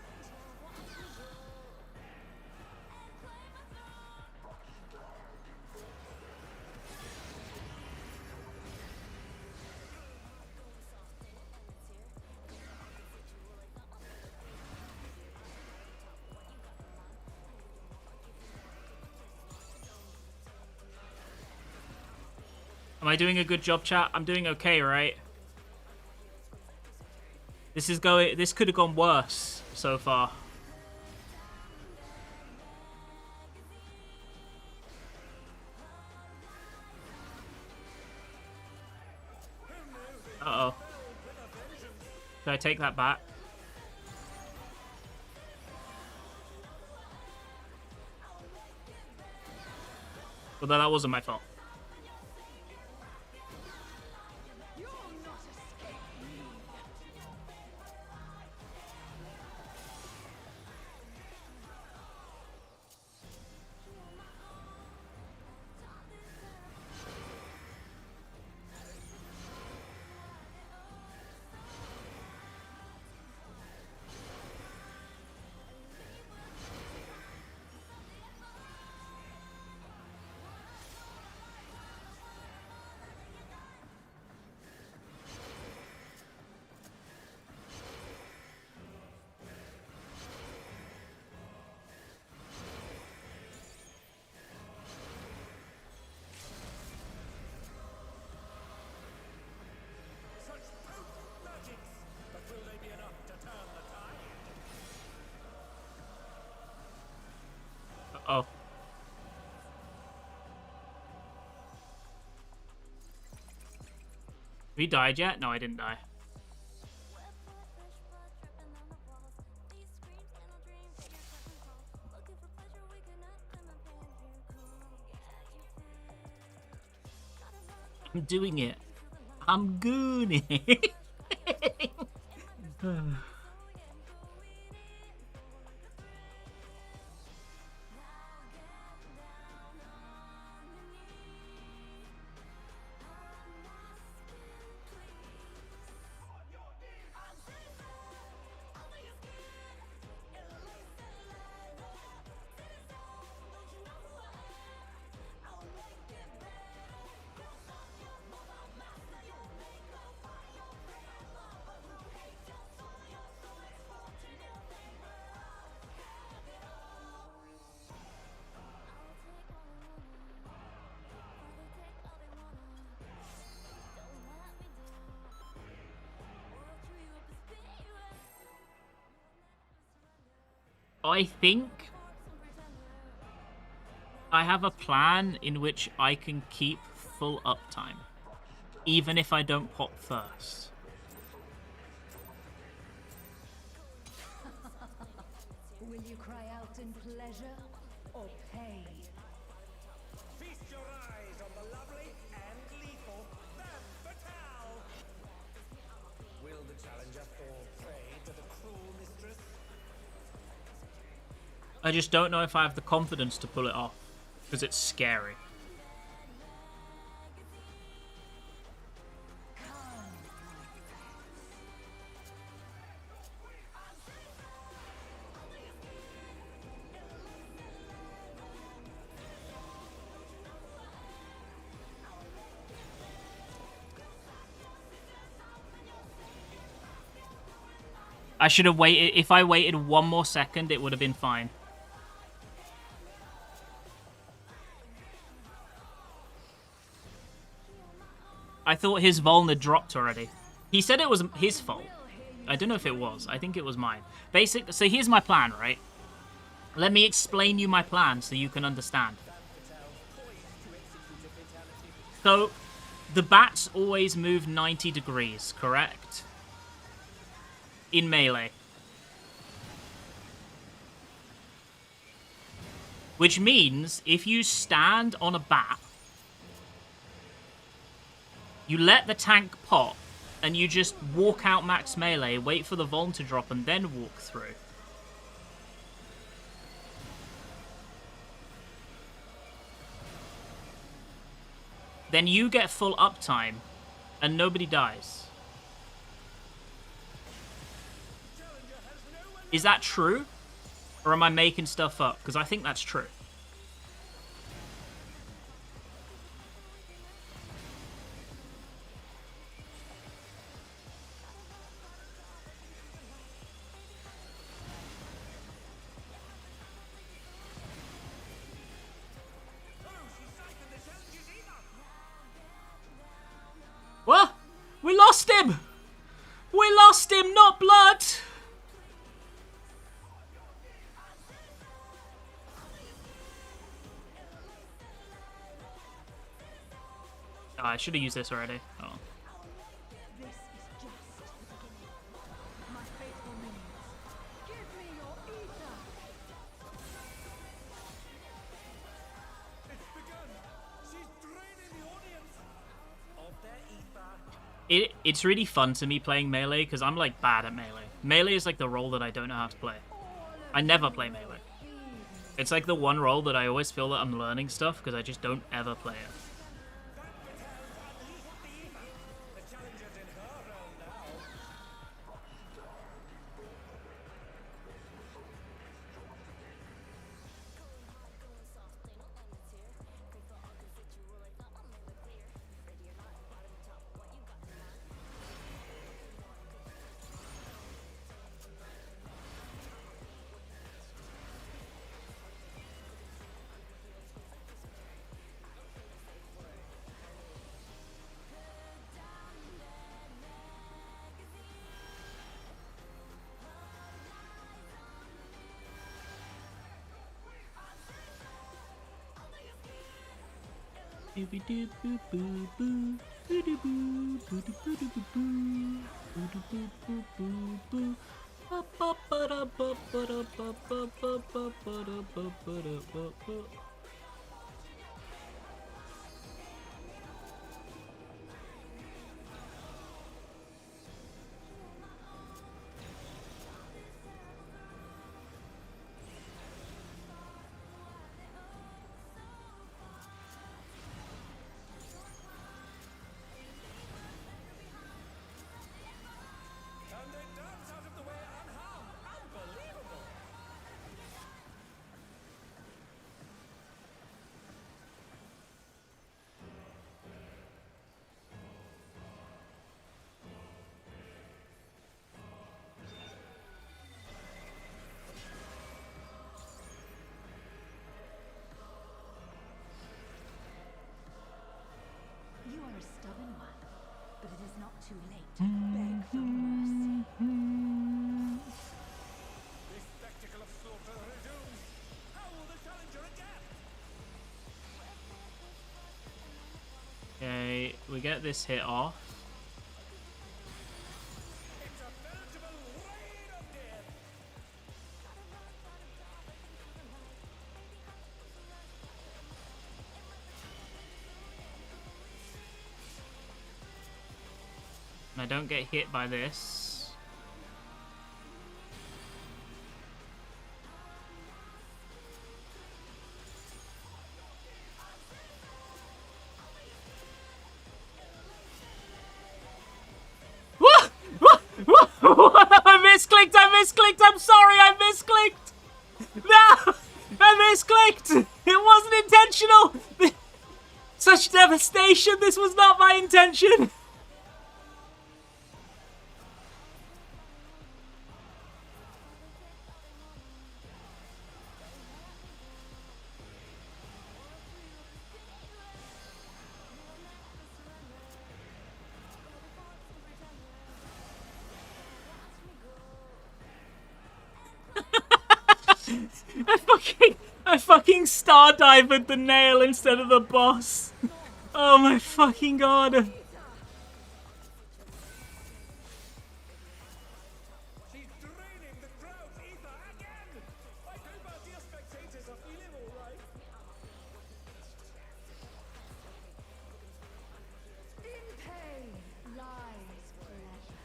Am I doing a good job, chat? I'm doing okay, right? This could have gone worse so far. Uh-oh. Should I take that back? Although that wasn't my fault. You'll not escape me. Such potent magics! But will they be enough to turn the tide? Uh-oh. Have you died yet? No, I didn't die. I'm doing it. I'm gooning it. I think I have a plan in which I can keep full uptime, even if I don't pop first. Will you cry out in pleasure or pain? Feast your eyes on the lovely and lethal femme fatale! Will the challenger fall prey to the cruel mistress? I just don't know if I have the confidence to pull it off, because it's scary. I should have waited. If I waited one more second, it would have been fine. I thought his Volna dropped already. He said it was his fault. I don't know if it was. I think it was mine. So here's my plan, right? Let me explain you my plan so you can understand. So, the bats always move 90 degrees, correct? In melee. Which means if you stand on a bat, you let the tank pop, and you just walk out max melee, wait for the Vuln to drop, and then walk through. Then you get full uptime, and nobody dies. Is that true? Or am I making stuff up? Because I think that's true. What? We lost him! We lost him, not blood! Oh, I should have used this already. Oh. This is just the beginning. My faithful minions, give me your ether. It's begun. She's draining the audience of their ether. It's really fun to me playing melee because I'm like bad at melee. Melee is like the role that I don't know how to play. I never play melee. It's like the one role that I always feel that I'm learning stuff because I just don't ever play it. The challenger's in her realm now. And they dance out of the way unharmed. Unbelievable. You are a stubborn one, but it is not too late to beg for mercy. This spectacle of slaughter resumes. How will the challenger adapt? Okay, we get this hit off. It's a veritable rain of death. And I don't get hit by this. I misclicked! I misclicked! I'm sorry, I misclicked! No! I misclicked! It wasn't intentional! Such devastation! This was not my intention! I fucking star dived the nail instead of the boss. Oh my fucking god. She's draining the crowd's ether again! I hope our dear spectators are feeling alright. In pain lies pleasure.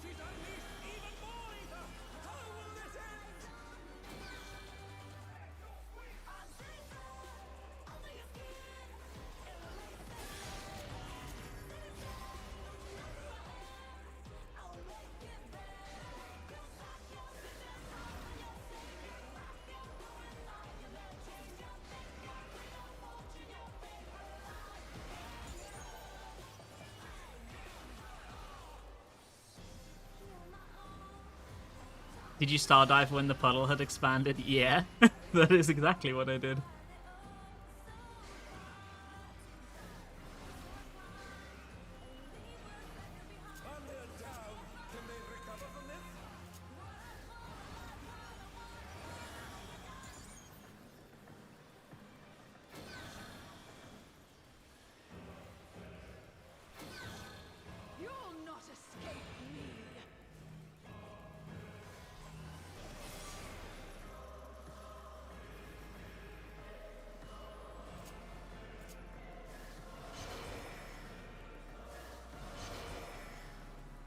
She's unleashed even more ether! How will this end? Did you star dive when the puddle had expanded? Yeah, that is exactly what I did. And they're down. Can they recover from this? You'll not escape me.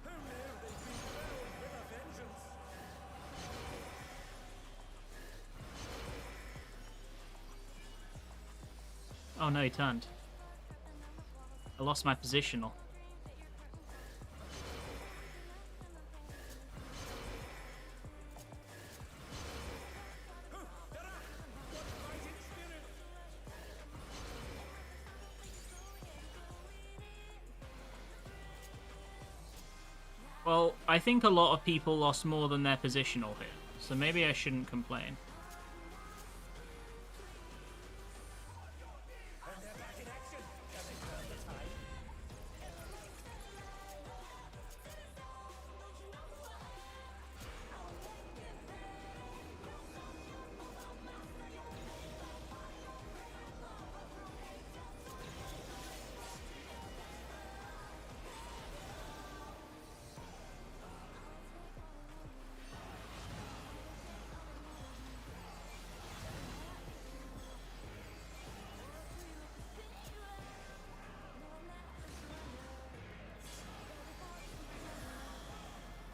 Who knew they'd be filled with a vengeance? Oh no, he turned. I lost my positional. Fighting spirit! Well, I think a lot of people lost more than their positional here, so maybe I shouldn't complain. And they're back in action! Can they turn the tide?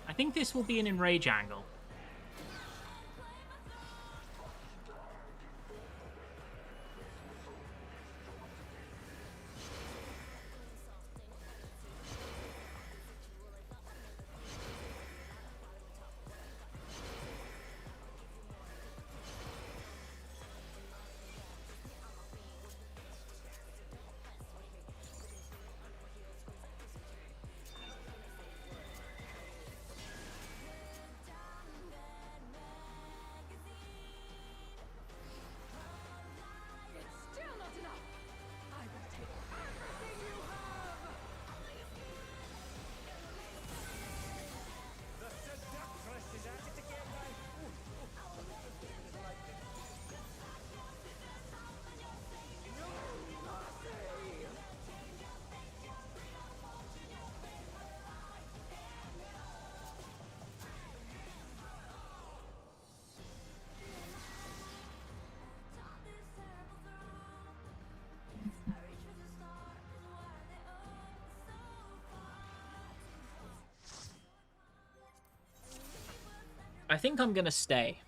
I think this will be an enrage angle. It's still not enough. I will take everything you have. The seductress is at it again, guys! I think I'm gonna stay.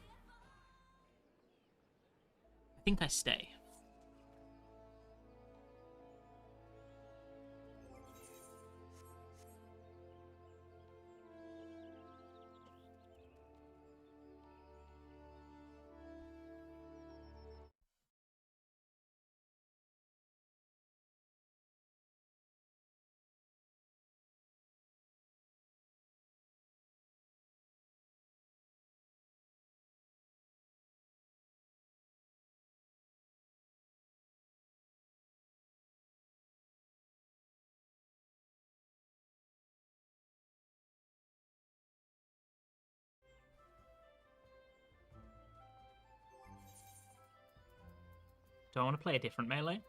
I think I stay. Do I want to play a different melee?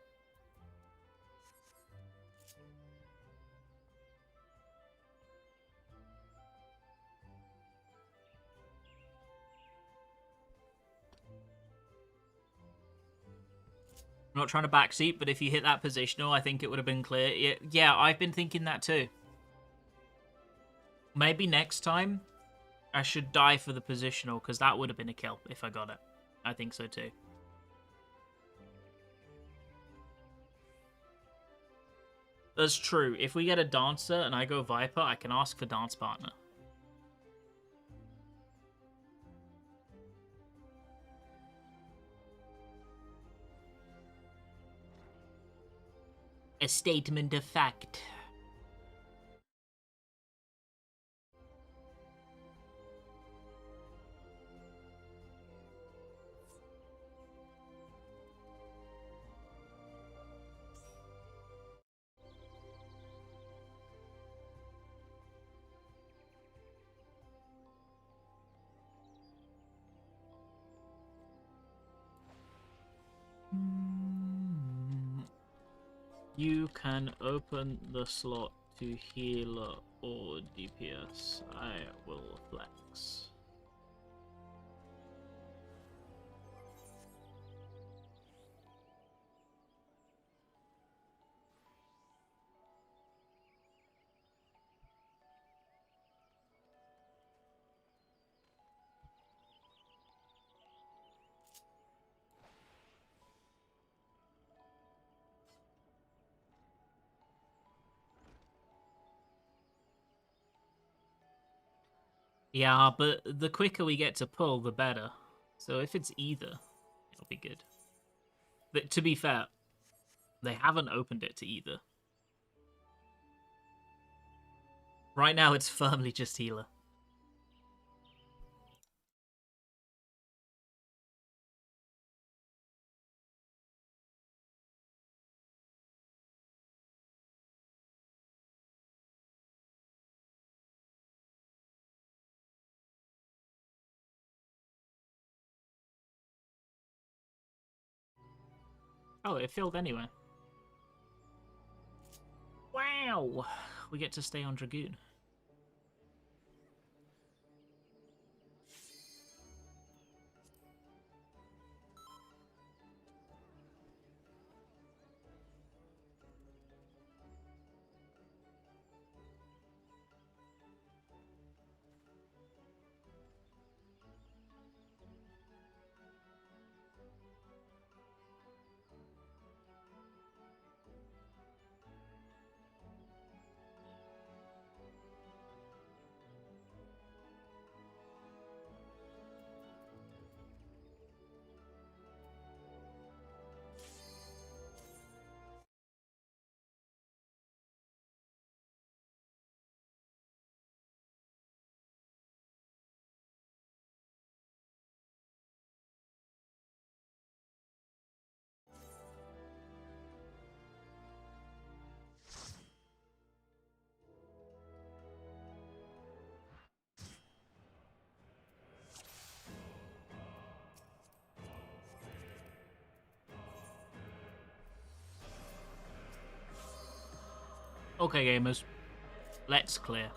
I'm not trying to backseat, but if you hit that positional, I think it would have been clear. Yeah, I've been thinking that too. Maybe next time I should die for the positional, because that would have been a kill if I got it. I think so too. That's true. If we get a dancer and I go Viper, I can ask for dance partner. A statement of fact. You can open the slot to healer or DPS. I will flex. Yeah, but the quicker we get to pull, the better. So if it's either, it'll be good. But to be fair, they haven't opened it to either. Right now, it's firmly just healer. Oh, it filled anyway. Wow! We get to stay on Dragoon. Okay, gamers. Let's clear.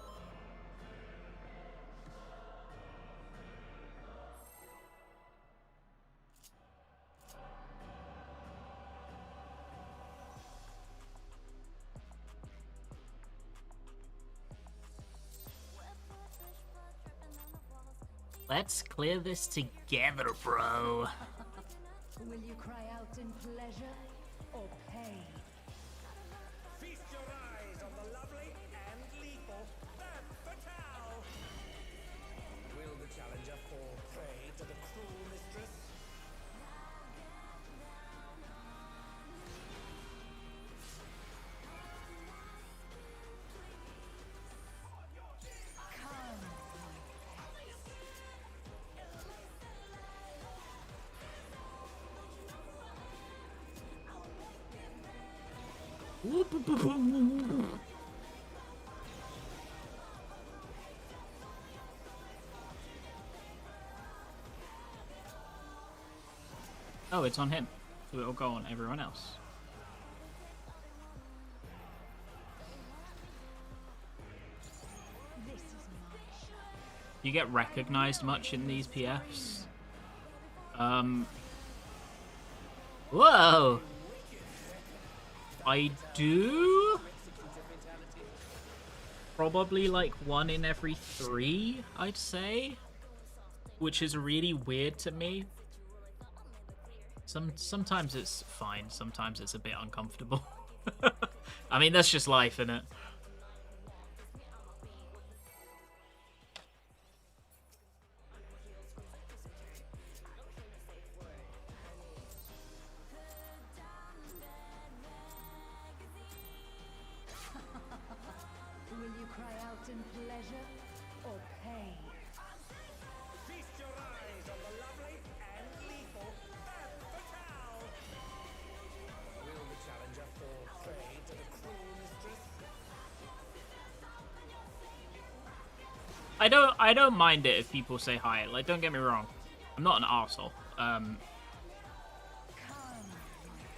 Let's clear this together, bro. Will you cry out in pleasure or pain? Feast your eyes on the lovely and lethal femme fatale. Will the challenger fall prey to the cruel mistress? Oh, it's on him. So it'll go on everyone else. This is my show. You get recognized much in these PFs? Whoa! I do? Probably like 1 in every 3, I'd say. Which is really weird to me. Sometimes it's fine, sometimes it's a bit uncomfortable. I mean, that's just life, innit? Will you cry out in pleasure or pain? Feast your eyes on the lovely and lethal femme fatale. Will the challenger fall prey to the cruel mistress? I don't mind it if people say hi. Like, don't get me wrong. I'm not an arsehole.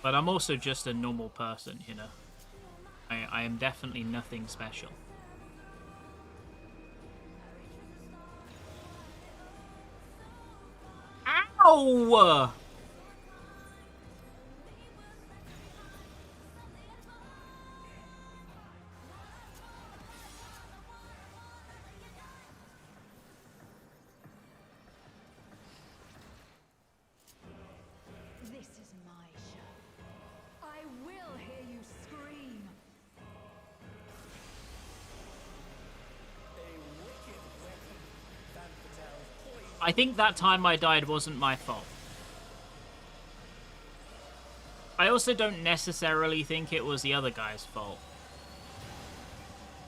But I'm also just a normal person, you know. I am definitely nothing special. Ow! This is my show. I will hear you scream. I think that time I died wasn't my fault. I also don't necessarily think it was the other guy's fault.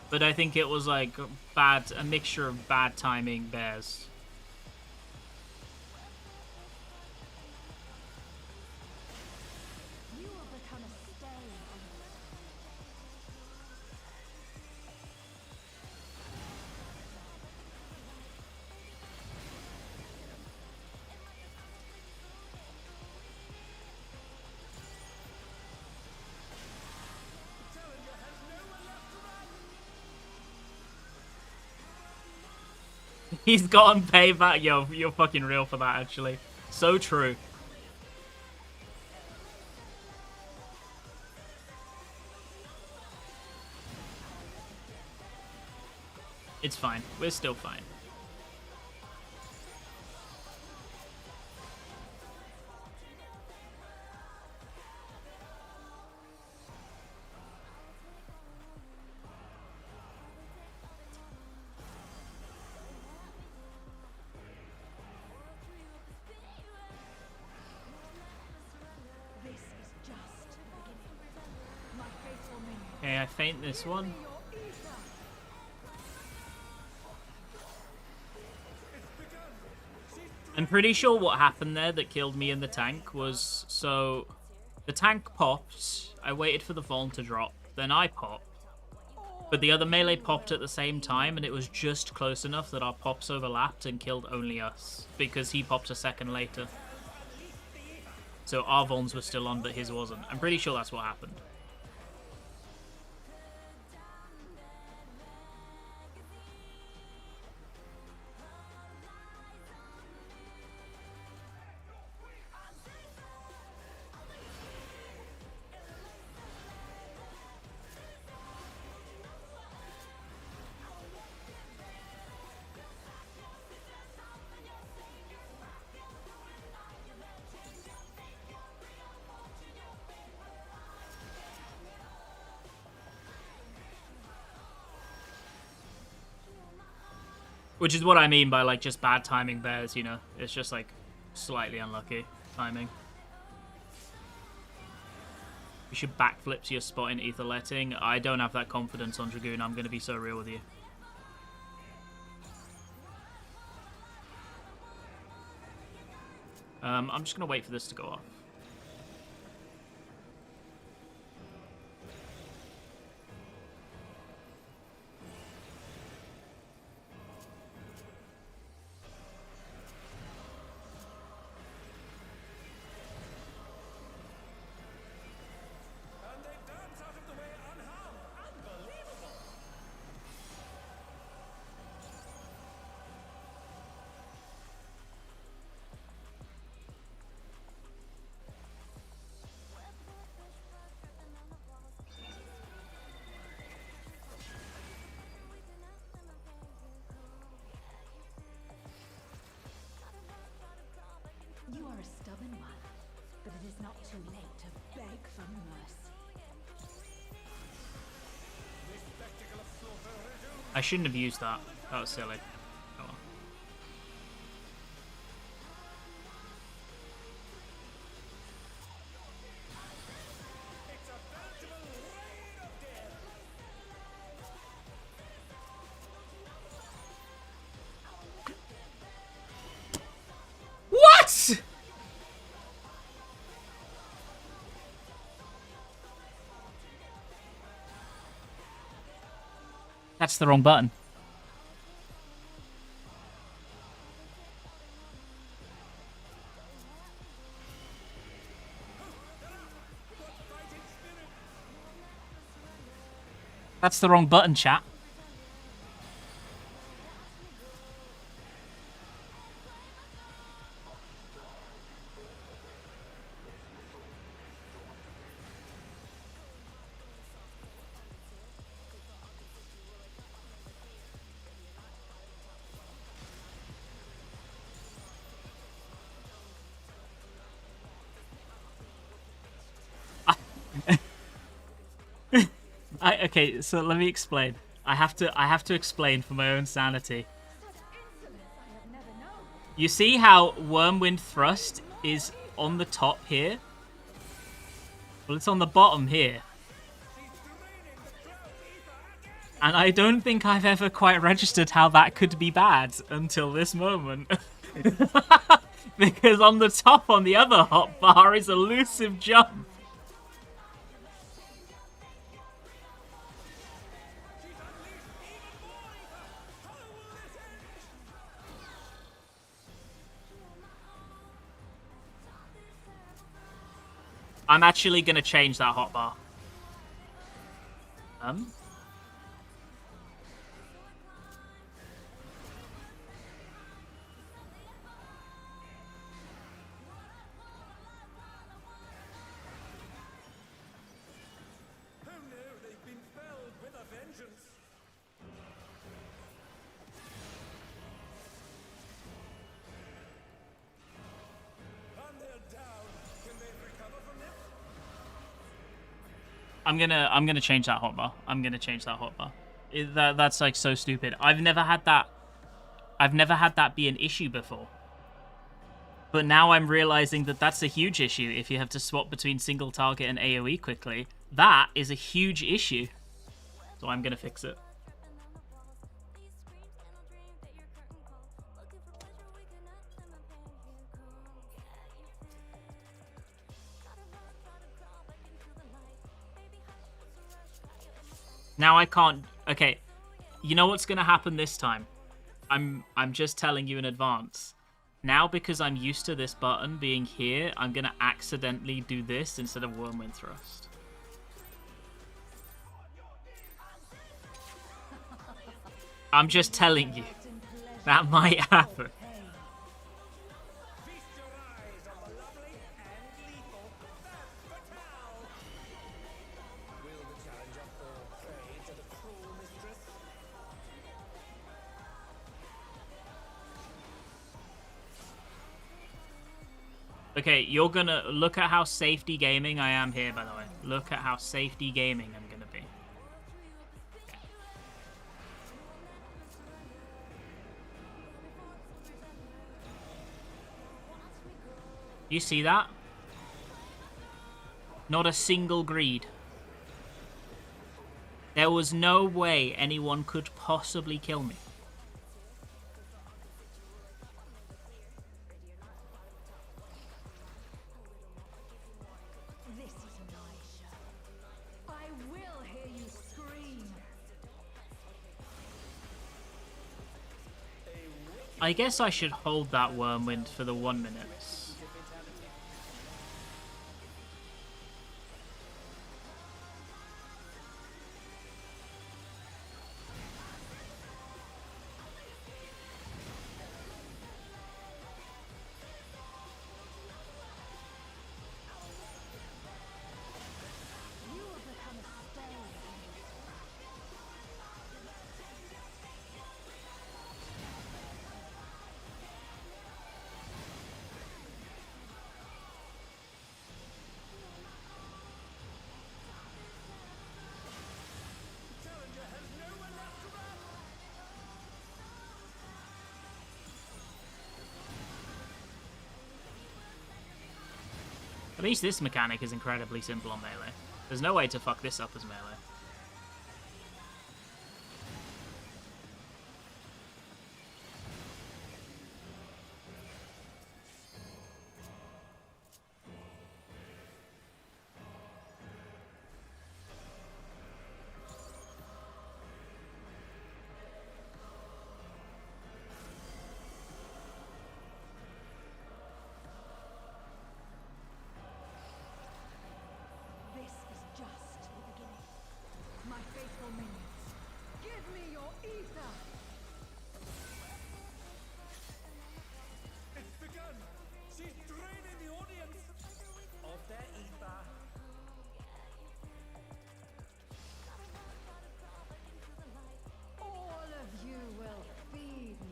But I think it was like a mixture of bad timing bears. You will become a stain on the He's gotten payback. Yo, you're fucking real for that, actually. So true. It's fine. We're still fine. This is just the beginning. My faithful minion. Okay, I faint this one. Your ether. I'm pretty sure what happened there that killed me in the tank was, so the tank popped, I waited for the Vaughn to drop, then I popped, but the other melee popped at the same time, and it was just close enough that our pops overlapped and killed only us, because he popped a second later. So our Vaughns were still on, but his wasn't. I'm pretty sure that's what happened. Which is what I mean by, like, just bad timing bears, you know? It's just, like, slightly unlucky timing. You should backflip to your spot in Ether Letting. I don't have that confidence on Dragoon, I'm going to be so real with you. I'm just going to wait for this to go off. You are a stubborn one, but it is not too late to beg for mercy. I shouldn't have used that. That was silly. Oh well. What? That's the wrong button. That's the wrong button, chat. Okay, so let me explain. I have to explain for my own sanity. You see how Wormwind Thrust is on the top here? Well, it's on the bottom here. And I don't think I've ever quite registered how that could be bad until this moment. Because on the top on the other hotbar is elusive jump. I'm actually going to change that hotbar. I'm gonna change that hotbar. I'm gonna change that hotbar. That's like so stupid. I've never had that be an issue before. But now I'm realizing that that's a huge issue if you have to swap between single target and AoE quickly. That is a huge issue. So I'm gonna fix it. Now I can't... Okay, you know what's going to happen this time? I'm just telling you in advance. Now, because I'm used to this button being here, I'm going to accidentally do this instead of Wormwind Thrust. I'm just telling you. That might happen. Okay, you're gonna look at how safety gaming I am here, by the way. Look at how safety gaming I'm gonna be. Okay. You see that? Not a single greed. There was no way anyone could possibly kill me. I guess I should hold that Wormwind for the 1 minute. At least this mechanic is incredibly simple on melee. There's no way to fuck this up as melee. This is just the beginning. My faithful minions, give me your ether! It's begun! She's draining the audience of their ether. All of you will feed me.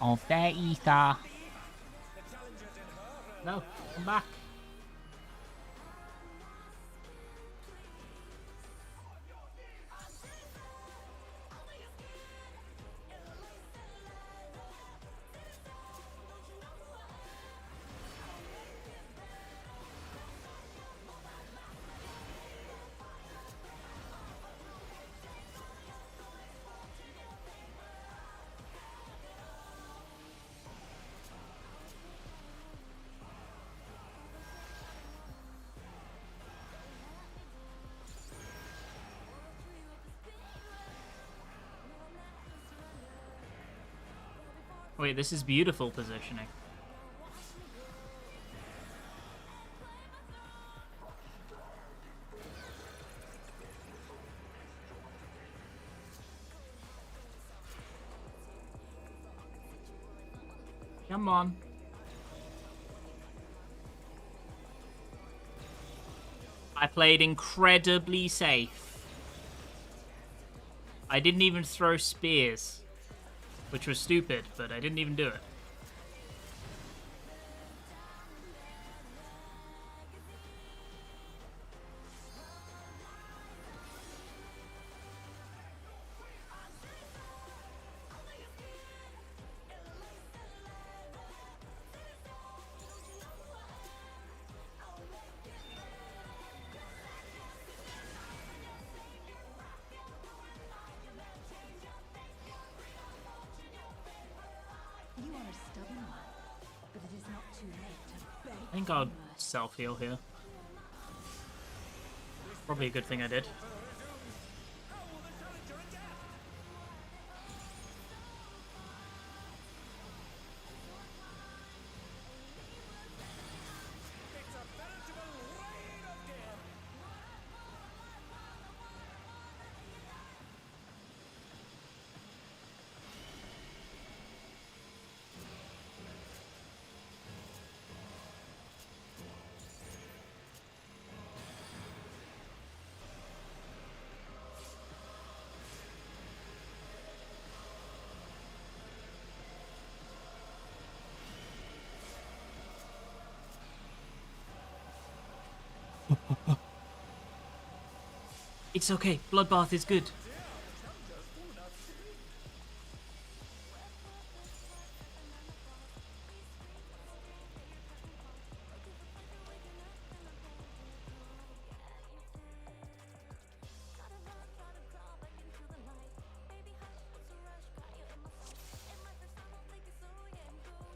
Of their ether. No, come back. Wait, this is beautiful positioning. Come on. I played incredibly safe. I didn't even throw spears, which was stupid, but I didn't even do it. You are a stubborn one, but it is not too late to beg. I think I'll self-heal here. Probably a good thing I did. It's a veritable rain of death. It's okay. Bloodbath is good.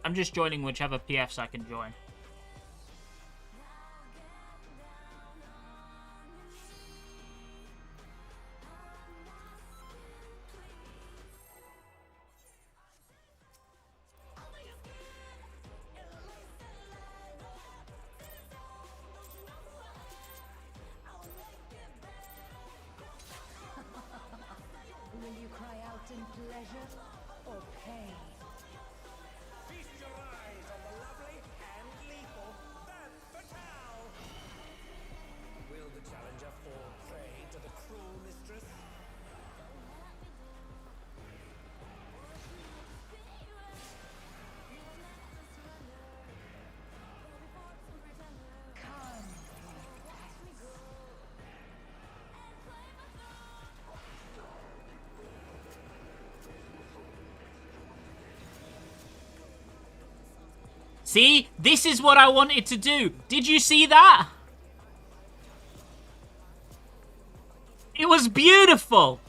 I'm just joining whichever PFs I can join. Will you cry out in pleasure or pain? Feast your eyes on the lovely and lethal Femme Fatale. Will the challenger fall prey to the cruel mistress? Come. See? This is what I wanted to do. Did you see that? It was beautiful.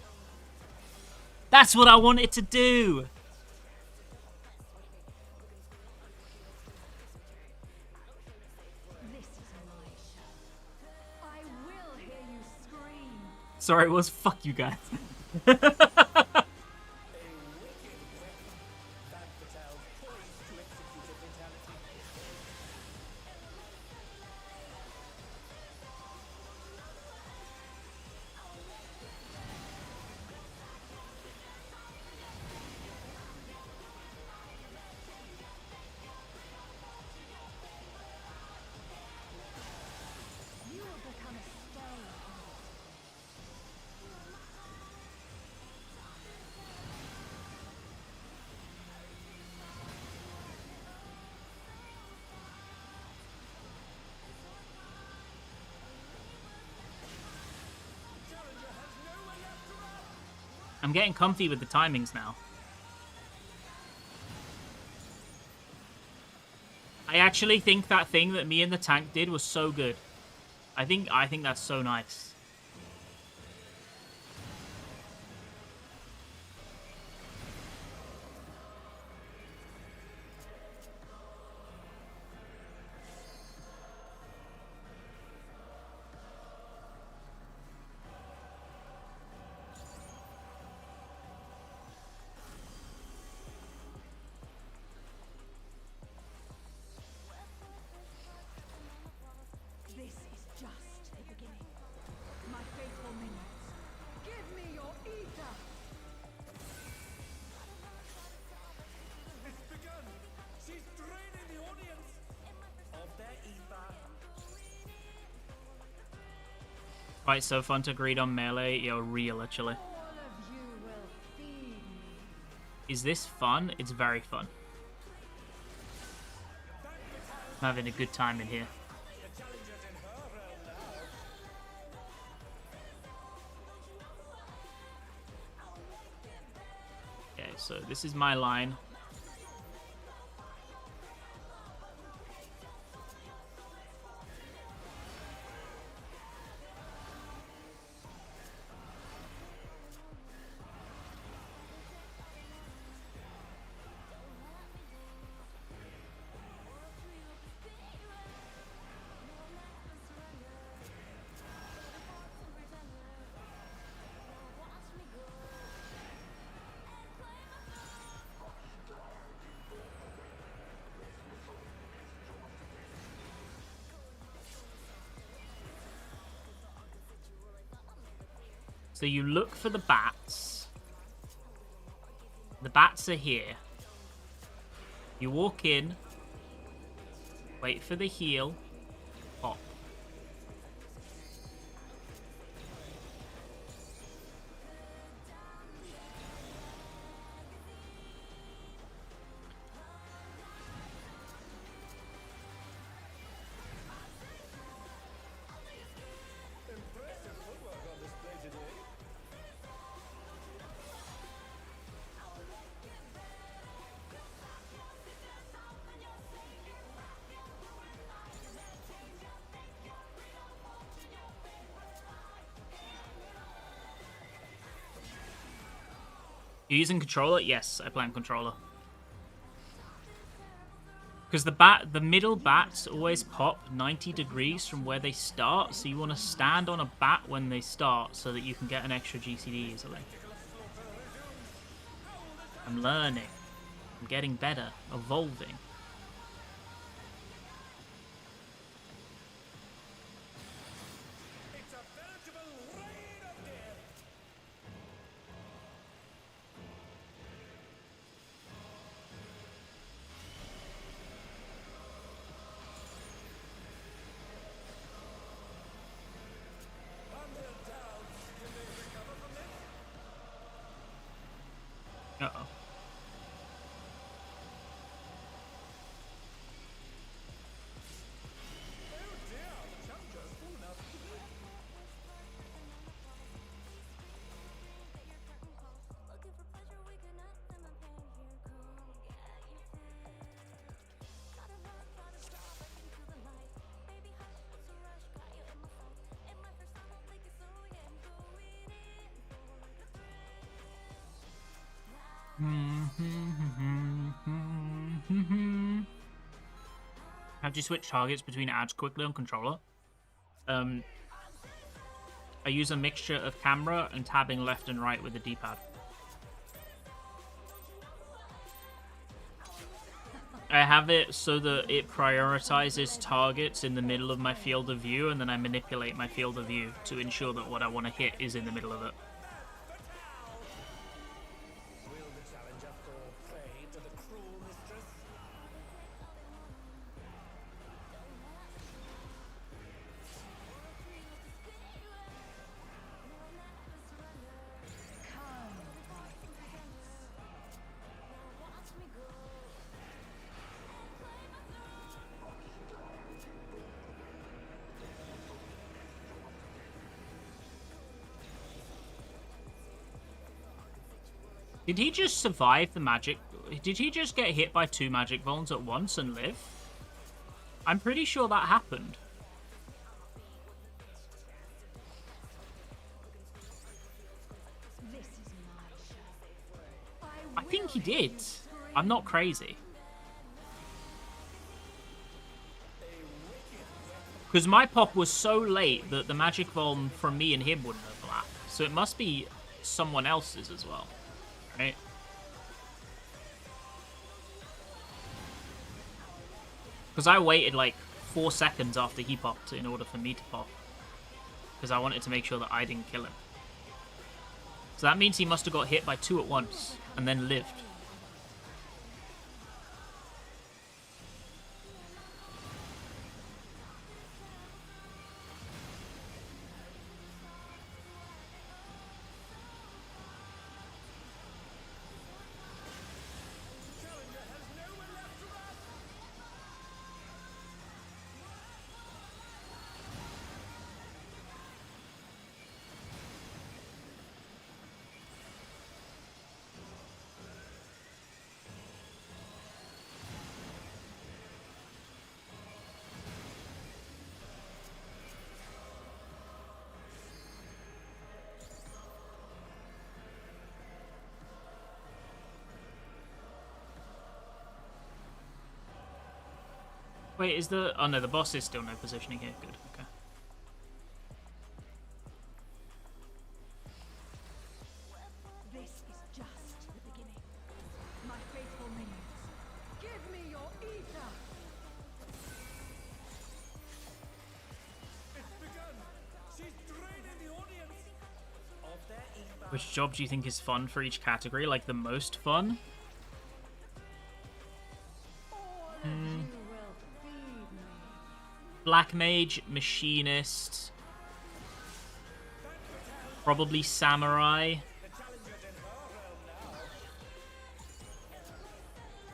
That's what I wanted to do. This is my show. I will hear you scream. Sorry, it was fuck you guys. You will become a slave. I'm getting comfy with the timings now. I actually think that thing that me and the tank did was so good. I think that's so nice. This is just the beginning. My faithful minions, give me your ether. It's begun. She's draining the audience of their ether. Right, so fun to greet on melee. Yo, real actually. All of you will feed me. Is this fun? It's very fun. I'm having a good time in here. Okay, so this is my line. So you look for the bats. The bats are here. You walk in. Wait for the heal. Pop. You're using controller? Yes, I play on controller. Because the middle bats always pop 90 degrees from where they start, so you want to stand on a bat when they start so that you can get an extra GCD easily. I'm learning. I'm getting better. Evolving. It's a veritable rain of death. Uh-oh. How do you switch targets between ads quickly on controller? I use a mixture of camera and tabbing left and right with the D-pad. I have it so that it prioritizes targets in the middle of my field of view, and then I manipulate my field of view to ensure that what I want to hit is in the middle of it. Will the challenger fall prey to the cruel mistress? Did he just survive the magic? Did he just get hit by 2 magic bones at once and live? I'm pretty sure that happened. This is my show. I think he did. I'm not crazy. Because my pop was so late that the magic bomb from me and him wouldn't overlap. So it must be someone else's as well. Right? Because I waited like 4 seconds after he popped in order for me to pop. Because I wanted to make sure that I didn't kill him. So that means he must have got hit by 2 at once and then lived. Wait, is the... Oh no, the boss is still no positioning here. Good, okay. This is just the beginning. My faithful minions, give me your ether! It's begun! She's draining the audience of their ether. Which job do you think is fun for each category? Like, the most fun? You will feed me. Black Mage, Machinist... Probably Samurai.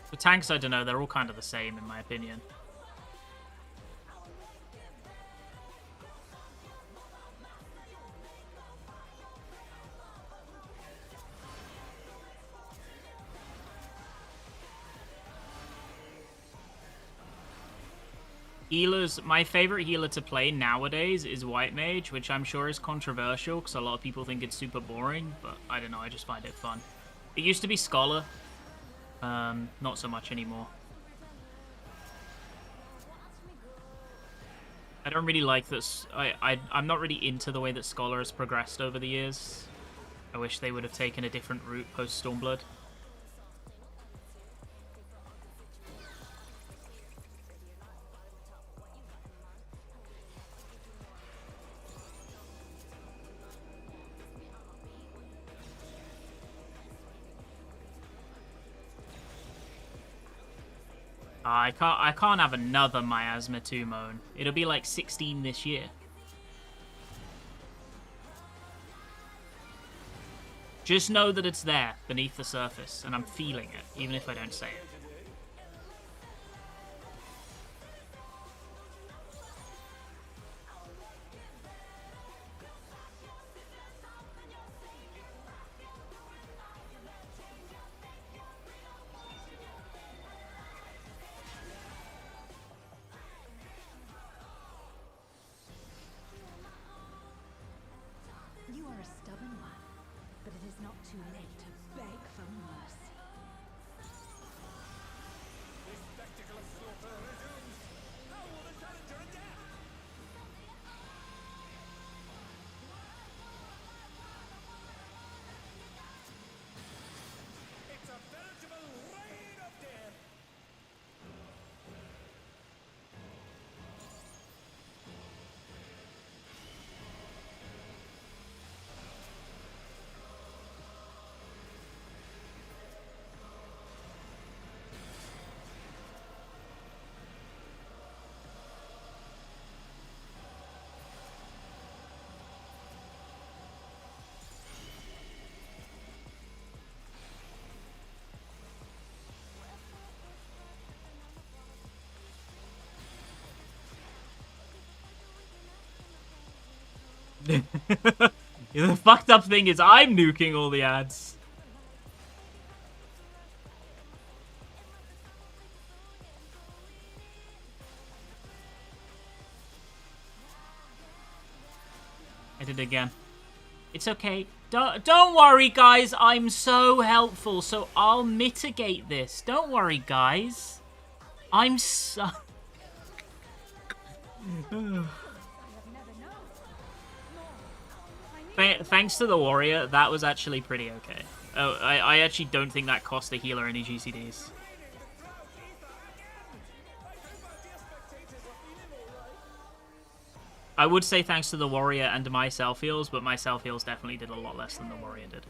The tanks, I don't know, they're all kind of the same in my opinion. Healers, my favorite healer to play nowadays is White Mage, which I'm sure is controversial because a lot of people think it's super boring, but I don't know, I just find it fun. It used to be Scholar, not so much anymore. I don't really like this. I'm not really into the way that Scholar has progressed over the years. I wish they would have taken a different route post Stormblood. I can't have another Miasma 2 Moan. It'll be like 16 this year. Just know that it's there, beneath the surface, and I'm feeling it, even if I don't say it. You are a stubborn one, but it is not too late to beg for mercy. The fucked up thing is I'm nuking all the ads. I did it again. It's okay. Don't worry, guys. I'm so helpful, so I'll mitigate this. Don't worry, guys. I'm so... Thanks to the warrior, that was actually pretty okay. Oh, I actually don't think that cost the healer any GCDs. I would say thanks to the warrior and my self heals, but my self heals definitely did a lot less than the warrior did.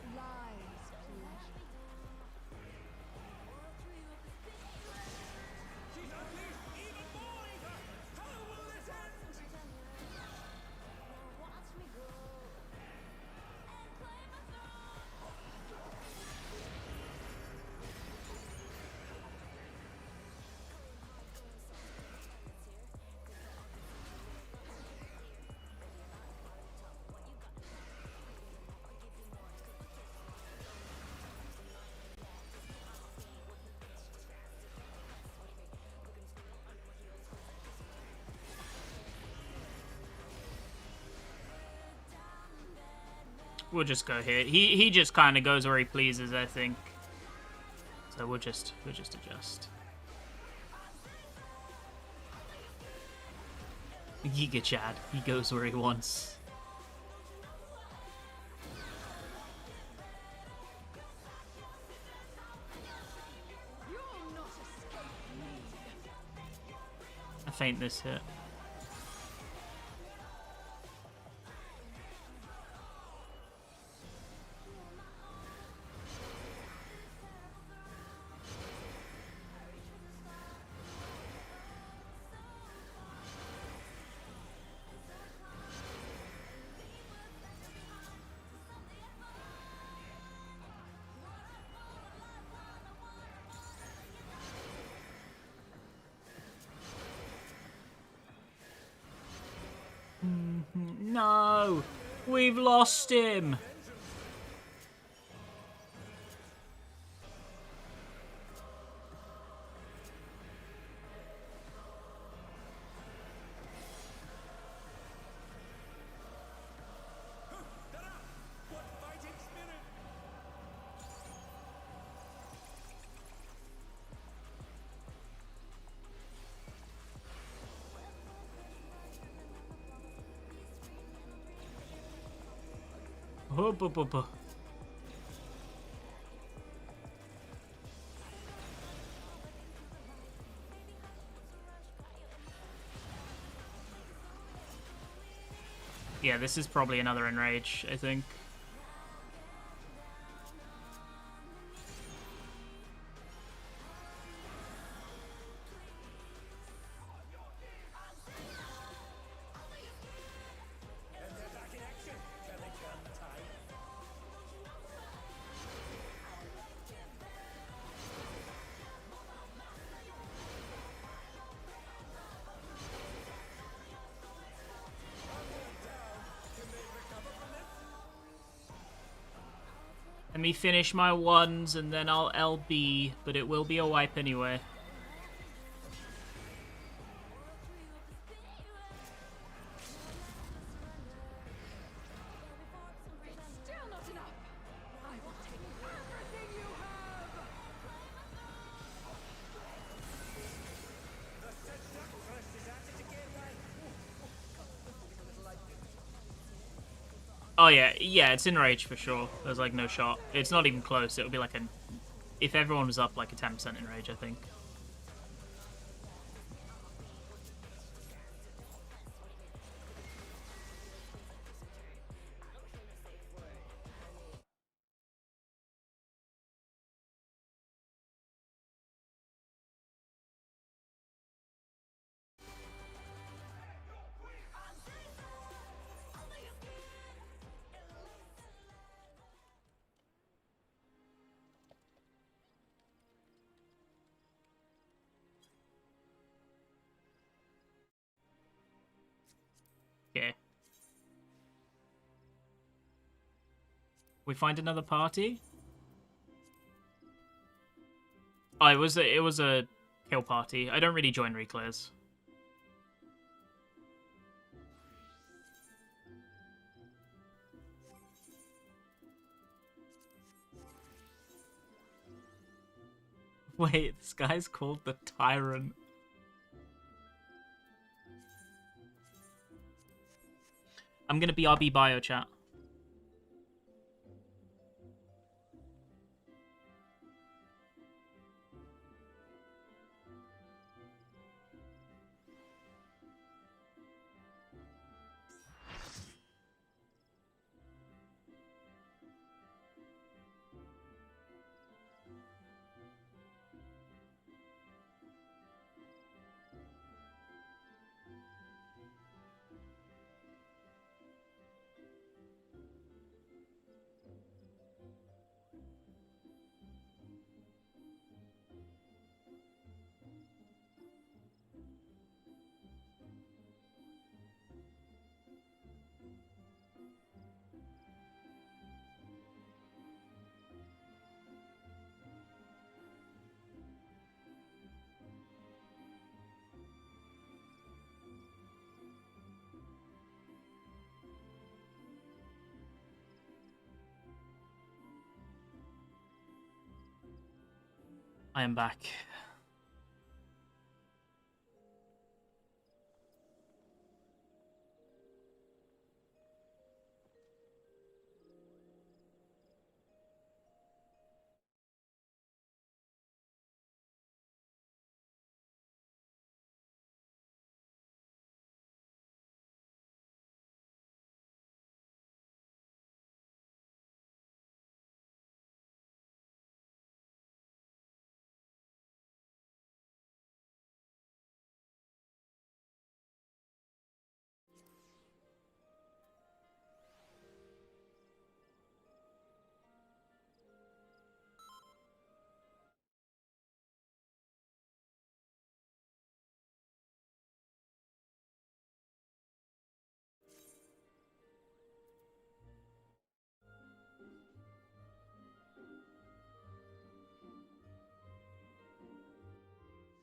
We'll just go here. He just kind of goes where he pleases, I think. So we'll just adjust. Giga Chad. He goes where he wants. I faint this hit. No! We've lost him! Yeah, this is probably another enrage, I think. Let me finish my ones and then I'll LB, but it will be a wipe anyway. Still not enough. I will take everything you have. The seductress is at it again, Oh yeah, it's enrage for sure. There's like no shot. It's not even close. It would be like a... If everyone was up, like a 10% enrage, I think. We find another party? Oh, it was a kill party. I don't really join reclares. Wait, this guy's called the Tyrant. I'm gonna BRB bio chat. I am back.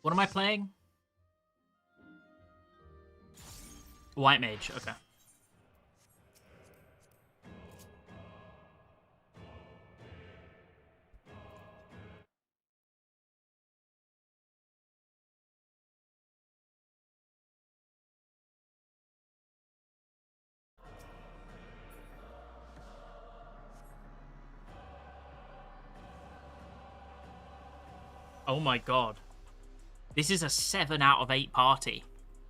What am I playing? White Mage, okay. Oh my god. This is a 7 out of 8 party.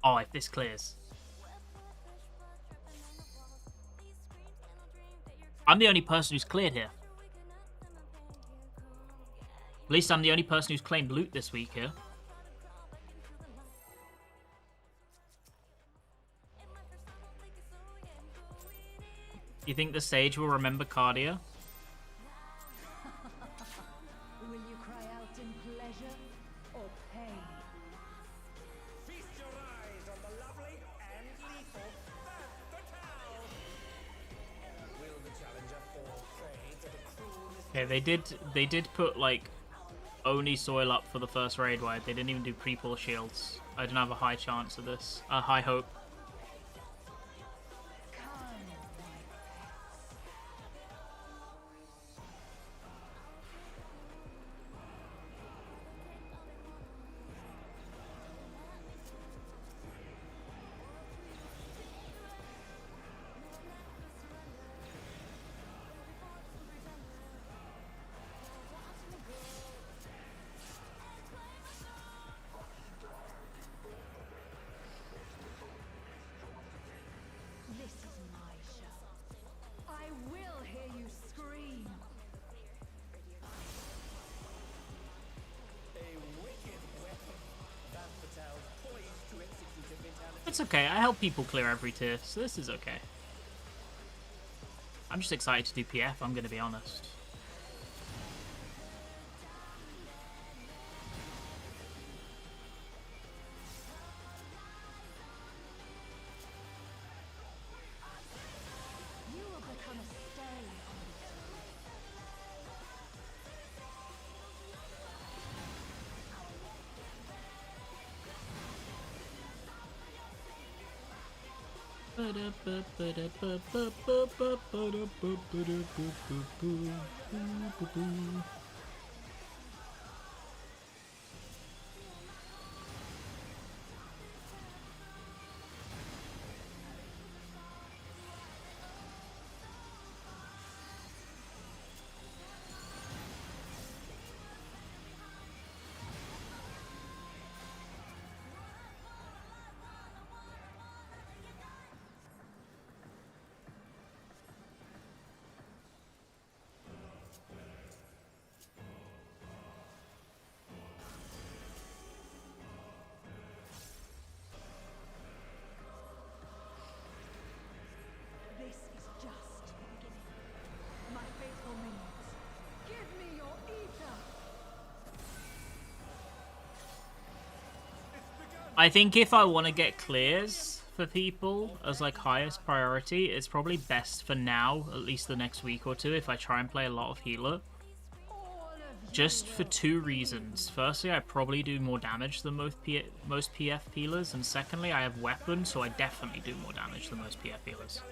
Oh, if this clears. I'm the only person who's cleared here. At least I'm the only person who's claimed loot this week here. You think the sage will remember Cardia? Will you cry out in pleasure or pain? Feast your eyes on the lovely and lethal femme fatale. Will the challenger fall prey to the cruel Okay, they did put like only soil up for the first raid wide. They didn't even do pre-pull shields. I don't have a high chance of this. A high hope. This is my show. I will hear you scream. a wicked weapon. Femme fatale poised to execute a fatality. It's okay. I help people clear every tier, so this is okay. I'm just excited to do PF, I'm going to be honest. You will become a stain on this earth. This is just the beginning. My faithful minions, give me your ether! I think if I want to get clears for people as like highest priority, it's probably best for now, at least the next week or two, if I try and play a lot of healer. All of you Just for will 2 reasons. Firstly, I probably do more damage than most PF healers, and secondly, I have weapon, so I definitely do more damage than most PF healers.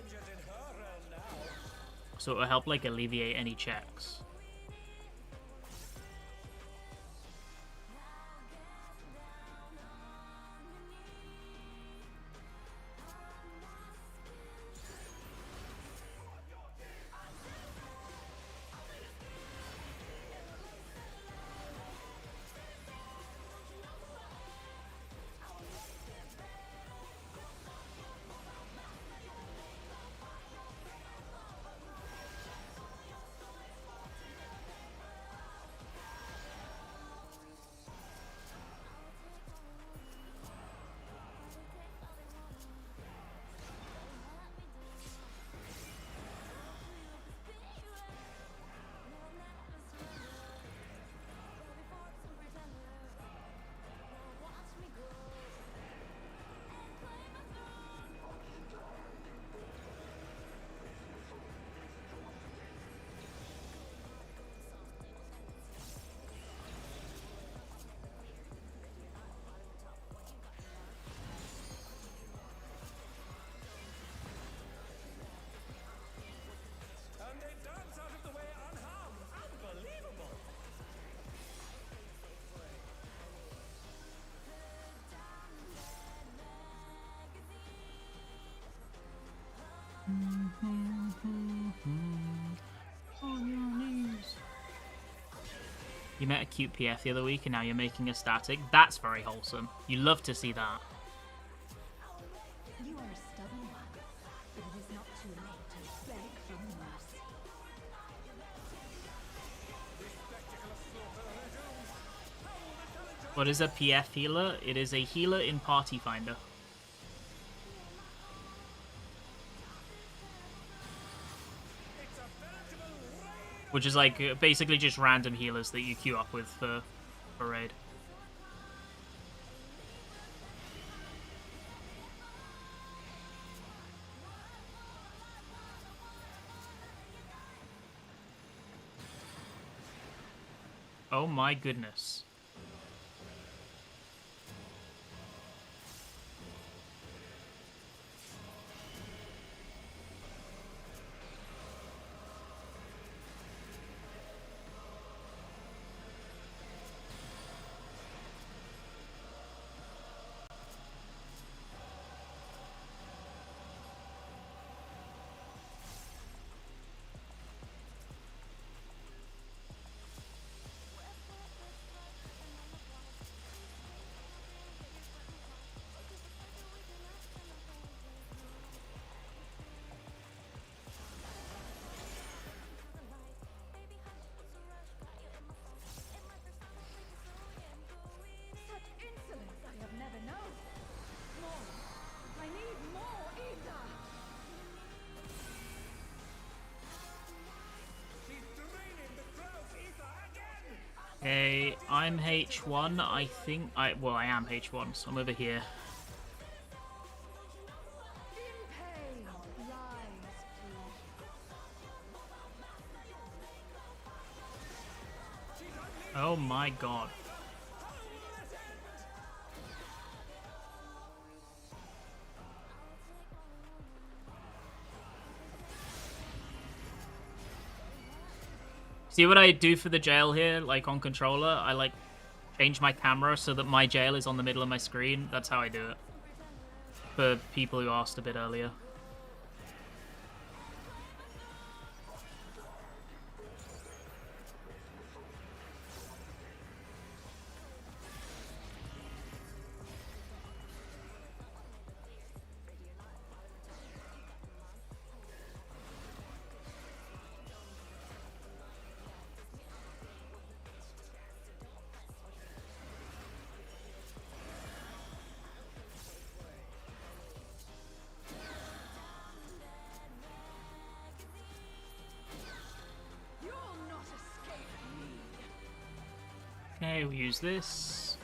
So it will help like alleviate any checks. And they dance out of the way unharmed. Unbelievable! You met a cute PF the other week and now you're making a static. That's very wholesome. You love to see that. You are a stubborn one, but it is not too late to beg for mercy. What is a PF healer? It is a healer in Party Finder. Which is like basically just random healers that you queue up with for raid. Oh my goodness. Such insolence I have never known. More. I need more ether. She's draining the crowd's ether again! Okay, I'm H1. I think I am H1, so I'm over here. In pain, rise, please. Oh my god. See what I do for the jail here, like on controller? I like change my camera so that my jail is on the middle of my screen. That's how I do it. For people who asked a bit earlier. You'll not escape me. Okay, we use this.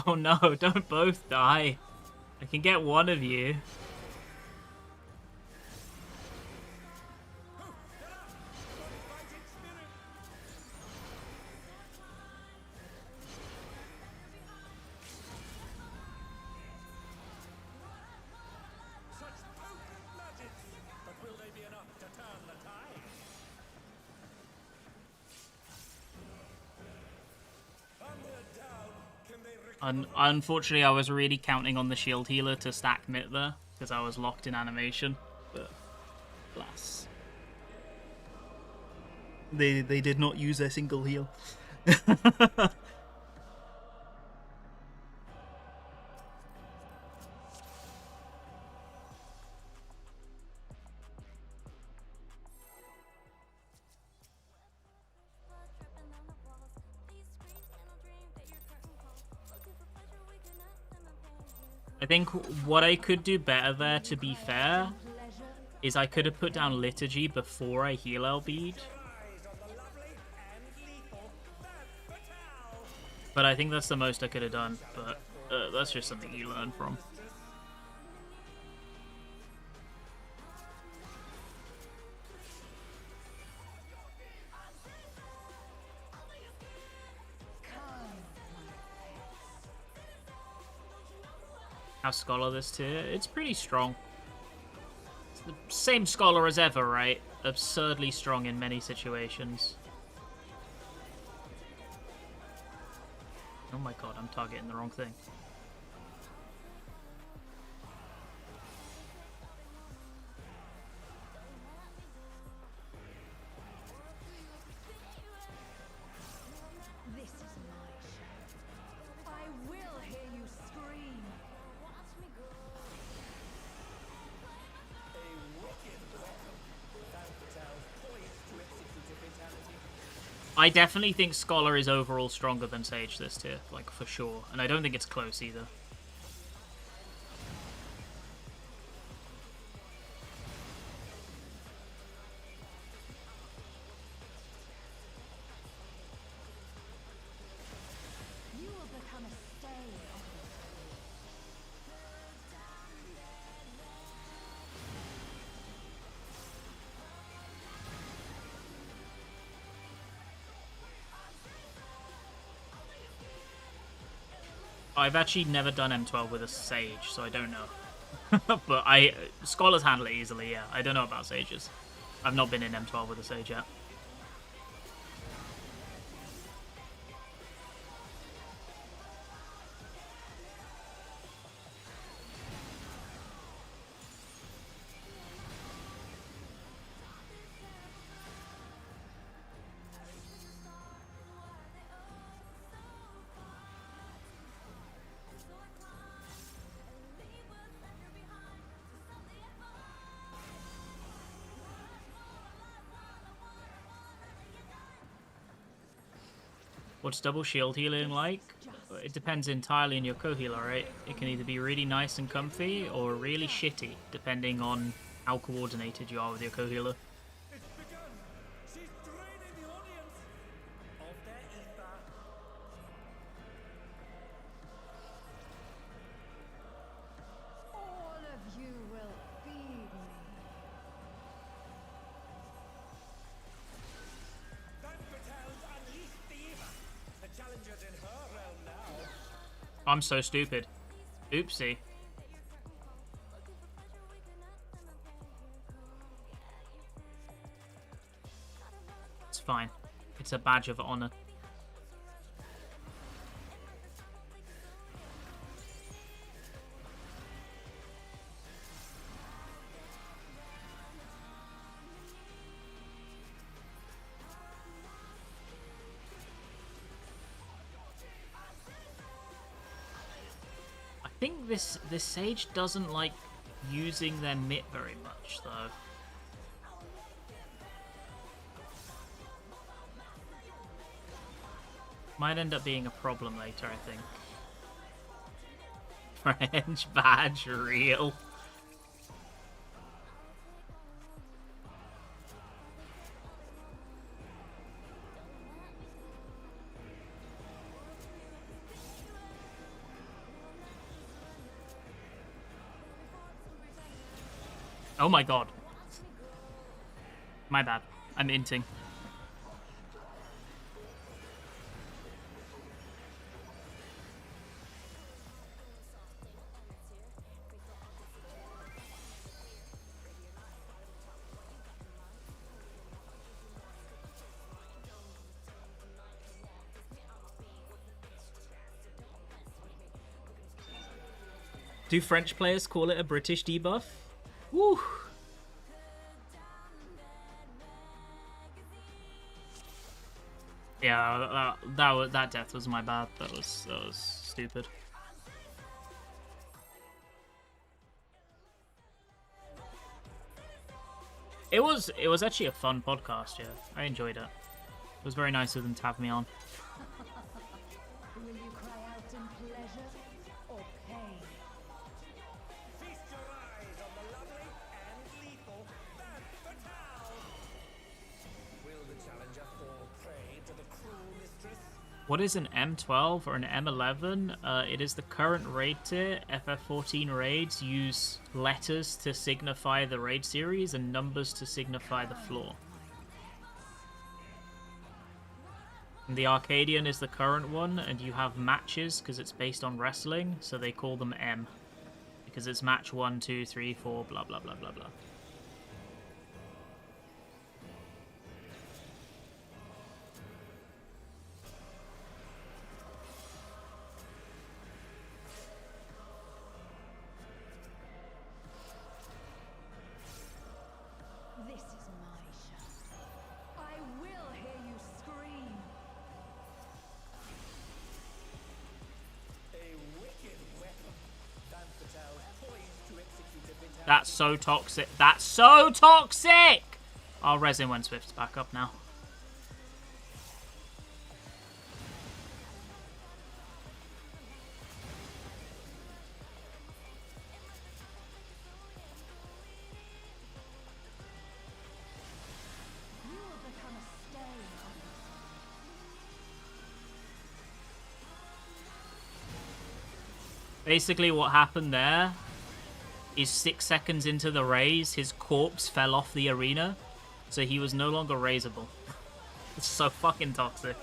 Oh no, don't both die. I can get one of you. Such potent magics! But will they be enough to turn the tide? Onward down, can they Unfortunately, I was really counting on the shield healer to stack Mitt there, because I was locked in animation. But, alas. They did not use their single heal. I think what I could do better there, to be fair, is I could have put down Liturgy before I heal Elbeed. But I think that's the most I could have done, but that's just something you learn from. How Scholar this tier? It's pretty strong. It's the same Scholar as ever, right? Absurdly strong in many situations. Oh my god, I'm targeting the wrong thing. This is my show. I will hear you scream. I definitely think Scholar is overall stronger than Sage this tier, like for sure. And I don't think it's close either. You will become a stay of this. I've actually never done M12 with a Sage, so I don't know. But Scholars handle it easily, yeah. I don't know about Sages. I've not been in M12 with a Sage yet. What's double shield healing like? It depends entirely on your co-healer, right? It can either be really nice and comfy or really shitty, depending on how coordinated you are with your co-healer. It's begun! She's draining the audience of their ether. All of you I'm so stupid. Oopsie. It's fine. It's a badge of honor. I think this sage doesn't like using their mitt very much though. Might end up being a problem later, I think. French badge, real. Oh my god. My bad. I'm inting. Do French players call it a British debuff? Woo! Yeah, that death was my bad. That was stupid. It was actually a fun podcast. Yeah, I enjoyed it. It was very nice of them to have me on. Will you cry out in pleasure or pain? Feast your eyes on the lovely and lethal femme fatale. Will the challenger fall prey to the cruel mistress? What is an M12 or an M11? It is the current raid tier. FF14 raids use letters to signify the raid series and numbers to signify the floor. And the Arcadian is the current one, and you have matches because it's based on wrestling, so they call them M. Because it's match 1, 2, 3, 4, blah blah blah blah blah. This is my show. I will hear you scream. A wicked weapon. Femme fatale poised to execute a fatality. That's so toxic. That's so toxic! I'll resin when Swift's back up now. You will become a stain on this. Basically what happened there is 6 seconds into the raise, his corpse fell off the arena, so he was no longer raisable. It's so fucking toxic.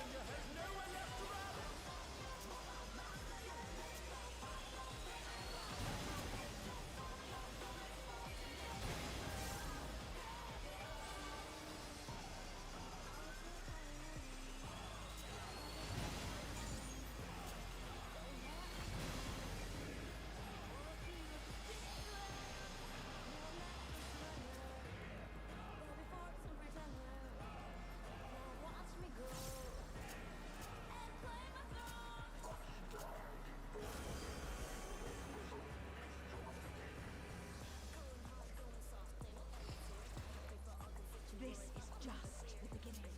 This is just the beginning.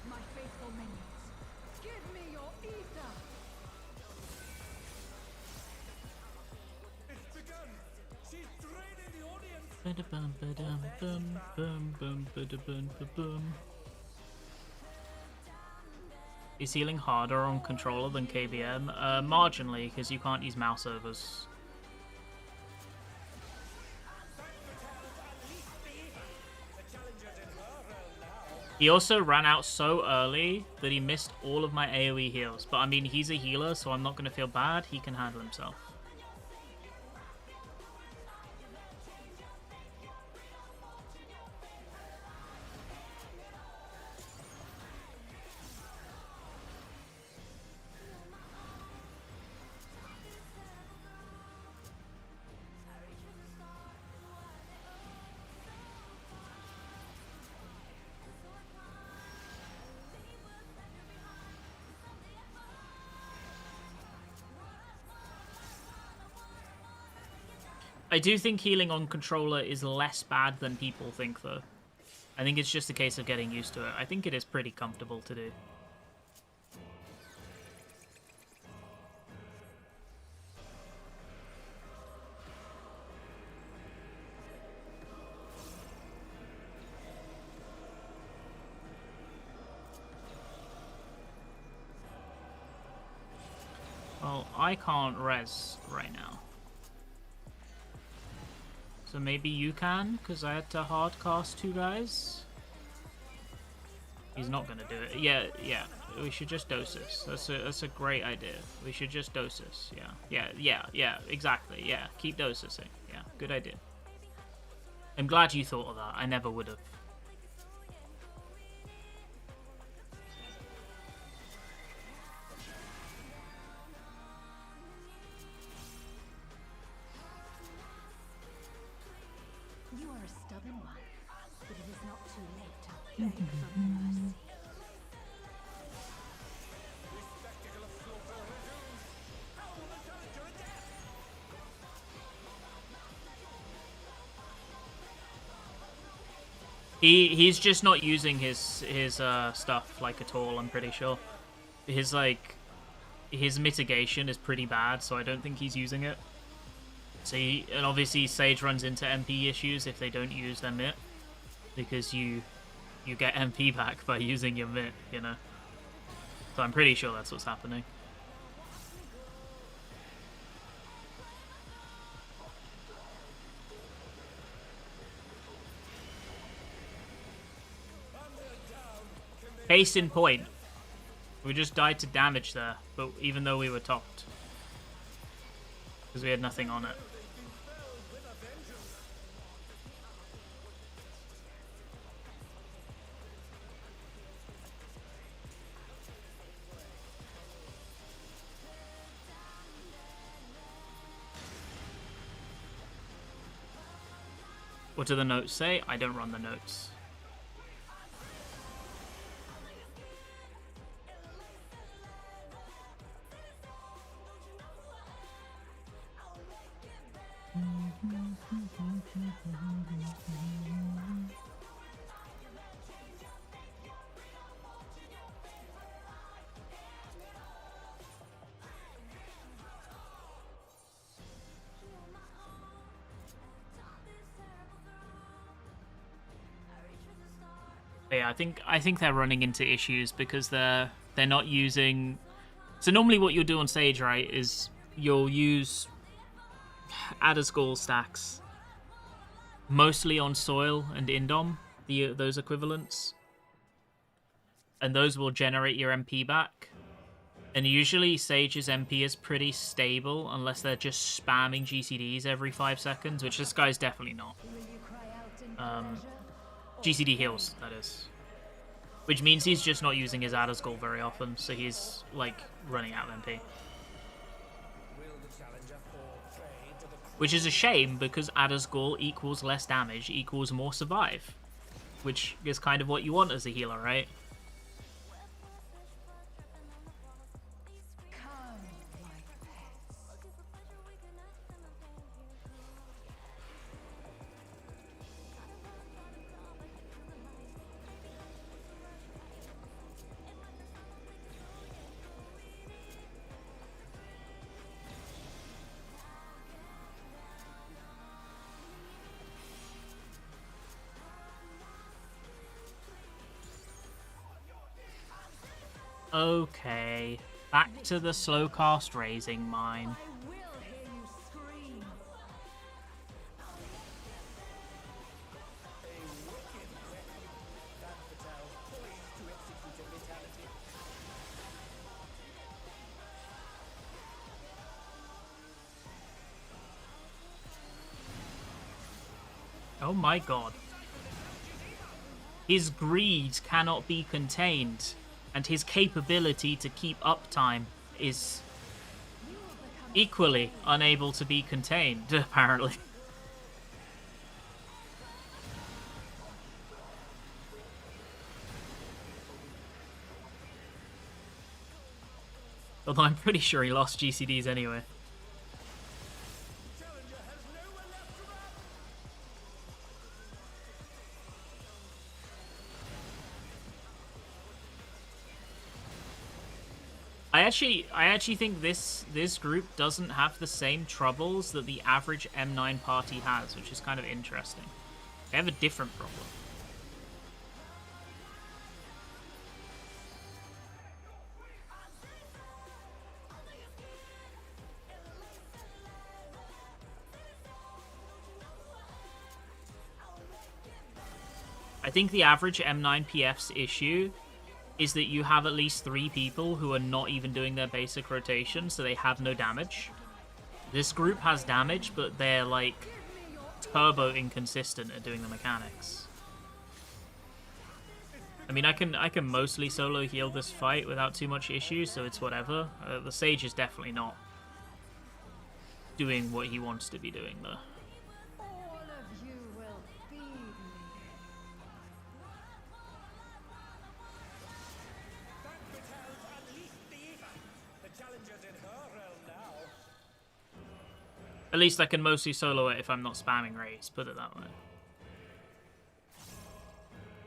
My faithful minions, give me your ether! It's begun. She's draining the audience. Ba-da-bum, ba-dum, bum, ba-da-bum, ba-bum. Is healing harder on controller than KBM? Marginally, because you can't use mouse overs. He also ran out so early that he missed all of my AoE heals. But I mean, he's a healer, so I'm not going to feel bad. He can handle himself. I do think healing on controller is less bad than people think, though. I think it's just a case of getting used to it. I think it is pretty comfortable to do. Well, I can't res right now. So maybe you can, because I had to hard cast 2 guys. He's not gonna do it. Yeah, yeah. We should just dose this. That's a great idea. We should just dose this. Yeah, exactly. Yeah, keep dosing. Yeah, good idea. I'm glad you thought of that. I never would have. You are a stubborn one, but it is not too late to beg for mercy. This spectacle of slaughter resumes. How will the challenger adapt? He's just not using his stuff like at all. I'm pretty sure his mitigation is pretty bad, so I don't think he's using it. So and obviously Sage runs into MP issues if they don't use their mitt, because you get MP back by using your mitt, you know. So I'm pretty sure that's what's happening. Case in point, we just died to damage there, but even though we were topped, because we had nothing on it. What do the notes say? I don't run the notes. But yeah, I think they're running into issues because they're not using. So normally, what you'll do on Sage, right, is you'll use Adder's Gall stacks mostly on Soil and Indom, those equivalents, and those will generate your MP back. And usually Sage's MP is pretty stable unless they're just spamming GCDs every 5 seconds, which this guy's definitely not. GCD heals, that is. Which means he's just not using his Adder's Gall very often, so he's, like, running out of MP. Which is a shame, because Adder's Gall equals less damage equals more survive. Which is kind of what you want as a healer, right? Okay, back to the slow cast raising mine. I will hear you scream. Oh my god. His greed cannot be contained, and his capability to keep uptime is equally unable to be contained, apparently. Although I'm pretty sure he lost GCDs anyway. I actually think this group doesn't have the same troubles that the average M9 party has, which is kind of interesting. They have a different problem. I think the average M9 PF's issue is that you have at least 3 people who are not even doing their basic rotation, so they have no damage. This group has damage, but they're like turbo inconsistent at doing the mechanics. I mean, I can mostly solo heal this fight without too much issue, so it's whatever. The Sage is definitely not doing what he wants to be doing, though. All of you will feed me. That Vitel's unleashed the ether. The challenger's in her realm now. At least I can mostly solo it if I'm not spamming raids, put it that way.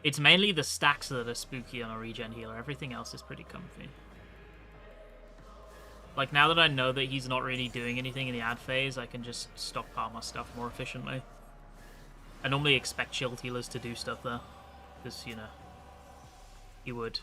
It's mainly the stacks that are spooky on a regen healer. Everything else is pretty comfy. Like, now that I know that he's not really doing anything in the ad phase, I can just stockpile my stuff more efficiently. I normally expect shield healers to do stuff there. Because, you know, he would.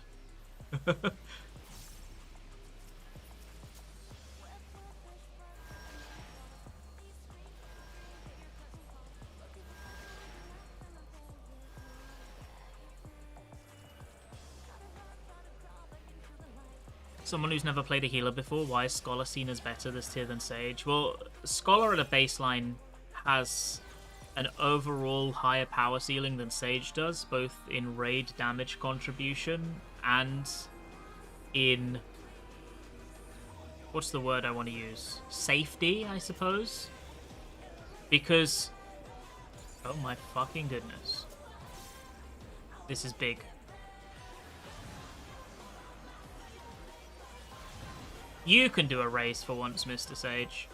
Someone who's never played a healer before, why is Scholar seen as better this tier than Sage? Well, Scholar at a baseline has an overall higher power ceiling than Sage does, both in raid damage contribution and in... what's the word I want to use? Safety, I suppose? Because... oh my fucking goodness. This is big. You can do a race for once, Mr. Sage.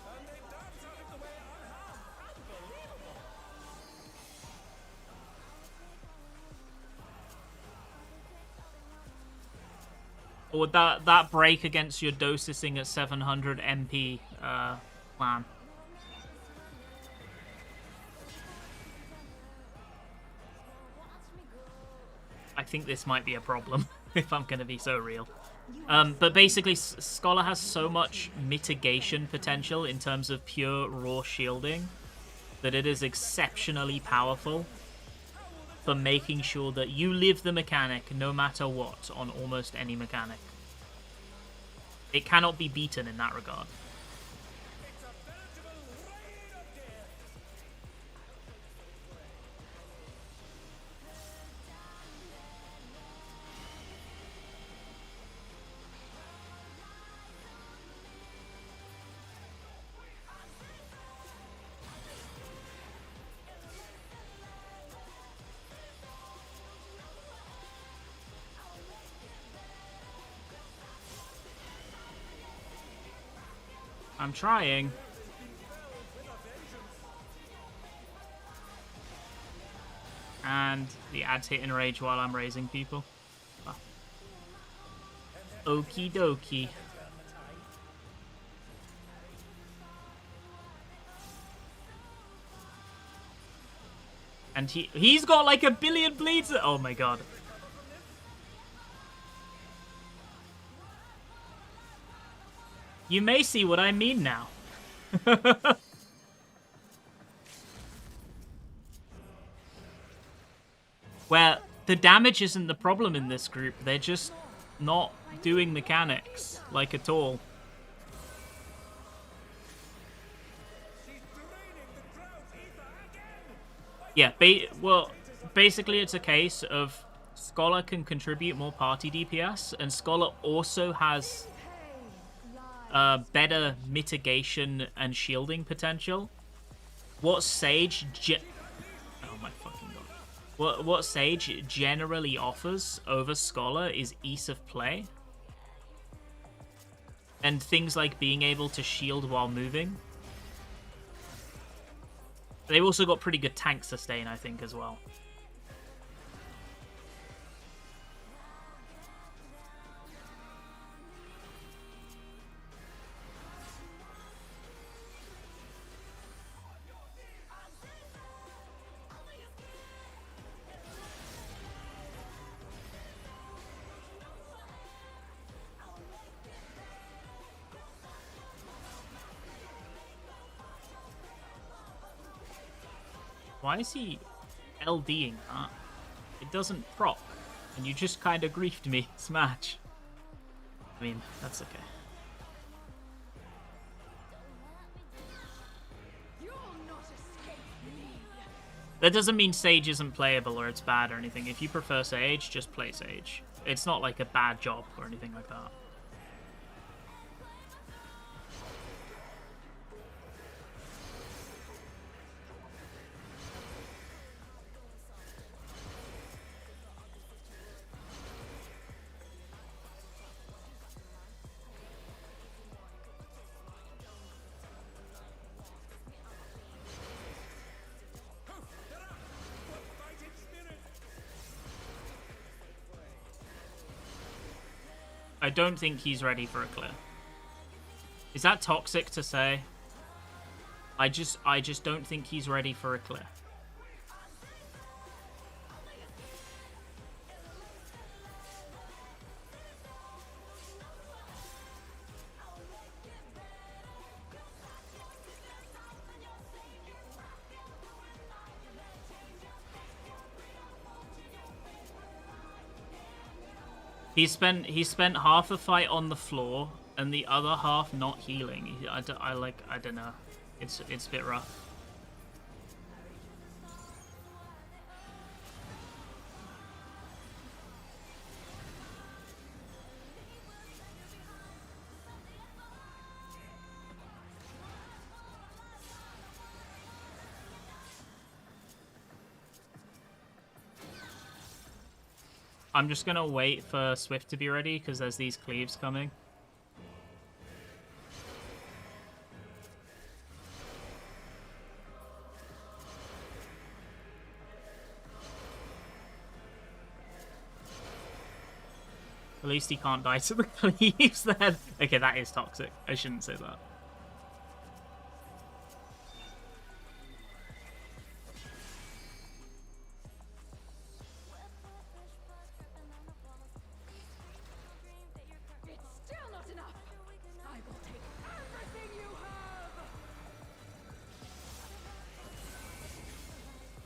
Or that break against your dosising at 700 MP plan. I think this might be a problem, if I'm going to be so real. But basically, Scholar has so much mitigation potential in terms of pure raw shielding that it is exceptionally powerful for making sure that you live the mechanic no matter what on almost any mechanic. It cannot be beaten in that regard. I'm trying. And the ad's hitting rage while I'm raising people. Ah. Okie dokie. And he's got like 1 billion bleeds. Oh my god. You may see what I mean now. Where the damage isn't the problem in this group. They're just not doing mechanics, like, at all. Yeah, well, basically it's a case of Scholar can contribute more party DPS, and Scholar also has better mitigation and shielding potential. What Sage oh my fucking god. What Sage generally offers over Scholar is ease of play. And things like being able to shield while moving. They've also got pretty good tank sustain, I think, as well. Why is he LDing that? It doesn't proc. And you just kind of griefed me, Smash. I mean, that's okay. You'll not escape me. That doesn't mean Sage isn't playable or it's bad or anything. If you prefer Sage, just play Sage. It's not like a bad job or anything like that. I don't think he's ready for a clear. Is that toxic to say? I just don't think he's ready for a clear. He spent half a fight on the floor and the other half not healing. I don't know. It's a bit rough. I'm just gonna wait for Swift to be ready because there's these cleaves coming. At least he can't die to the cleaves then. Okay, that is toxic. I shouldn't say that. It's still not enough. I will take everything you have.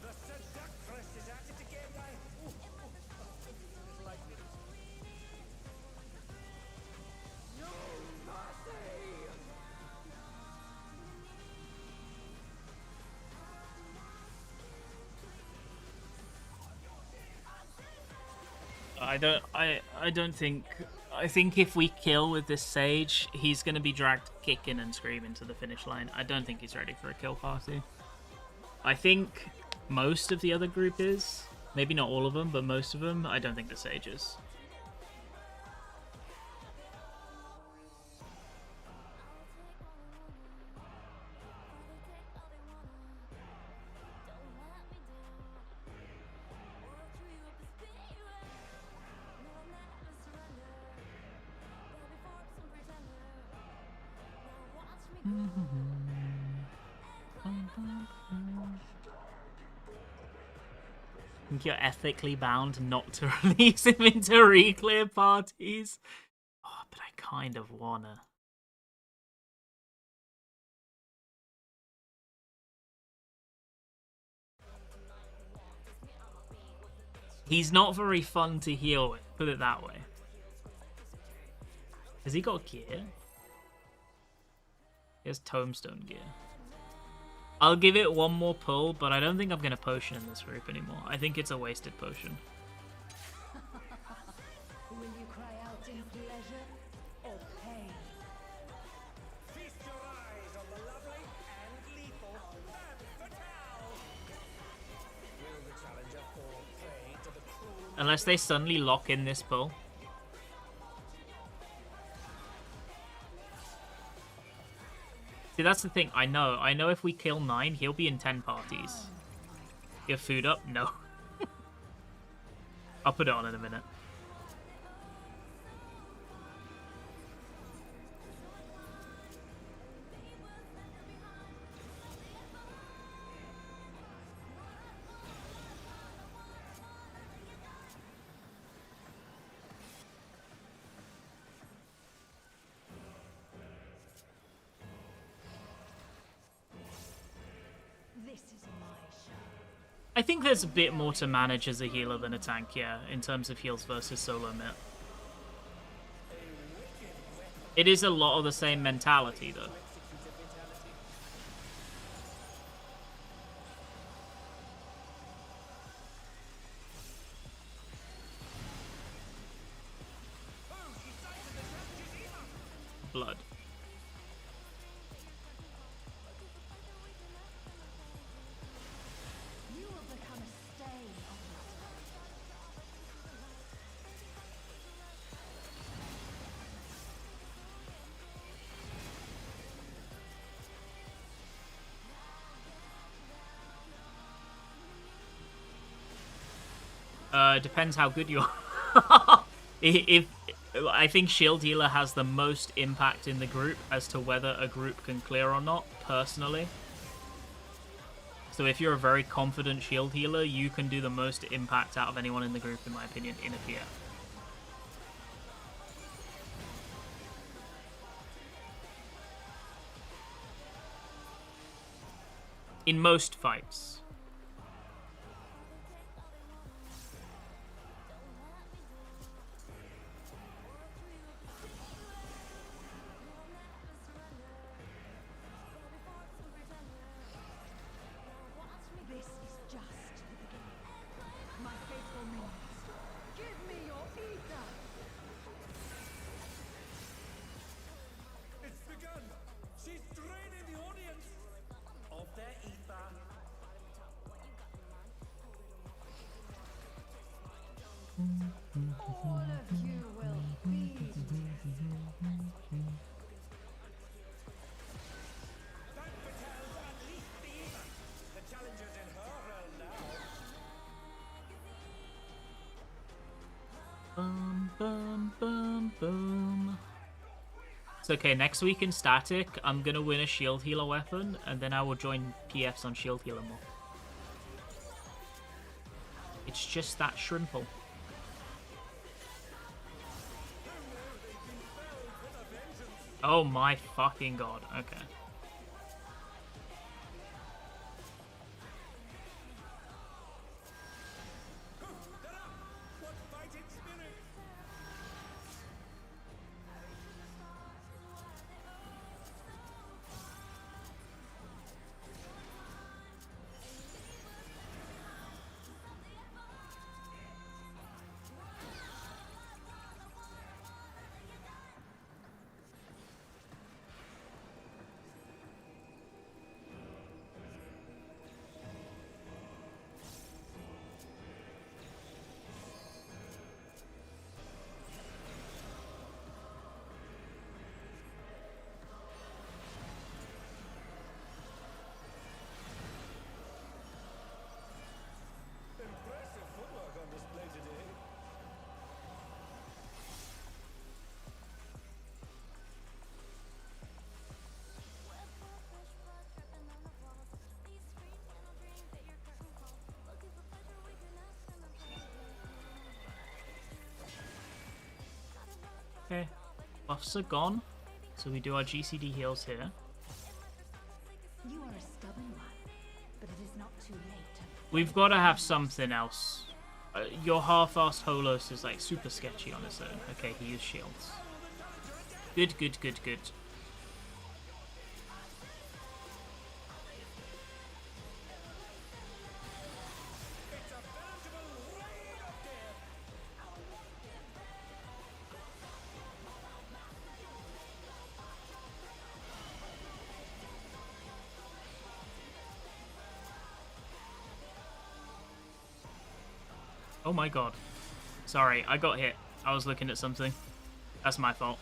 The seductress is at it again. No mercy. I think if we kill with this Sage, he's gonna be dragged kicking and screaming to the finish line. I don't think he's ready for a kill party. I think most of the other group is. Maybe not all of them, but most of them. I don't think the Sage is. I think you're ethically bound not to release him into re-clear parties. Oh, but I kind of wanna. He's not very fun to heal with, put it that way. Has he got gear? He has tombstone gear. I'll give it one more pull, but I don't think I'm going to potion in this group anymore. I think it's a wasted potion. Will you cry out in pleasure or pain? Feast your eyes on the lovely and lethal femme fatale. Will the challenger fall prey to the cruel? Unless they suddenly lock in this pull. See, that's the thing. I know if we kill 9, he'll be in 10 parties. Your food up? No. I'll put it on in a minute. This is my show. I think there's a bit more to manage as a healer than a tank, yeah, in terms of heals versus solo mid. It is a lot of the same mentality, though. Blood. You will become a stain on this. Depends how good you are. if I think shield healer has the most impact in the group as to whether a group can clear or not, personally. So if you're a very confident shield healer, you can do the most impact out of anyone in the group, in my opinion, in a PF. In most fights. This is just the beginning. My faithful minions, give me your ether. It's begun. She's draining the audience of their ether. All of you will feed me. Femme fatale's unleashed the ether. The challenger's in her realm now. Boom, boom, boom, boom. It's okay, next week in Static, I'm gonna win a shield healer weapon, and then I will join PFs on shield healer more. It's just that shrimple. Oh my fucking god, okay. What fighting spirit? Impressive footwork on display today. Okay, buffs are gone, so we do our GCD heals here. You are a stubborn one, but it is not too late to We've got to have something else. Your half-assed Holos is like super sketchy on its own. Okay, he used shields. Good, good, good, good. Oh my god. Sorry, I got hit. I was looking at something. That's my fault.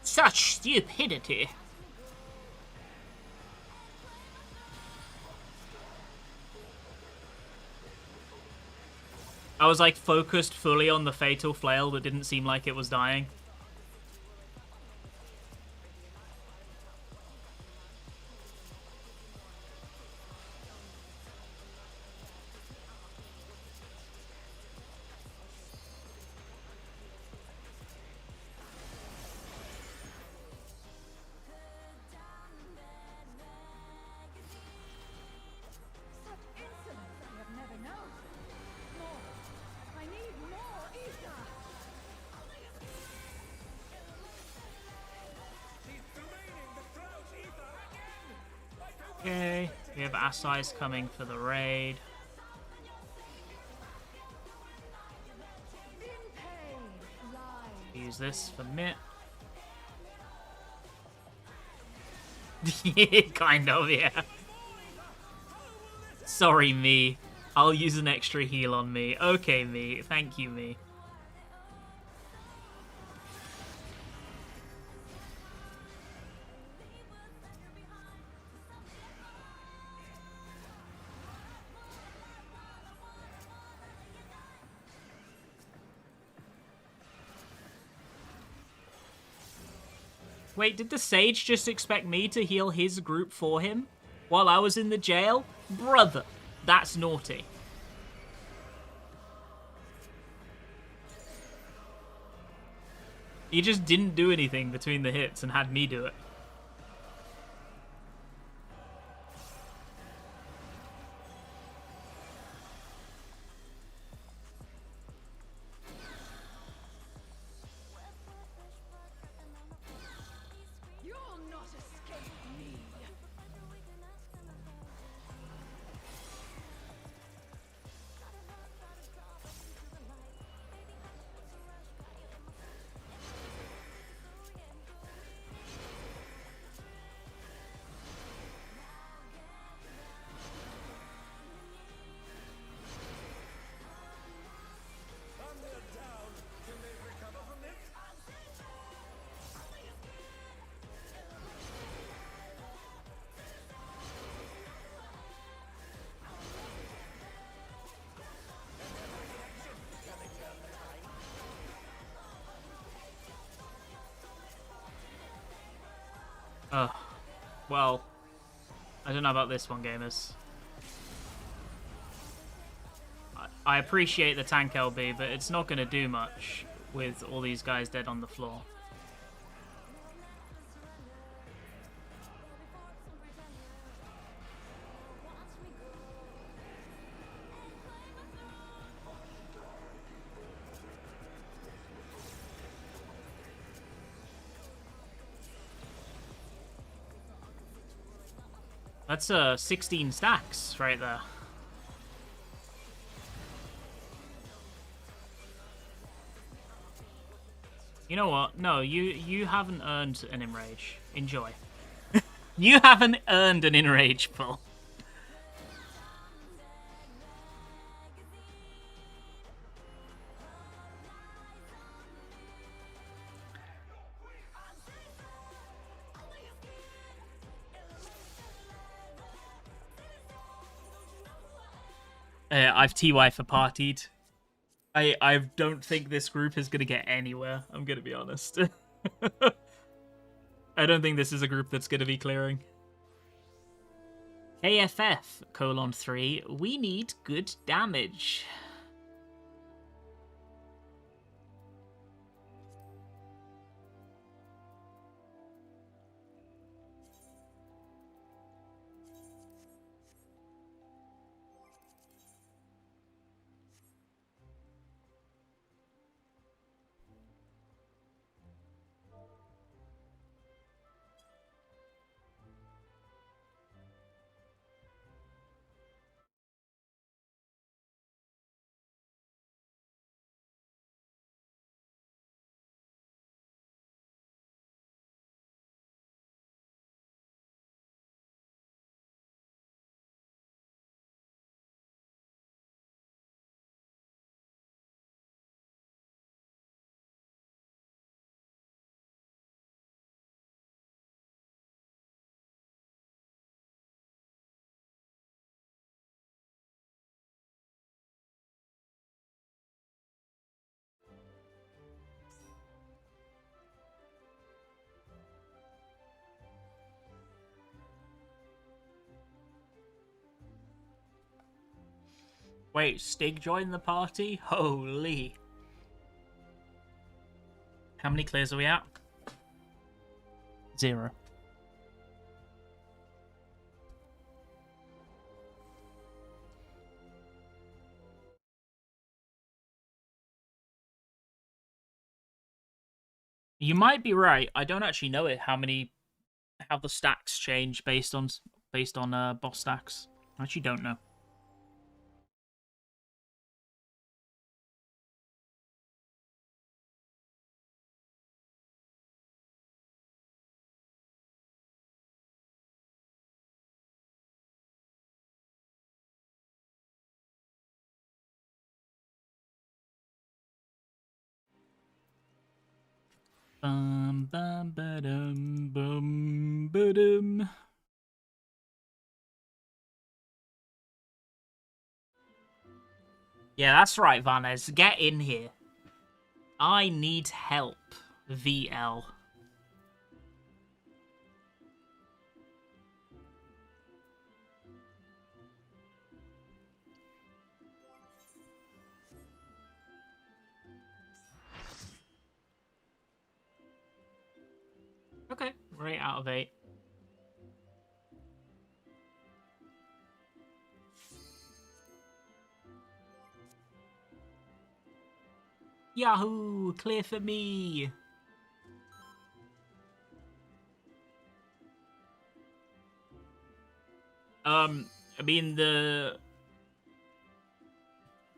Such stupidity. I was like focused fully on the fatal flail that didn't seem like it was dying. Such insolence I have never known. More. I need more ether. She's draining the crowd's ether again. Okay, we have Assai's coming for the raid. In pain lies. Use this for Mitt. Kind of, yeah. Sorry, me. I'll use an extra heal on me. Okay, me. Thank you, me. Wait, did the Sage just expect me to heal his group for him while I was in the jail? Brother, that's naughty. He just didn't do anything between the hits and had me do it. You'll not escape me. Thunder down. Can they recover from this? Well, I don't know about this one, gamers. I appreciate the tank LB, but it's not going to do much with all these guys dead on the floor. That's 16 stacks right there. You know what? No, you haven't earned an enrage. Enjoy. You haven't earned an enrage pull. I've TY for partied. I don't think this group is going to get anywhere, I'm going to be honest. I don't think this is a group that's going to be clearing. KFF:3, we need good damage. Wait, Stig joined the party? Holy. How many clears are we at? 0. You might be right. I don't actually know it. How the stacks change based on boss stacks. I actually don't know. Bum bum ba-dum bum ba-dum. Yeah, that's right, Vanez. Get in here. I need help. VL. Okay, we're 8 out of 8. Yahoo! Clear for me! I mean, the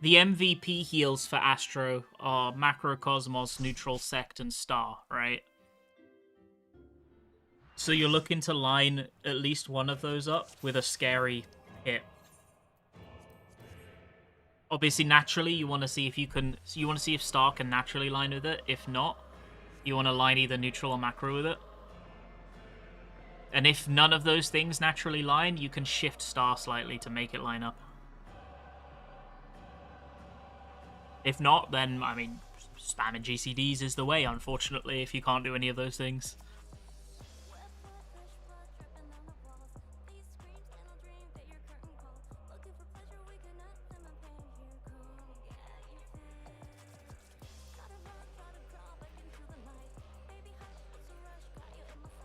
MVP heals for Astro are Macrocosmos, Neutral Sect, and Star, right? So you're looking to line at least one of those up with a scary hit. Obviously, naturally, you want to see if you can. So you want to see if Star can naturally line with it. If not, you want to line either neutral or macro with it. And if none of those things naturally line, you can shift Star slightly to make it line up. If not, then, I mean, spamming GCDs is the way, unfortunately, if you can't do any of those things.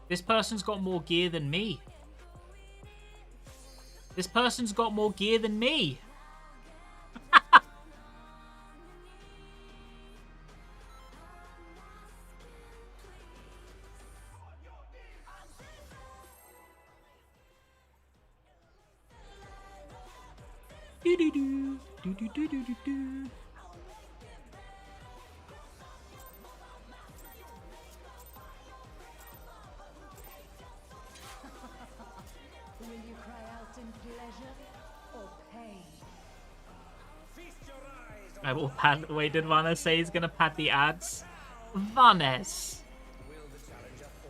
This person's got more gear than me. This person's got more gear than me. Do-do-do. Do-do-do-do-do-do. Will you cry out in pleasure or pain? Feast your eyes on I will pad. Wait, did Vanessa say he's gonna pad the ads? Vanessa.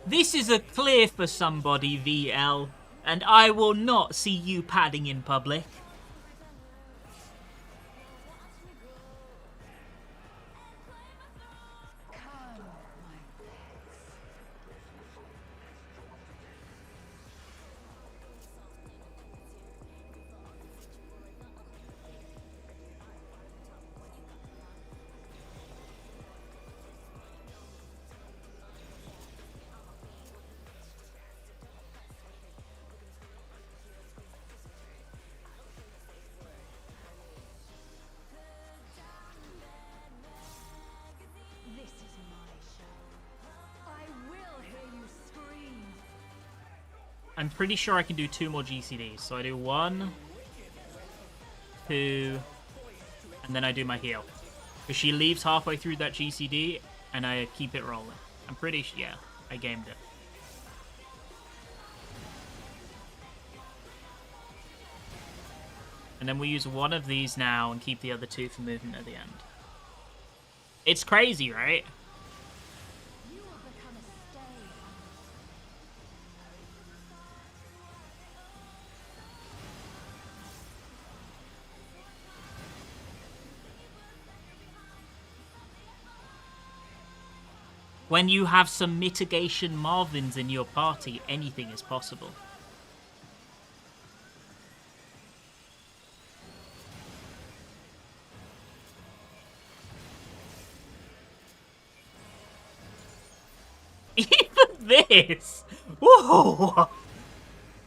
This is a clear for somebody, VL, and I will not see you padding in public. This is my show. I will hear you scream. I'm pretty sure I can do 2 more GCDs. So I do 1, 2, and then I do my heal. Because she leaves halfway through that GCD, and I keep it rolling. I'm pretty sure, yeah, I gamed it. And then we use 1 of these now and keep the other 2 for movement at the end. It's crazy, right? You will become a stay. When you have some mitigation Marvins in your party, anything is possible. this. Whoa!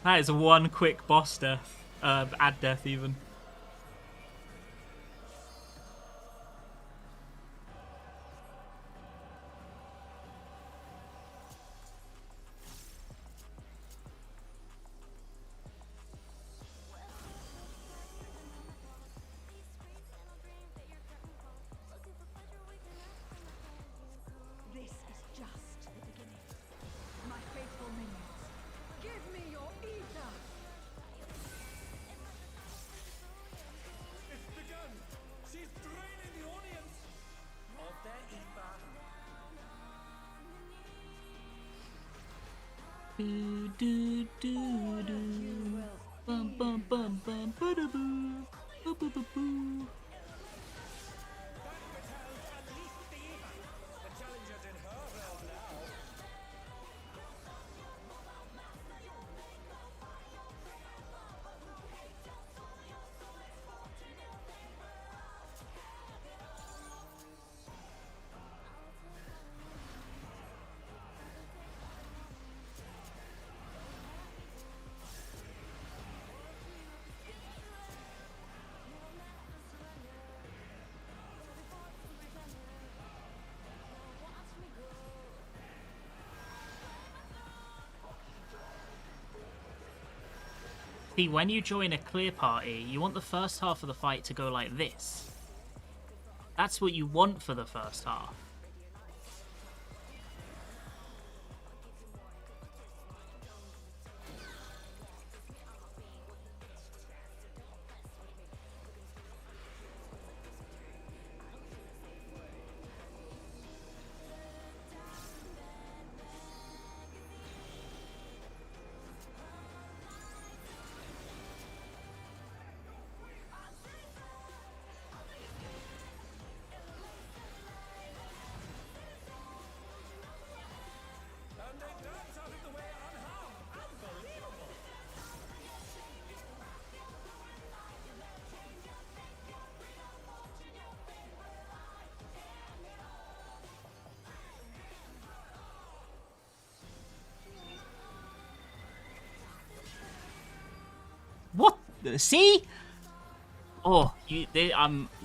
That is one quick boss death. Ad death, even. This is just the beginning. My faithful minions, give me your ether! It's begun! She's draining the audience of their ether. Do, do, do, do. Bum, bum, bum, bum, ba-da-boo. Boo-boo-boo-boo. Unleash the ether. The challenger's in her realm now. See, when you join a clear party, you want the first half of the fight to go like this. That's what you want for the first half. And they dance out of the way unharmed. Unbelievable! What? See? Oh,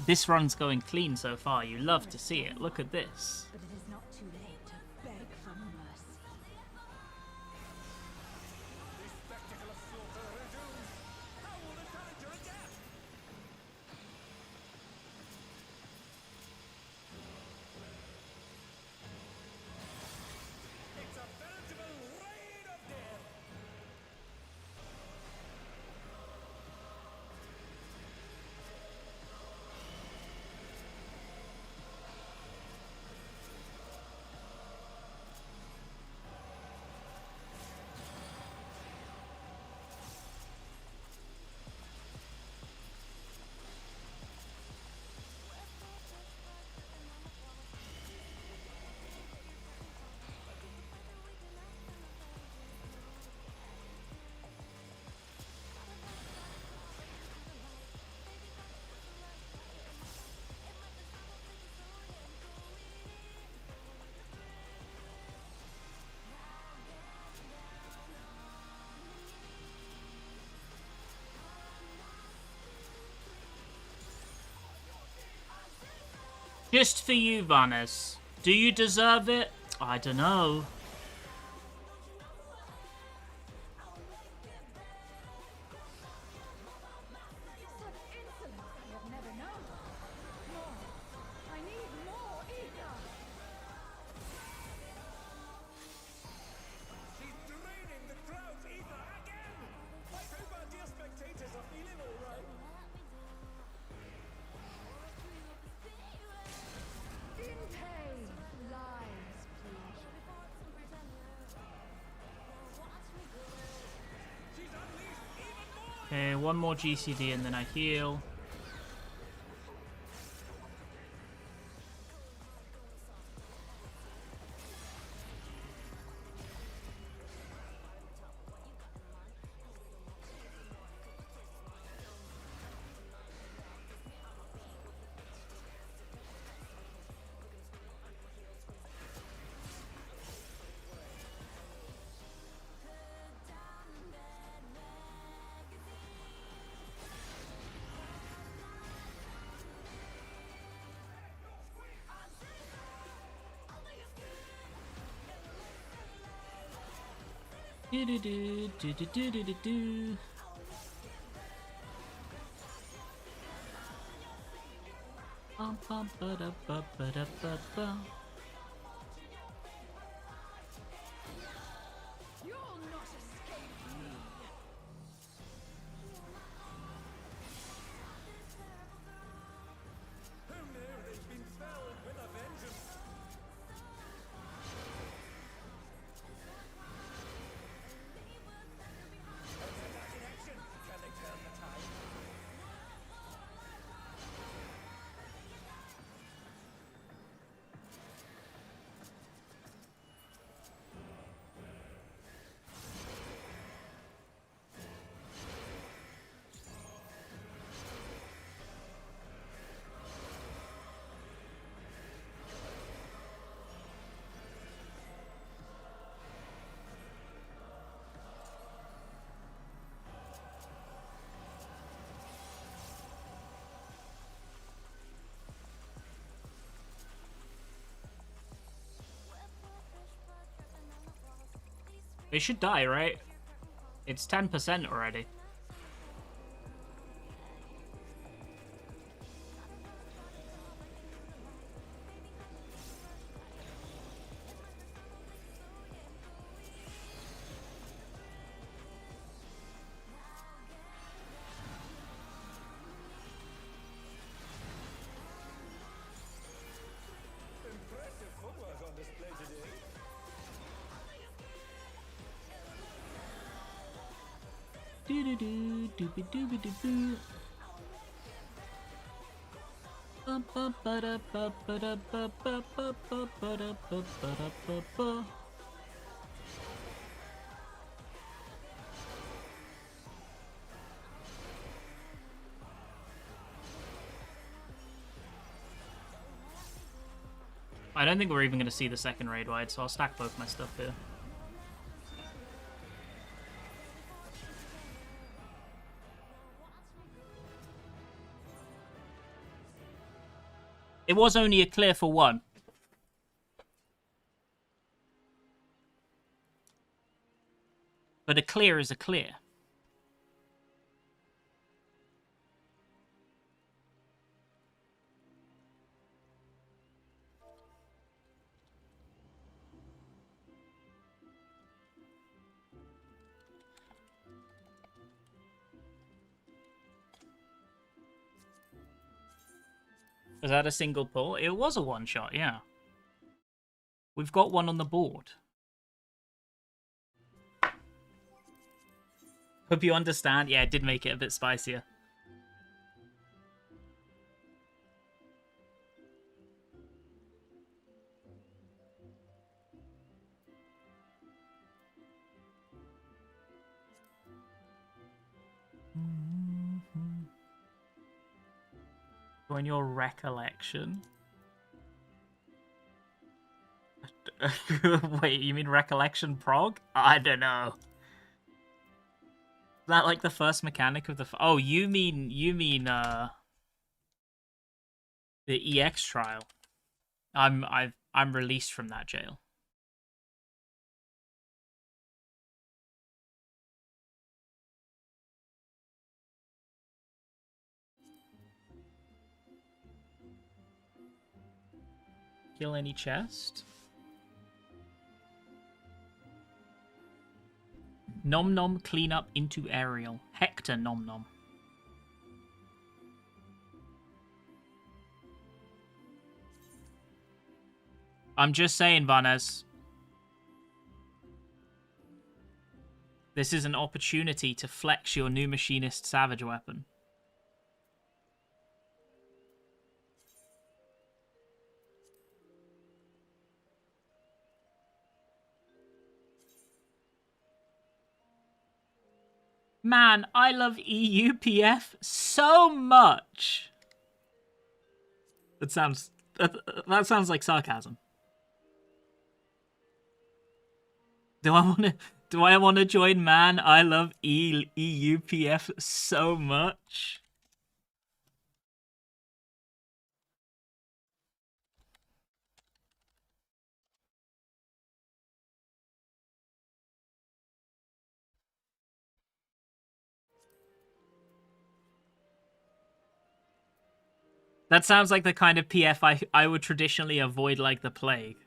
this run's going clean so far. You love to see it. Look at this. But it is not too late to beg for mercy. This spectacle of slaughter resumes. How will the challenger adapt? It's a veritable raid of death. Just for you, Vannes. Do you deserve it? I don't know. Such insolence I have never known. More. I need more ether. She's draining the crowd's ether again. I hope our dear spectators are feeling all right. In pain lies pleasure. She's unleashed even more. Okay, one more GCD and then I heal. Do do do do do do do do do. Bum bum ba da ba ba da ba ba. You'll not escape me. Who knew they'd been felled with a vengeance? Attack in action! Can they turn the tide? They should die, right? It's 10% already. Impressive footwork on display today. Do do do dooby dooby doo boo. Ba ba ba da ba ba da ba ba ba ba ba da ba ba da ba ba. I don't think we're even going to see the second raid wide, so I'll stack both my stuff here. It was only a clear for one. But a clear is a clear. Was that a single pull? It was a one shot, yeah. We've got one on the board. Hope you understand. Yeah, it did make it a bit spicier. Join your recollection. Wait, you mean recollection prog? I don't know. Is that like the first mechanic of the? Oh, you mean the EX trial? I'm released from that jail. Kill any chest? Nom Nom clean up into aerial. Hector Nom Nom. I'm just saying, Vanez. This is an opportunity to flex your new machinist savage weapon. Man, I love EUPF so much. That sounds like sarcasm. Do I want to join Man, I love EUPF so much? That sounds like the kind of PF I would traditionally avoid like the plague.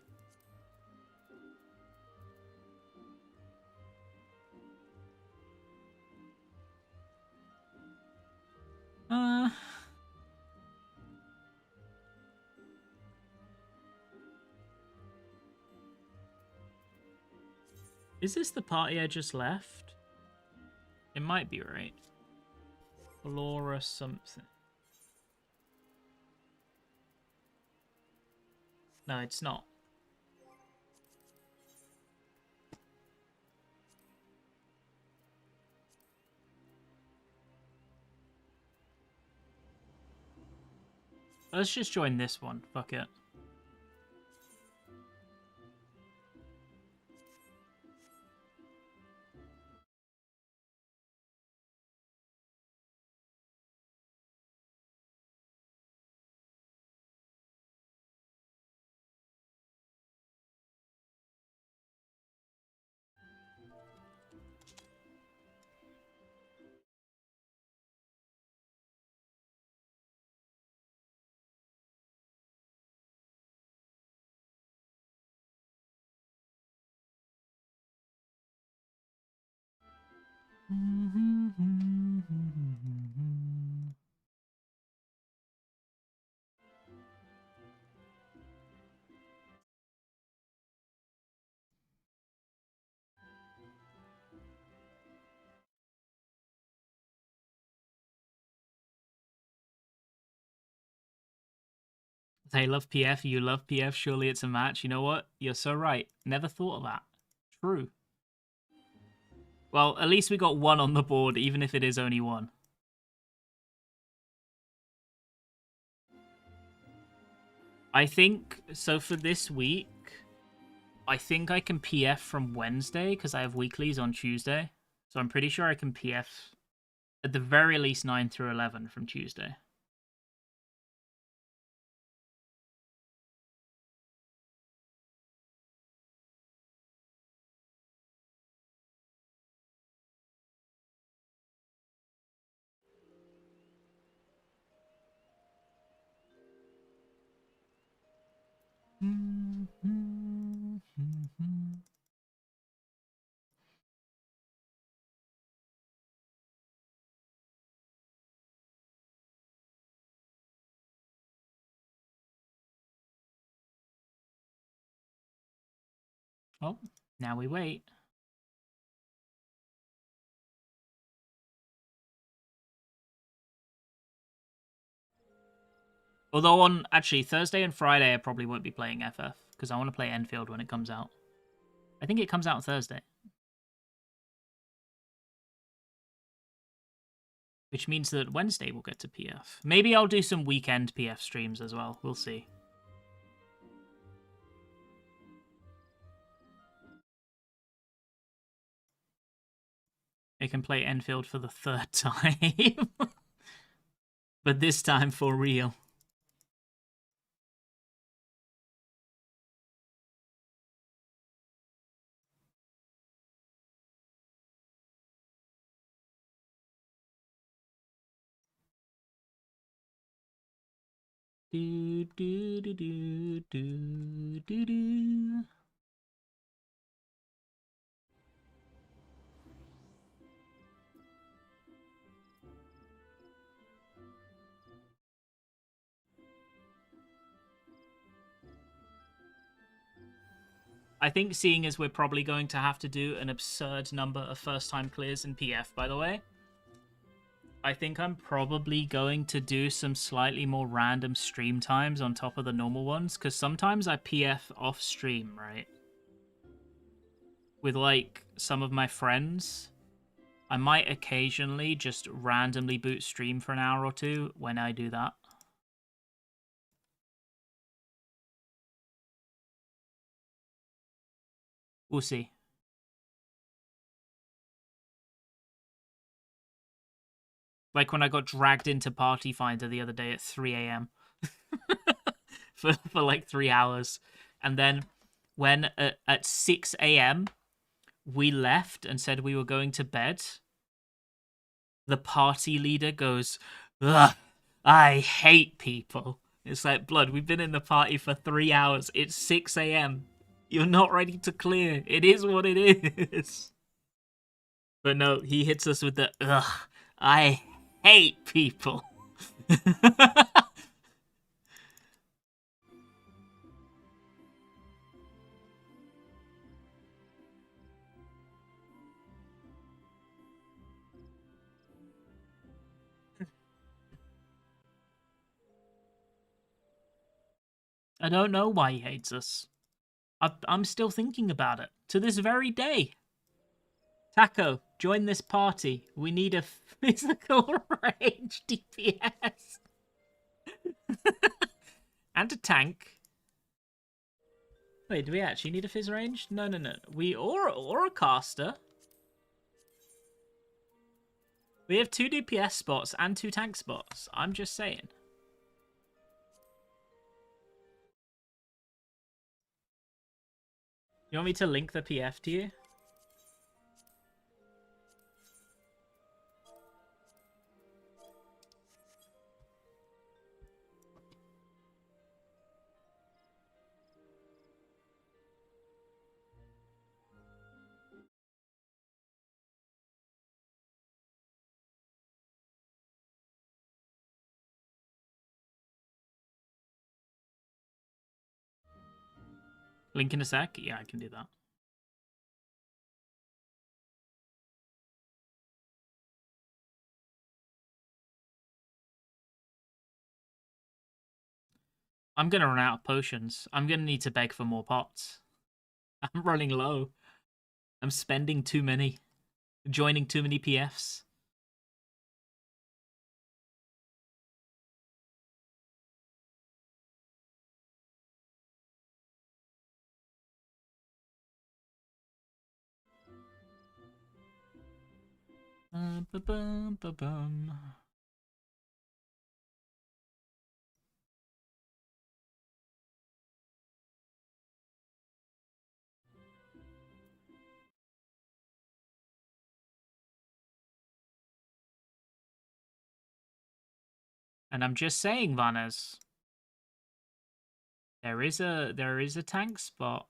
Is this the party I just left? It might be, right? Flora something. No, it's not. Let's just join this one. Fuck it. They love PF, you love PF, surely it's a match. You know what? You're so right. Never thought of that. True. Well, at least we got one on the board, even if it is only one. I think, so for this week, I think I can PF from Wednesday, because I have weeklies on Tuesday. So I'm pretty sure I can PF at the very least 9 through 11 from Tuesday. Oh, now we wait. Although on, actually, Thursday and Friday I probably won't be playing FF, because I want to play Enfield when it comes out. I think it comes out Thursday. Which means that Wednesday we'll get to PF. Maybe I'll do some weekend PF streams as well. We'll see. I can play Enfield for the 3rd time. But this time for real. Do, do, do, do, do, do, do. I think seeing as we're probably going to have to do an absurd number of first-time clears in PF, by the way, I think I'm probably going to do some slightly more random stream times on top of the normal ones, because sometimes I PF off stream, right? With, like, some of my friends. I might occasionally just randomly boot stream for an hour or two when I do that. We'll see. Like when I got dragged into Party Finder the other day at 3 a.m. for like 3 hours. And then when at 6 a.m. we left and said we were going to bed, the party leader goes, "Ugh, I hate people. It's like, blood, we've been in the party for 3 hours. It's 6 a.m. You're not ready to clear. It is what it is. But no, he hits us with the, ugh, I hate people. I don't know why he hates us. I'm still thinking about it to this very day. Taco, join this party. We need a physical range DPS. And a tank. Wait, do we actually need a fizz range? No. We or a caster. We have 2 DPS spots and 2 tank spots. I'm just saying. You want me to link the PF to you? Link in a sec? Yeah, I can do that. I'm gonna run out of potions. I'm gonna need to beg for more pots. I'm running low. I'm spending too many. Joining too many PFs. Ba-bum. And I'm just saying, Vanes, there is a tank spot.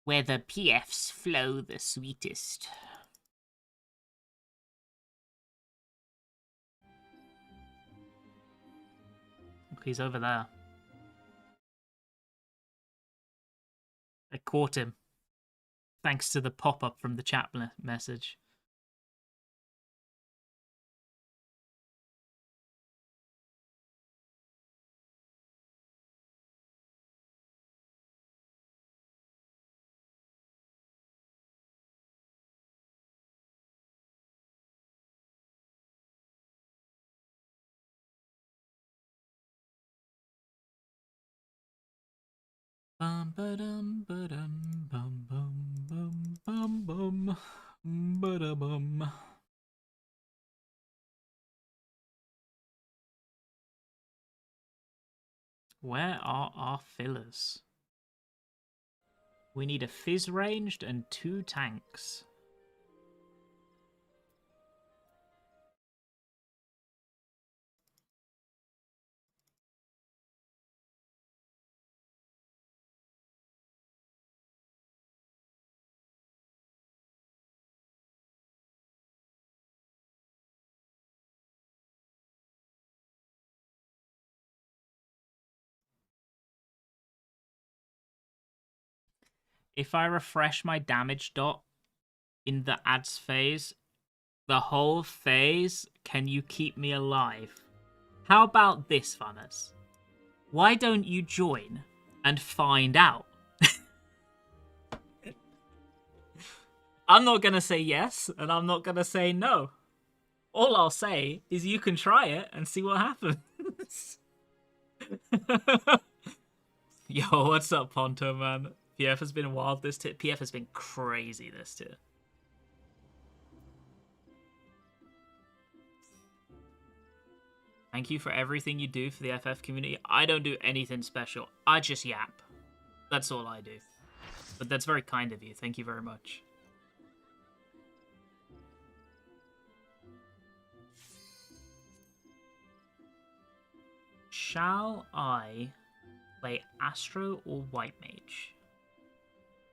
Where the PFs flow the sweetest. Look, he's over there. I caught him. Thanks to the pop-up from the chat message. Bum ba-dum ba-dum bum bum bum bum bum ba-da-bum. Where are our fillers? We need a fizz ranged and 2 tanks. If I refresh my damage dot in the ads phase, the whole phase, can you keep me alive? How about this, Vanes? Why don't you join and find out? I'm not going to say yes, and I'm not going to say no. All I'll say is you can try it and see what happens. Yo, what's up, Ponto, man? PF has been wild this tier. PF has been crazy this tier. Thank you for everything you do for the FF community. I don't do anything special. I just yap. That's all I do. But that's very kind of you. Thank you very much. Shall I play Astro or White Mage?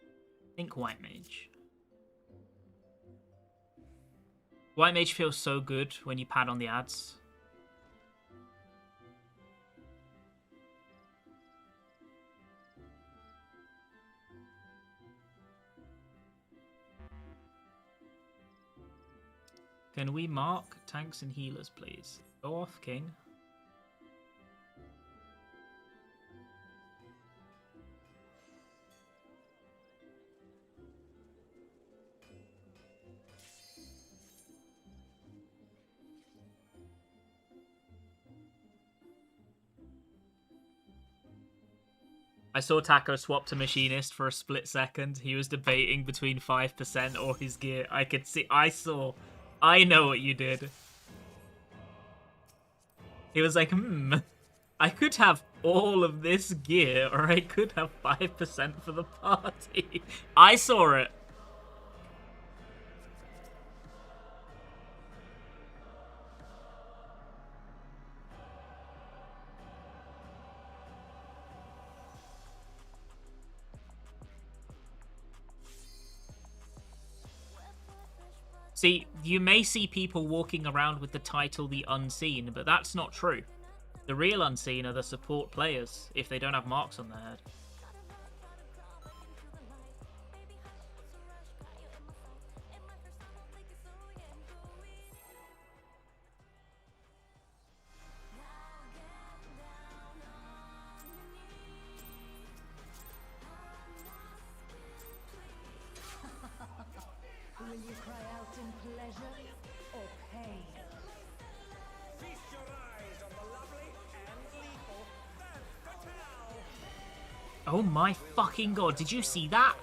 I think White Mage. White Mage feels so good when you pad on the ads. Can we mark tanks and healers, please? Go off, King. I saw Taco swap to Machinist for a split second. He was debating between 5% or his gear. I could see, I know what you did. He was like, I could have all of this gear or I could have 5% for the party. I saw it. See, you may see people walking around with the title The Unseen, but that's not true. The real Unseen are the support players, if they don't have marks on their head. Will you cry out in pleasure or pain? Feast your eyes on the lovely and lethal Femme Fatale. Oh my fucking god, did you see that?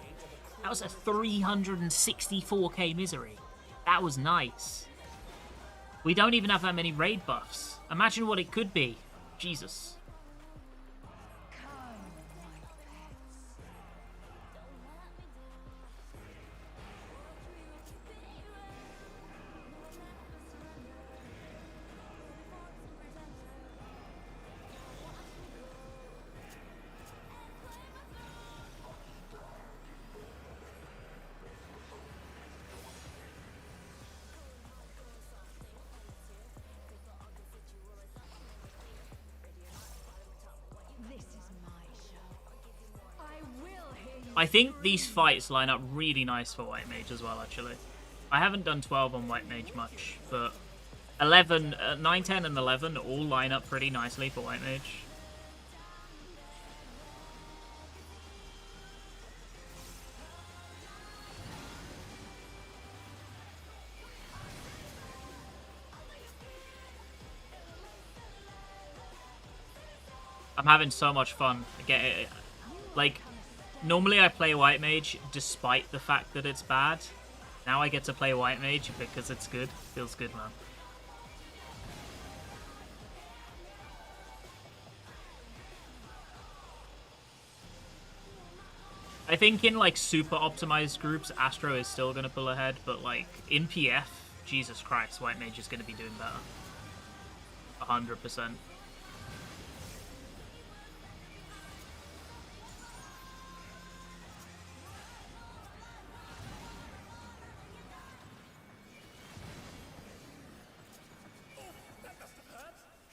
That was a 364k misery. That was nice. We don't even have that many raid buffs. Imagine what it could be. Jesus. This is my show. I will hear you. I think these fights line up really nice for White Mage as well, actually. I haven't done 12 on White Mage much, but 11, 9, 10, and 11 all line up pretty nicely for White Mage. I'm having so much fun. Again, like, normally I play White Mage despite the fact that it's bad. Now I get to play White Mage because it's good. Feels good, man. I think in, like, super optimized groups, Astro is still going to pull ahead, but, like, in PF, Jesus Christ, White Mage is going to be doing better. 100%.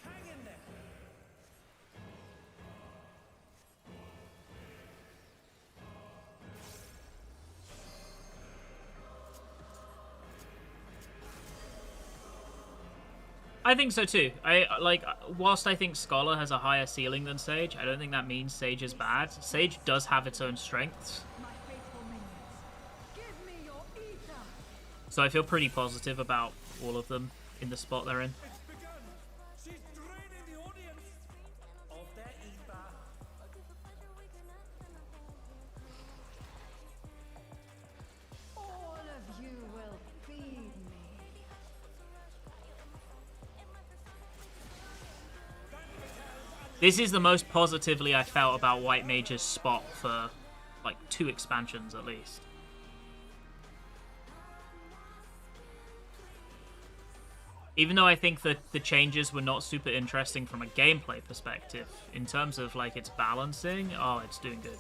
Hang in there. I think so too. Whilst I think Scholar has a higher ceiling than Sage, I don't think that means Sage is bad. Sage does have its own strengths. My faithful minions. Give me your ether. So I feel pretty positive about all of them. in the spot they're in. It's begun. She's draining the audience of their ether. All of you will feed me. This is the most positively I felt about White Mage's spot for like 2 expansions at least. Even though I think that the changes were not super interesting from a gameplay perspective, in terms of like its balancing, oh, it's doing good.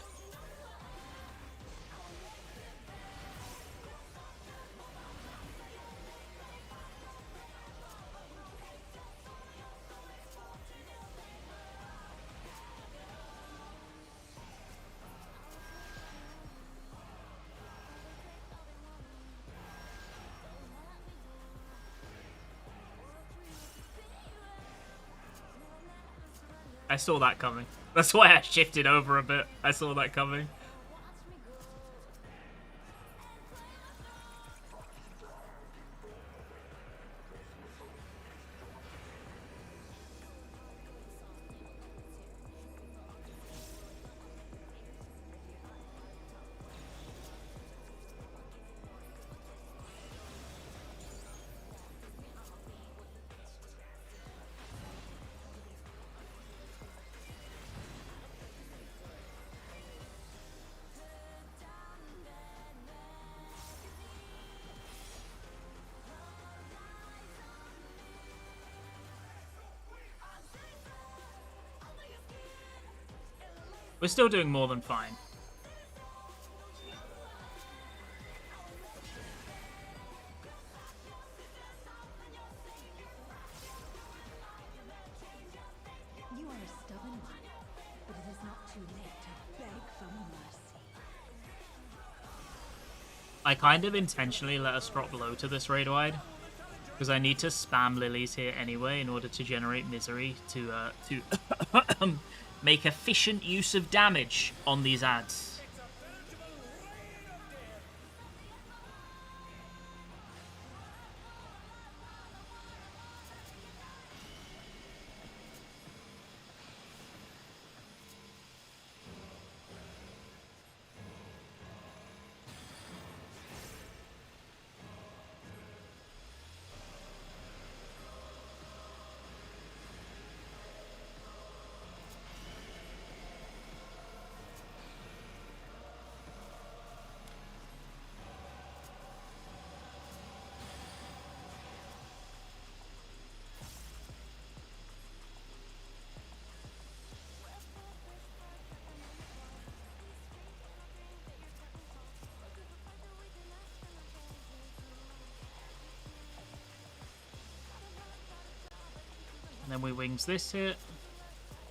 I saw that coming. That's why I shifted over a bit. I saw that coming. We're still doing more than fine. You are a stubborn one, but it is not too late to beg for mercy. I kind of intentionally let us drop low to this raid wide, because I need to spam lilies here anyway in order to generate misery to make efficient use of damage on these ads. And then we wings this hit.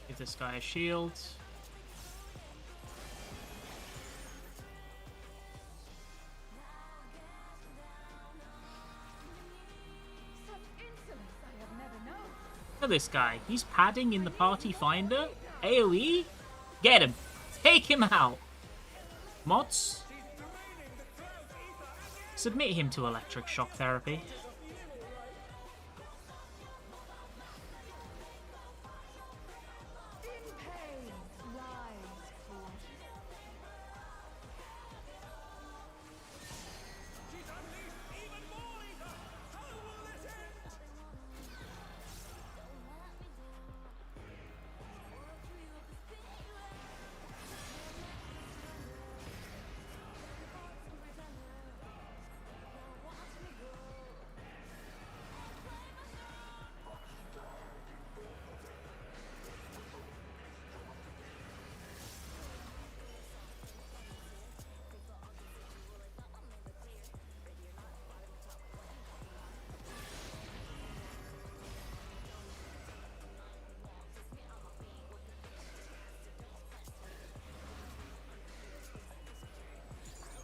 Give this guy a shield. Such insolence I have never known. Look at this guy. He's padding in the party finder. AoE? Get him. Take him out. Mods? Submit him to electric shock therapy. In pain lies flesh. She's unleashed even more ether. How will this end?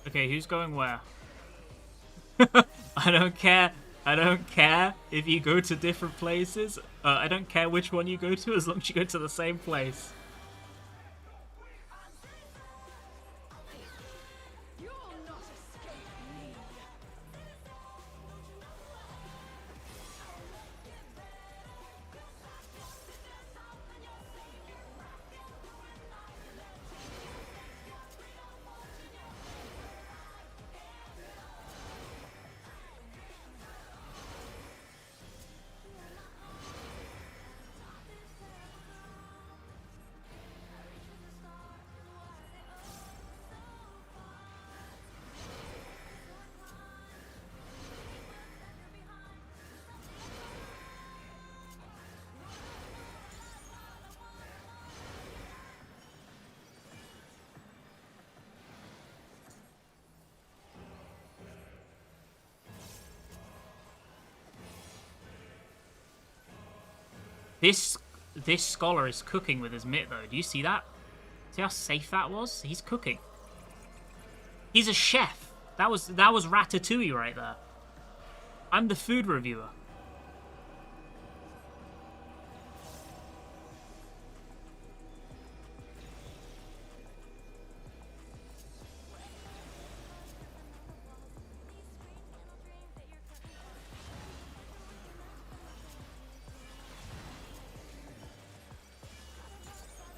Okay, who's going where? I don't care. I don't care if you go to different places. I don't care which one you go to as long as you go to the same place. You'll not escape me. This scholar is cooking with his mitt though. Do you see that? See how safe that was? He's cooking. He's a chef. That was Ratatouille right there. I'm the food reviewer.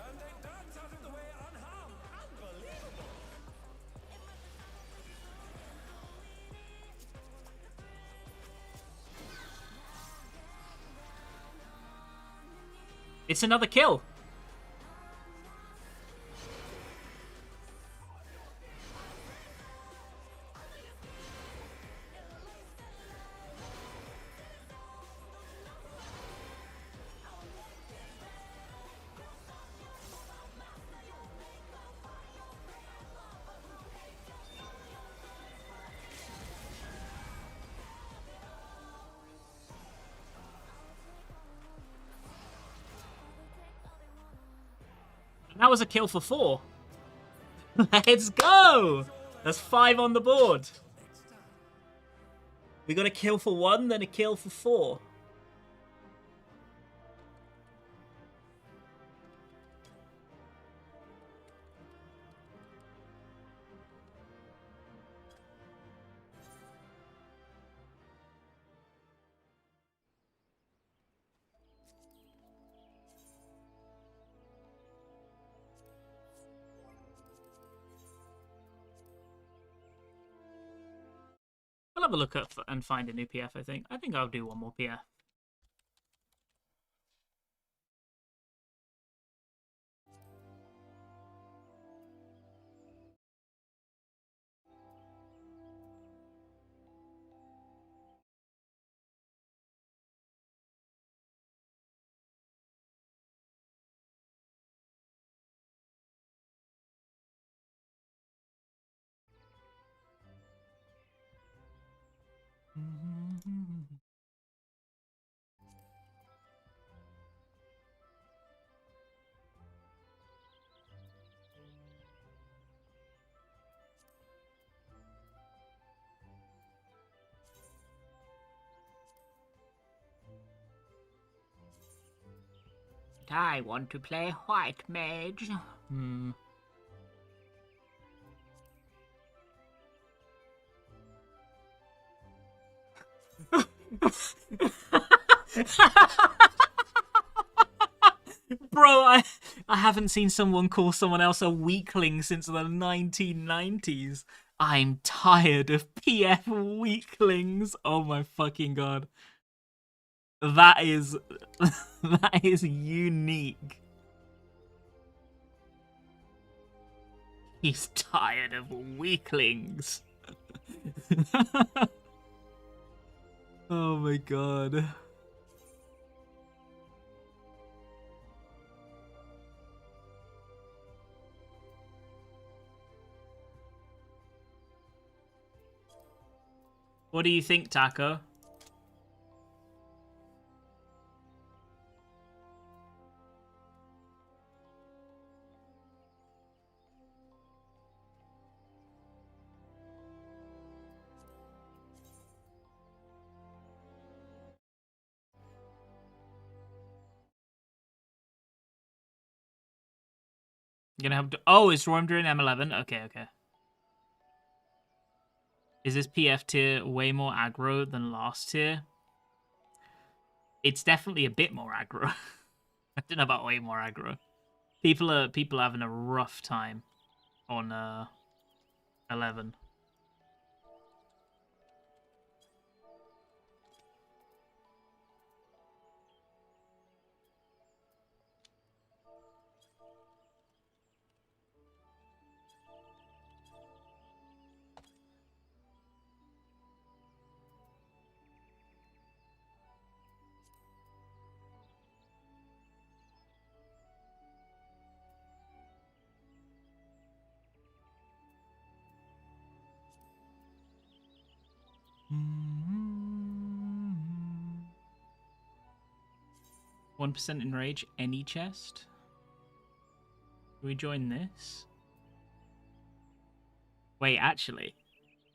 And they dance out of the way unharmed. Unbelievable. It's another kill. That was a kill for 4. Let's go! That's 5 on the board. We got a kill for 1, then a kill for 4. I'll have a look up and find a new PF, I think. I think I'll do one more PF. I want to play white mage. Bro, I haven't seen someone call someone else a weakling since the 1990s. I'm tired of PF weaklings. Oh my fucking god. That is that is unique. He's tired of weaklings. Oh my god. What do you think, Taco? You're gonna have to. Oh, it's Storm during M11. Okay, okay. Is this PF tier way more aggro than last tier? It's definitely a bit more aggro. I don't know about way more aggro. People are having a rough time on 11. 1% enrage, any chest. Can we join this? Wait, actually,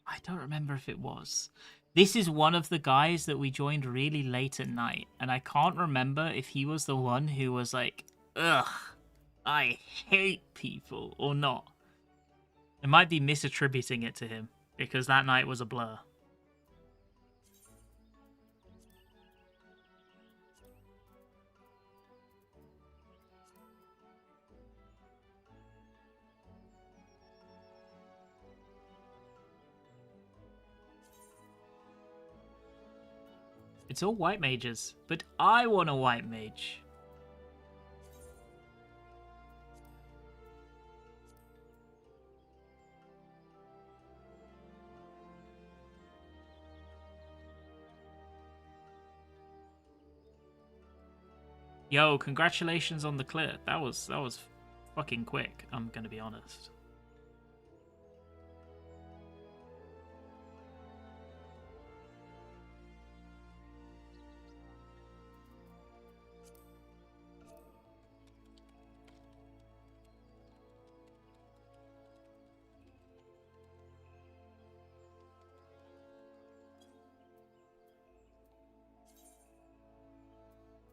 I don't remember if it was. This is one of the guys that we joined really late at night, and I can't remember if he was the one who was like, ugh, I hate people, or not. I might be misattributing it to him, because that night was a blur. It's all white mages, but I want a white mage. Yo, congratulations on the clear. That was fucking quick, I'm gonna be honest.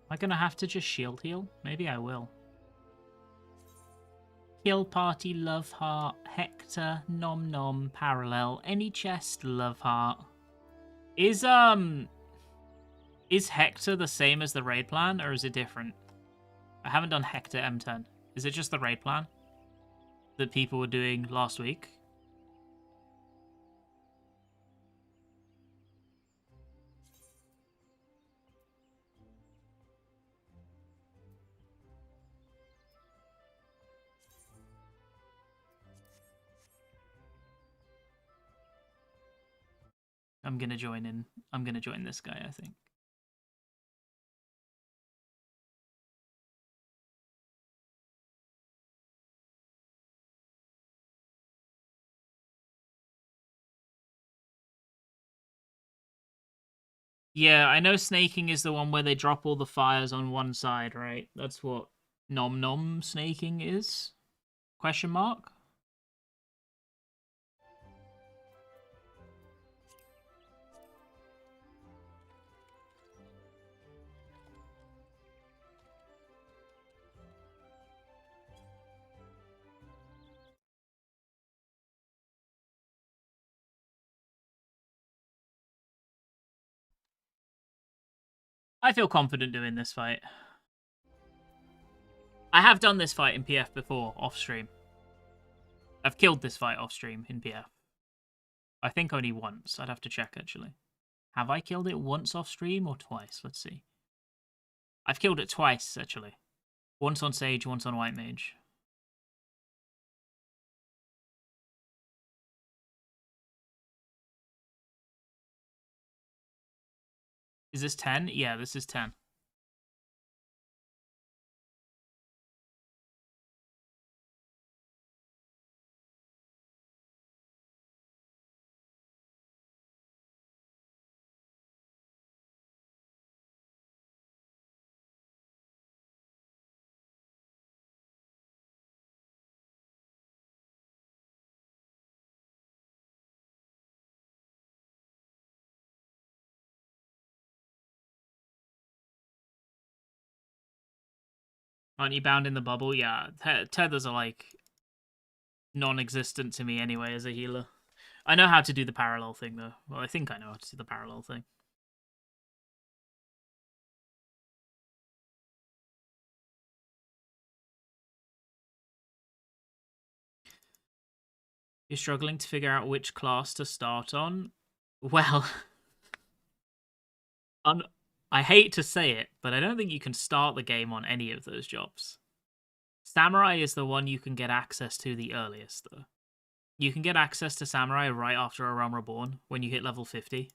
Am I gonna have to just shield heal? Maybe I will. Kill party, love heart, Hector, nom nom, parallel, any chest, love heart. Is Hector the same as the raid plan, or is it different? I haven't done Hector M10. Is it just the raid plan that people were doing last week? I'm gonna join in. I'm gonna join this guy, I think. Yeah, I know snaking is the one where they drop all the fires on one side, right? That's what nom nom snaking is? Question mark? I feel confident doing this fight. I have done this fight in PF before, off stream. I've killed this fight off stream in PF. I think only once. I'd have to check, actually. Have I killed it once off stream or twice? Let's see. I've killed it twice, actually. Once on Sage, once on White Mage. Is this 10? Yeah, this is 10. Aren't you bound in the bubble? Yeah, tethers are like non-existent to me anyway as a healer. I know how to do the parallel thing though. Well, I think I know how to do the parallel thing. You're struggling to figure out which class to start on? Well, I hate to say it, but I don't think you can start the game on any of those jobs. Samurai is the one you can get access to the earliest, though. You can get access to Samurai right after A Realm Reborn, when you hit level 50.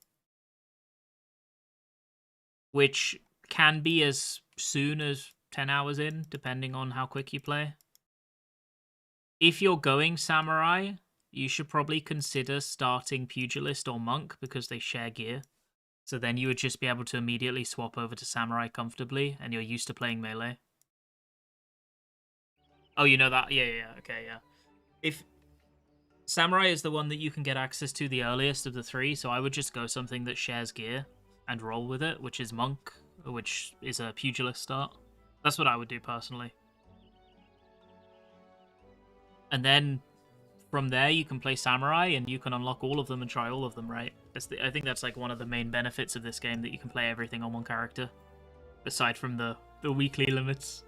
Which can be as soon as 10 hours in, depending on how quick you play. If you're going Samurai, you should probably consider starting Pugilist or Monk, because they share gear. So then you would just be able to immediately swap over to Samurai comfortably, and you're used to playing melee. Oh, you know that? Yeah, okay, yeah. If Samurai is the one that you can get access to the earliest of the three, so I would just go something that shares gear and roll with it, which is Monk, which is a pugilist start. That's what I would do personally. And then from there, you can play Samurai, and you can unlock all of them and try all of them, right? I think that's like one of the main benefits of this game, that you can play everything on one character, aside from the weekly limits.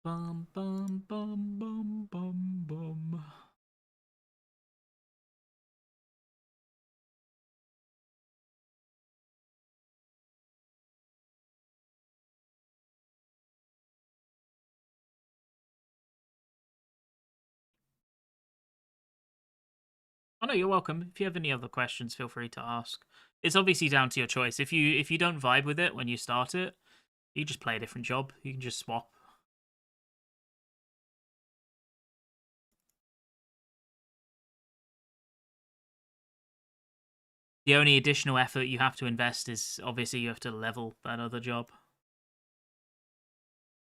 Bum bum bum bum bum bum. Oh no, you're welcome. If you have any other questions, feel free to ask. It's obviously down to your choice. If you don't vibe with it when you start it, you just play a different job. You can just swap. The only additional effort you have to invest is obviously you have to level that other job.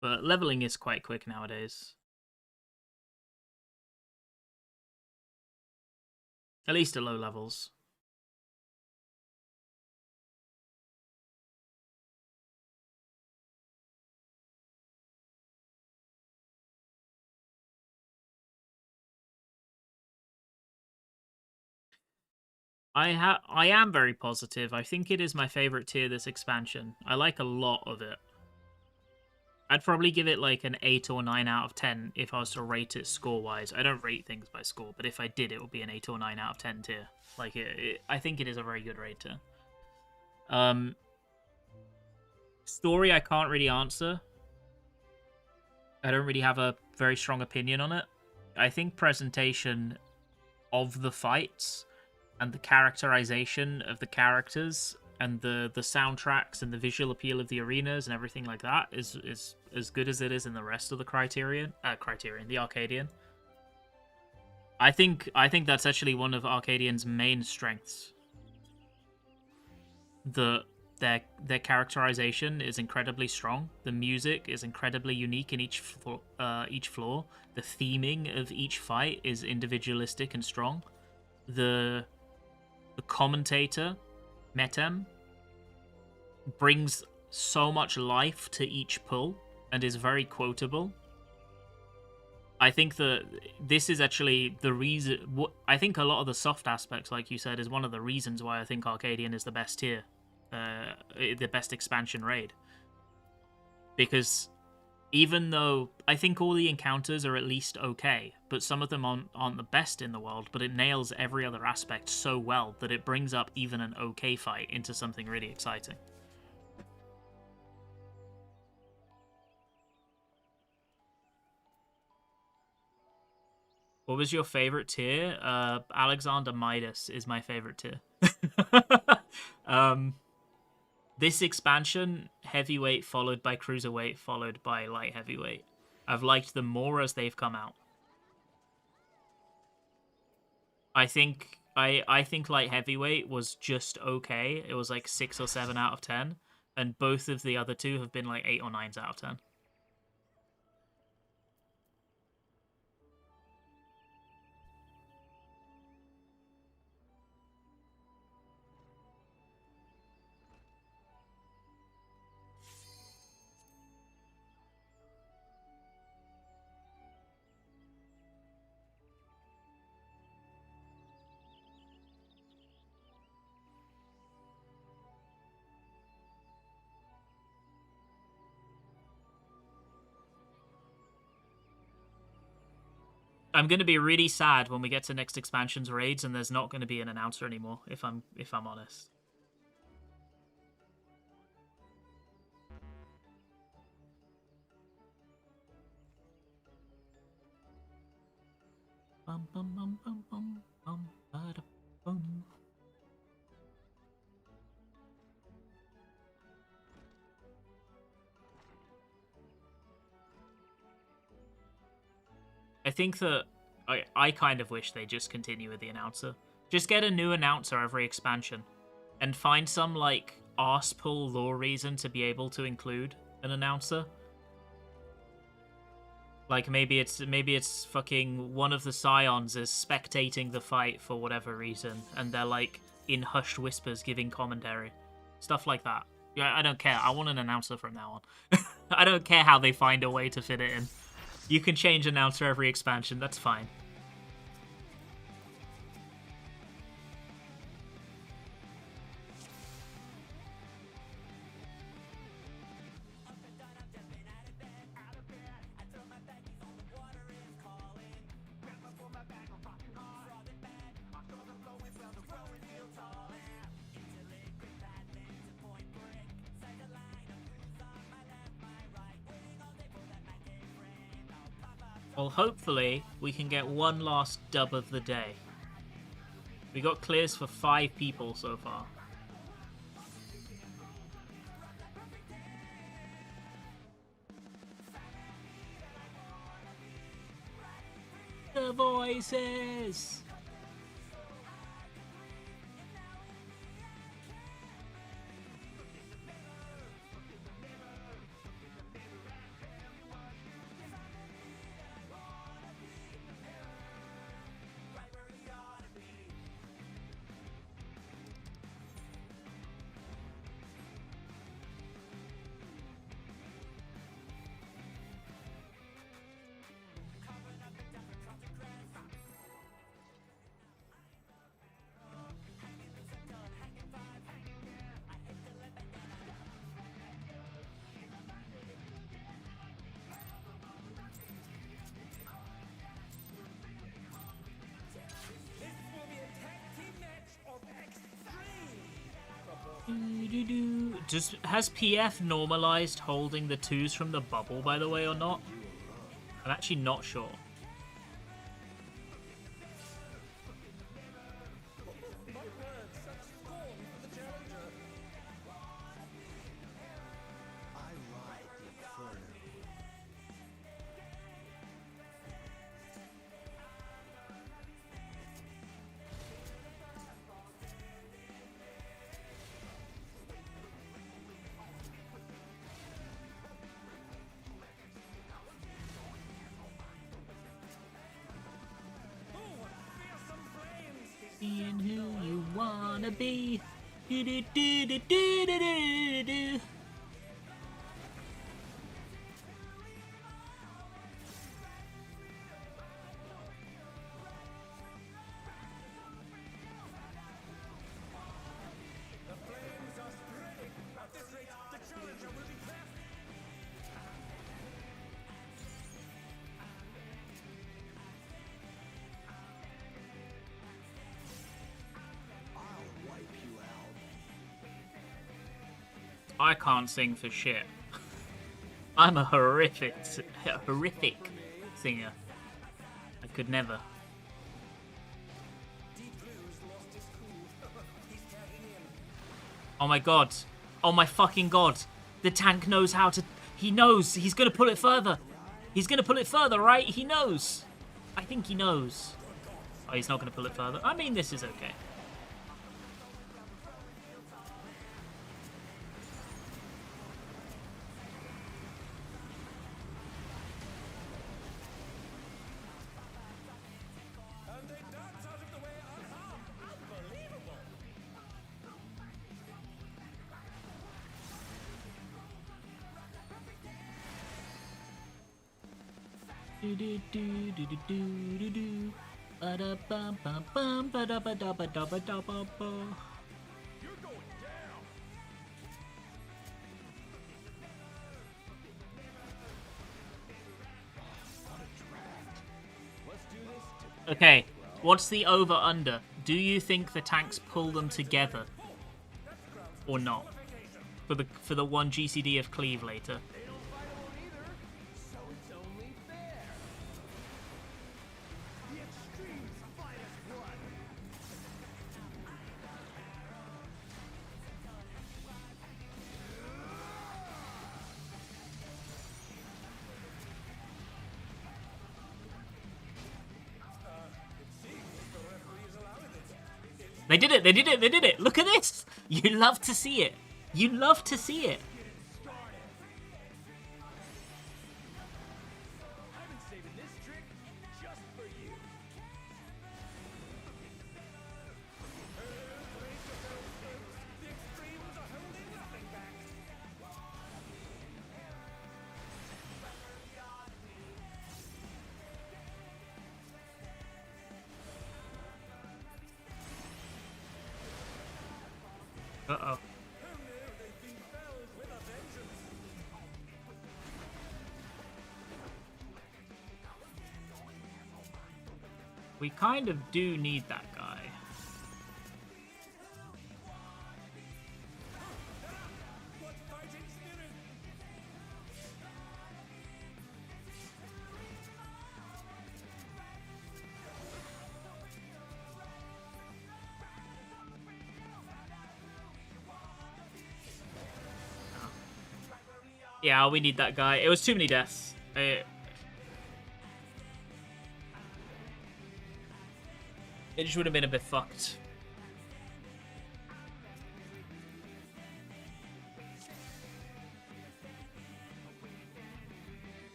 But leveling is quite quick nowadays. At least at low levels. I am very positive. I think it is my favorite tier this expansion. I like a lot of it. I'd probably give it like an 8 or 9 out of 10 if I was to rate it score-wise. I don't rate things by score, but if I did, it would be an 8 or 9 out of 10 tier. Like, I think it is a very good rater. Story, I can't really answer. I don't really have a very strong opinion on it. I think presentation of the fights and the characterization of the characters and the soundtracks and the visual appeal of the arenas and everything like that is as good as it is in the rest of the Criterion, the Arcadian. I think that's actually one of Arcadian's main strengths. Their characterization is incredibly strong. The music is incredibly unique in each floor. The theming of each fight is individualistic and strong. The commentator, Metem, brings so much life to each pull and is very quotable. I think that this is actually the reason. I think a lot of the soft aspects, like you said, is one of the reasons why I think Arcadian is the best tier, the best expansion raid. Because even though I think all the encounters are at least okay, but some of them aren't the best in the world, but it nails every other aspect so well that it brings up even an okay fight into something really exciting. What was your favorite tier? Alexander Midas is my favorite tier. This expansion, heavyweight followed by cruiserweight followed by light heavyweight. I've liked them more as they've come out. I think light heavyweight was just okay. It was like 6 or 7 out of 10, and both of the other two have been like 8 or 9s out of 10. I'm gonna be really sad when we get to next expansion's raids and there's not gonna be an announcer anymore. If I'm honest. Bum bum bum bum bum bum bada bum. I think that I kind of wish they just continue with the announcer. Just get a new announcer every expansion, and find some like arsepull lore reason to be able to include an announcer. Like maybe it's fucking one of the scions is spectating the fight for whatever reason, and they're like in hushed whispers giving commentary, stuff like that. Yeah, I don't care. I want an announcer from now on. I don't care how they find a way to fit it in. You can change announcer every expansion. That's fine. Well, hopefully, we can get one last dub of the day. We got clears for 5 people so far. The voices! Has PF normalized holding the 2s from the bubble, by the way, or not? I'm actually not sure. Being who you wanna be. Do do do do do do do do. I can't sing for shit. I'm a horrific singer. I could never. Oh my god. Oh my fucking god. The tank knows how to... He knows. He's gonna pull it further. He's gonna pull it further, right? He knows. I think he knows. Oh, he's not gonna pull it further. I mean, this is okay. Do do do do do do do do. Ba da bum bum bum ba da ba da ba da ba da ba ba. Okay, what's the over under? Do you think the tanks pull them together or not for the one GCD of Cleave later? They did it, they did it, they did it! Look at this! You love to see it. You love to see it. I've been saving this trick just for you. The extremes are holding nothing back. Uh-oh. They've been felled with a vengeance. We kind of do need that guy. What fighting spirit! Yeah, we need that guy. It was too many deaths. It just would have been a bit fucked.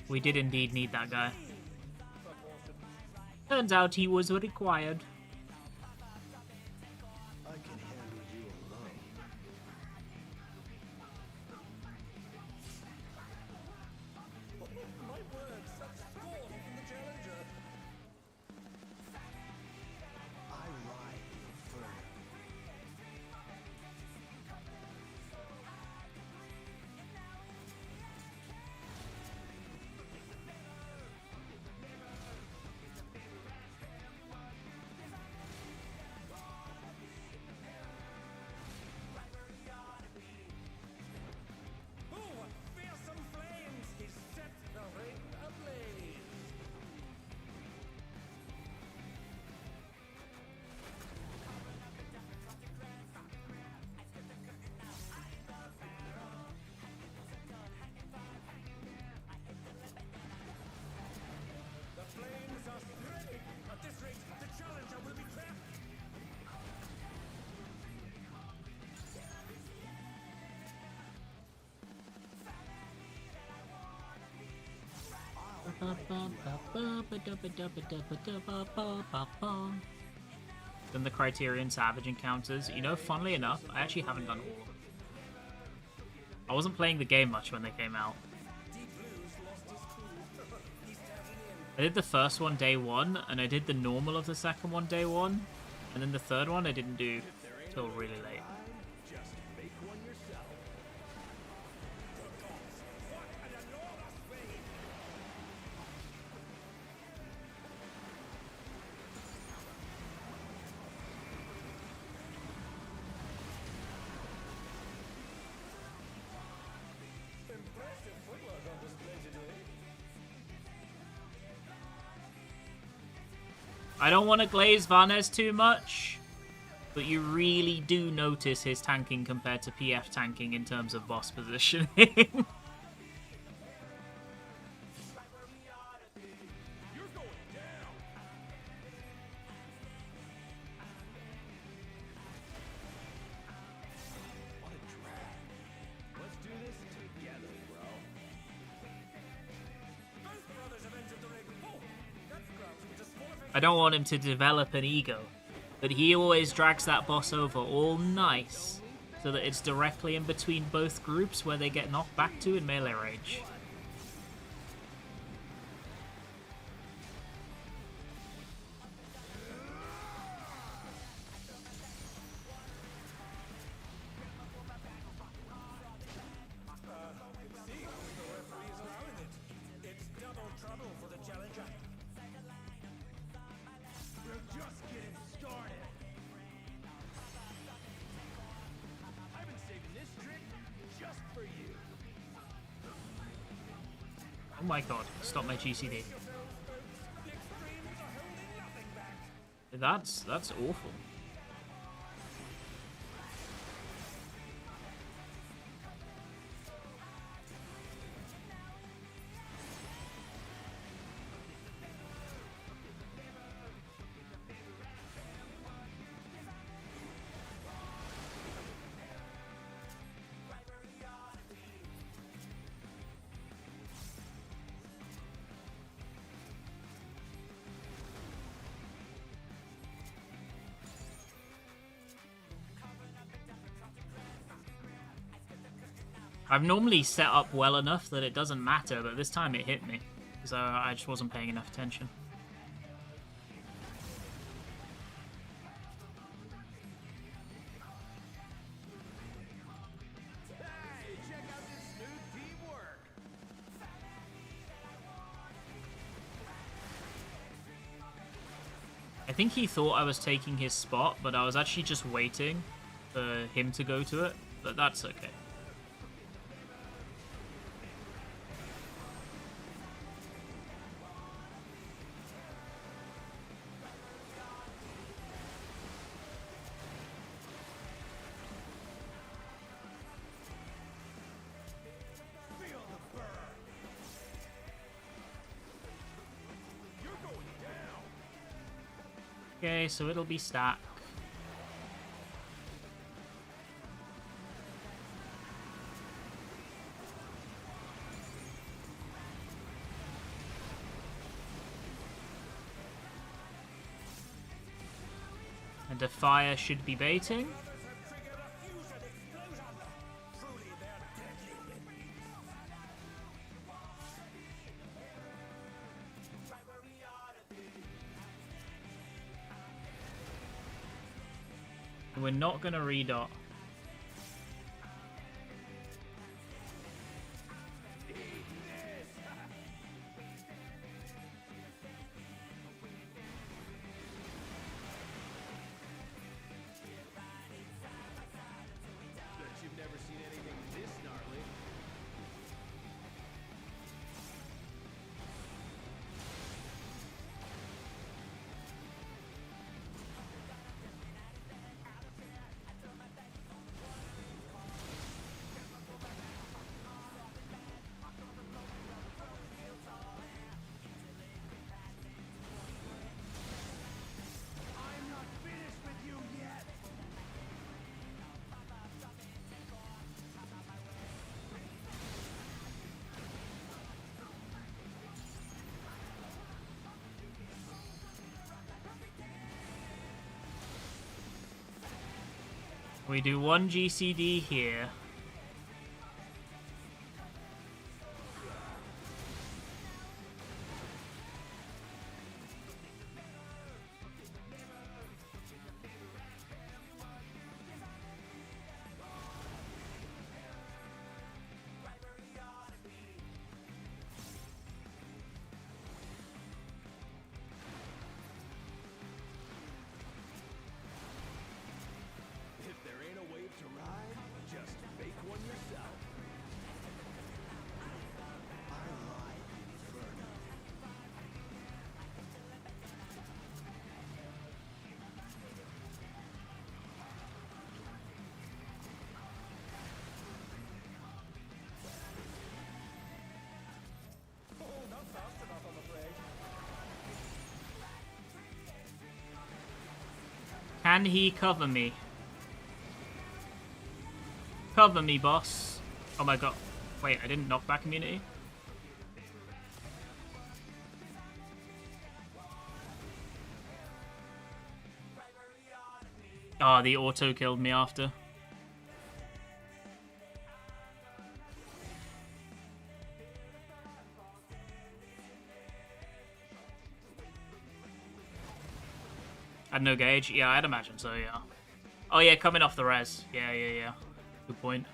We did indeed need that guy. Turns out he was required. I can handle you alone. My word, such scorn from the challenger. I ride the inferno. Oh, what fearsome flames! He set the ring ablaze. The flames are spreading. At this rate, the challenger will be trapped. Then the Criterion Savage encounters. You know, funnily enough, I actually haven't done all of them. I wasn't playing the game much when they came out. Deep Blue's lost his cool. He's tagging in. I did the first one day one, and I did the normal of the second one day one, and then the third one I didn't do till really late. Just make one yourself. Good gods, what an enormous wave! Impressive footwork on display today. I don't want to glaze Varnes too much, but you really do notice his tanking compared to PF tanking in terms of boss positioning. You're going down. What a drag. Let's do this together, bro. Both brothers have entered the ring. Oh, that's grounds for disqualification. I don't want him to develop an ego, but he always drags that boss over all nice, so that it's directly in between both groups where they get knocked back to in melee range. It seems the referee is allowing it. It's double trouble for the challenger. We're just getting started. Oh my god, stop my GCD. That's awful. I've normally set up well enough that it doesn't matter, but this time it hit me. So I just wasn't paying enough attention. Hey, check out this smooth teamwork. I think he thought I was taking his spot, but I was actually just waiting for him to go to it. But that's okay. Feel the burn. You're going down. Okay, so it'll be stack. And a fire should be baiting. We're not going to redot. Bet you've never seen anything this gnarly. I'm not finished with you yet. We do one GCD here. If there ain't a wave to ride, just make one yourself. I ride the inferno. Oh, not fast enough, I'm afraid. Can he cover me? Cover me, boss. Oh my god. Wait, I didn't knock back immunity? Oh, the auto killed me after. I had no gauge. Yeah, I'd imagine so, yeah. Oh yeah, coming off the res. Yeah. Good point.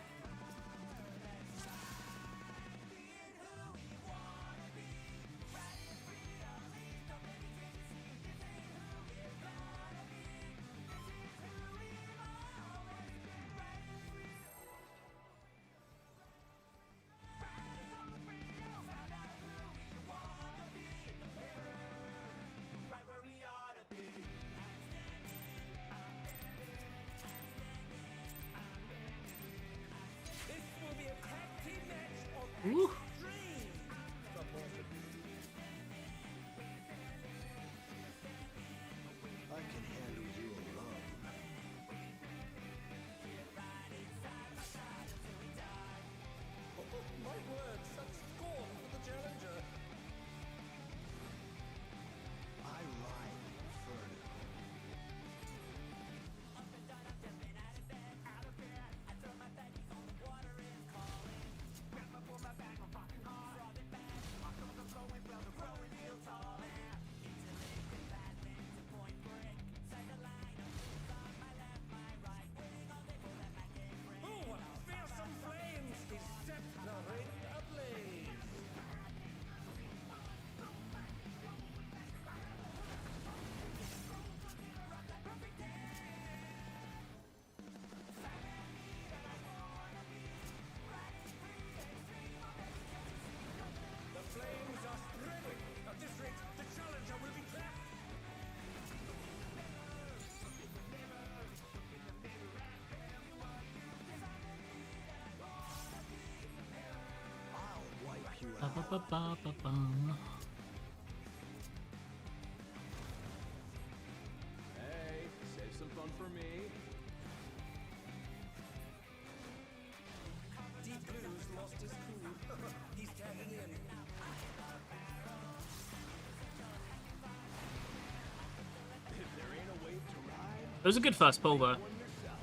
Ooh. I can handle you alone. My word, such scorn for the challenger. I ride inferno. Oh, what fearsome flames! He set the ring ablaze. The flames are spreading. At this rate, the challenger will be trapped. I'll wipe you Ba, out. ba, ba, ba, ba, bum. Hey, save some fun for me. Deep Blue's lost his cool. He's tagging in. If there ain't a wave to ride, It was a good first pull, though. one yourself.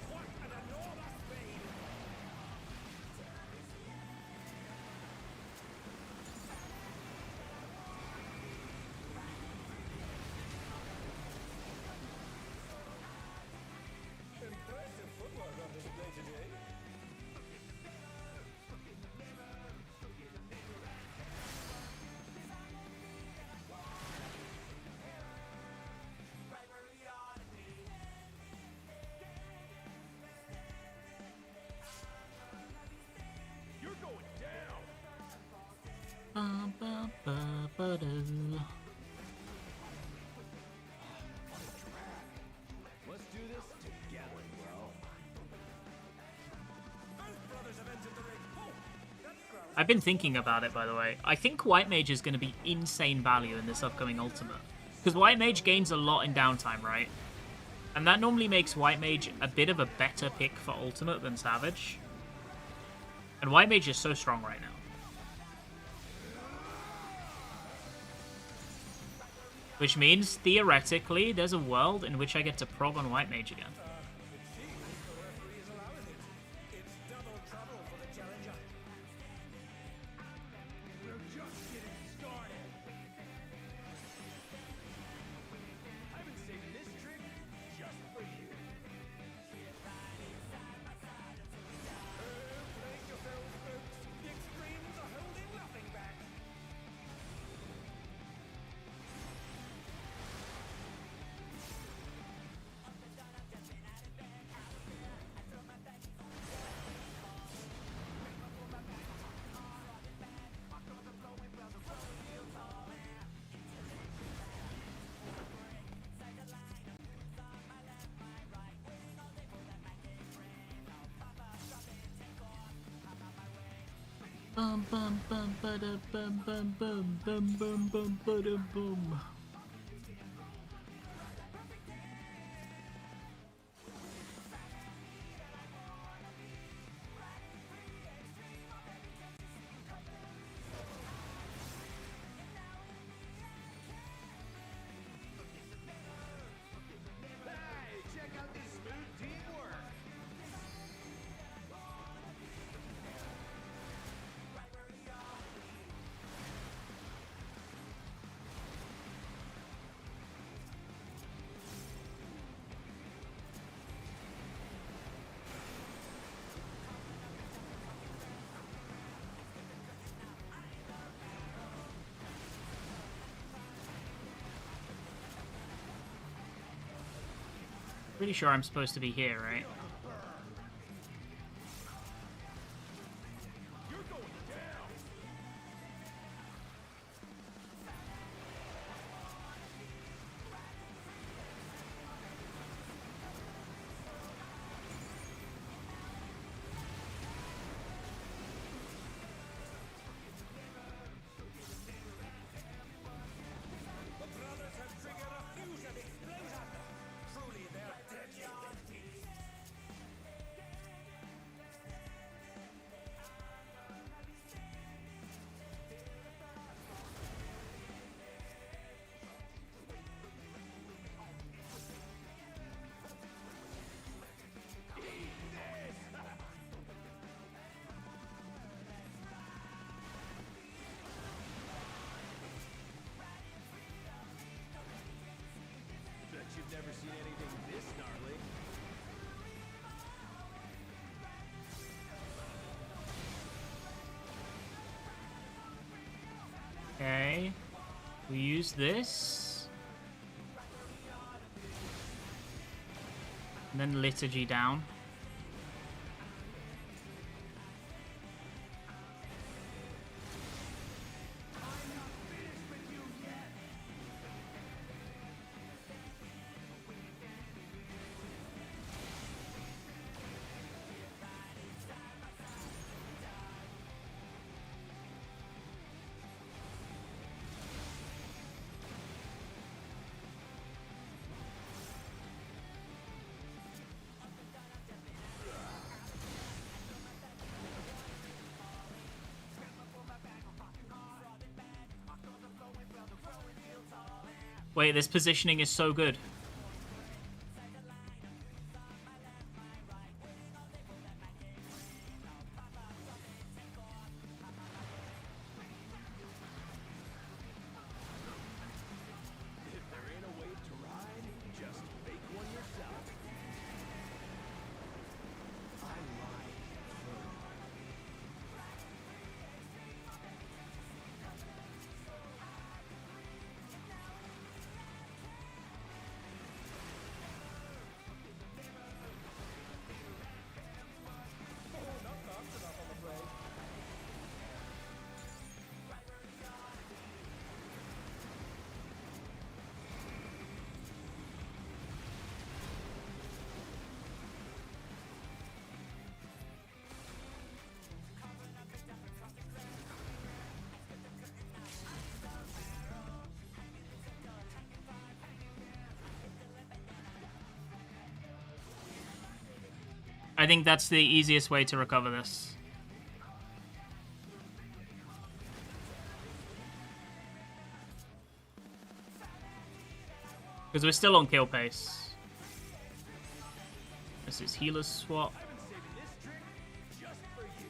What an enormous vein! Impressive footwork on display today. You're going down. Ba, ba, ba, ba, do. Let's do this together, bro. Both brothers have entered the ring. Oh, that's ground. I've been thinking about it, by the way. I think White Mage is going to be insane value in this upcoming Ultimate. Because White Mage gains a lot in downtime, right? And that normally makes White Mage a bit of a better pick for Ultimate than Savage. And White Mage is so strong right now. Which means, theoretically, there's a world in which I get to prog on White Mage again. It seems the referee is allowing it. It's double trouble for the challenger. We're just getting started. I've been saving this trick just for you. Brace yourselves, folks. The extremes are holding nothing back. Bum bum bum ba-da bum bum bum bum bum bum ba-da bum. Hey, check out this smooth teamwork. Pretty sure I'm supposed to be here, right? You're going down. Never seen anything this gnarly. Okay. We use this. And then liturgy down. Wait, this positioning is so good. If there ain't a wave to ride, just make one yourself. I lie firm. I think that's the easiest way to recover this. Because we're still on kill pace. This is healer's swap. I've been saving this trick just for you.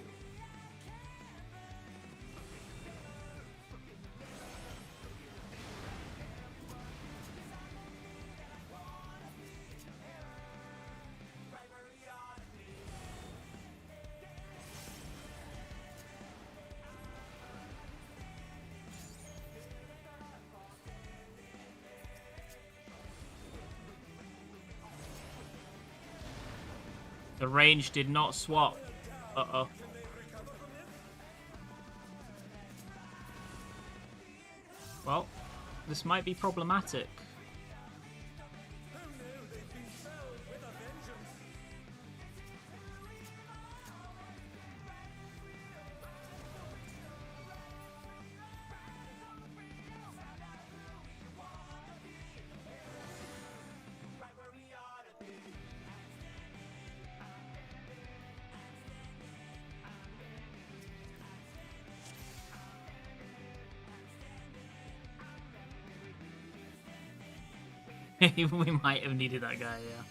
The range did not swap. Uh-oh. Well, this might be problematic. We might have needed that guy, yeah.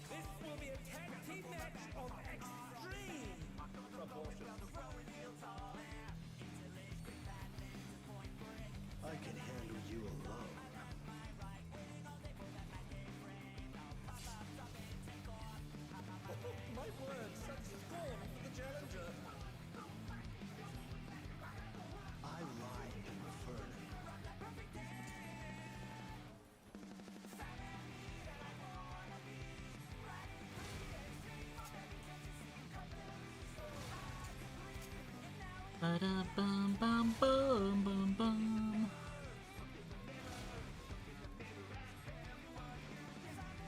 This will be a tag team match of extreme proportions. I can handle you alone. My word, such scorn for the challenger. I lie infernal. Ba-da-bum, bum, bum, bum, bum.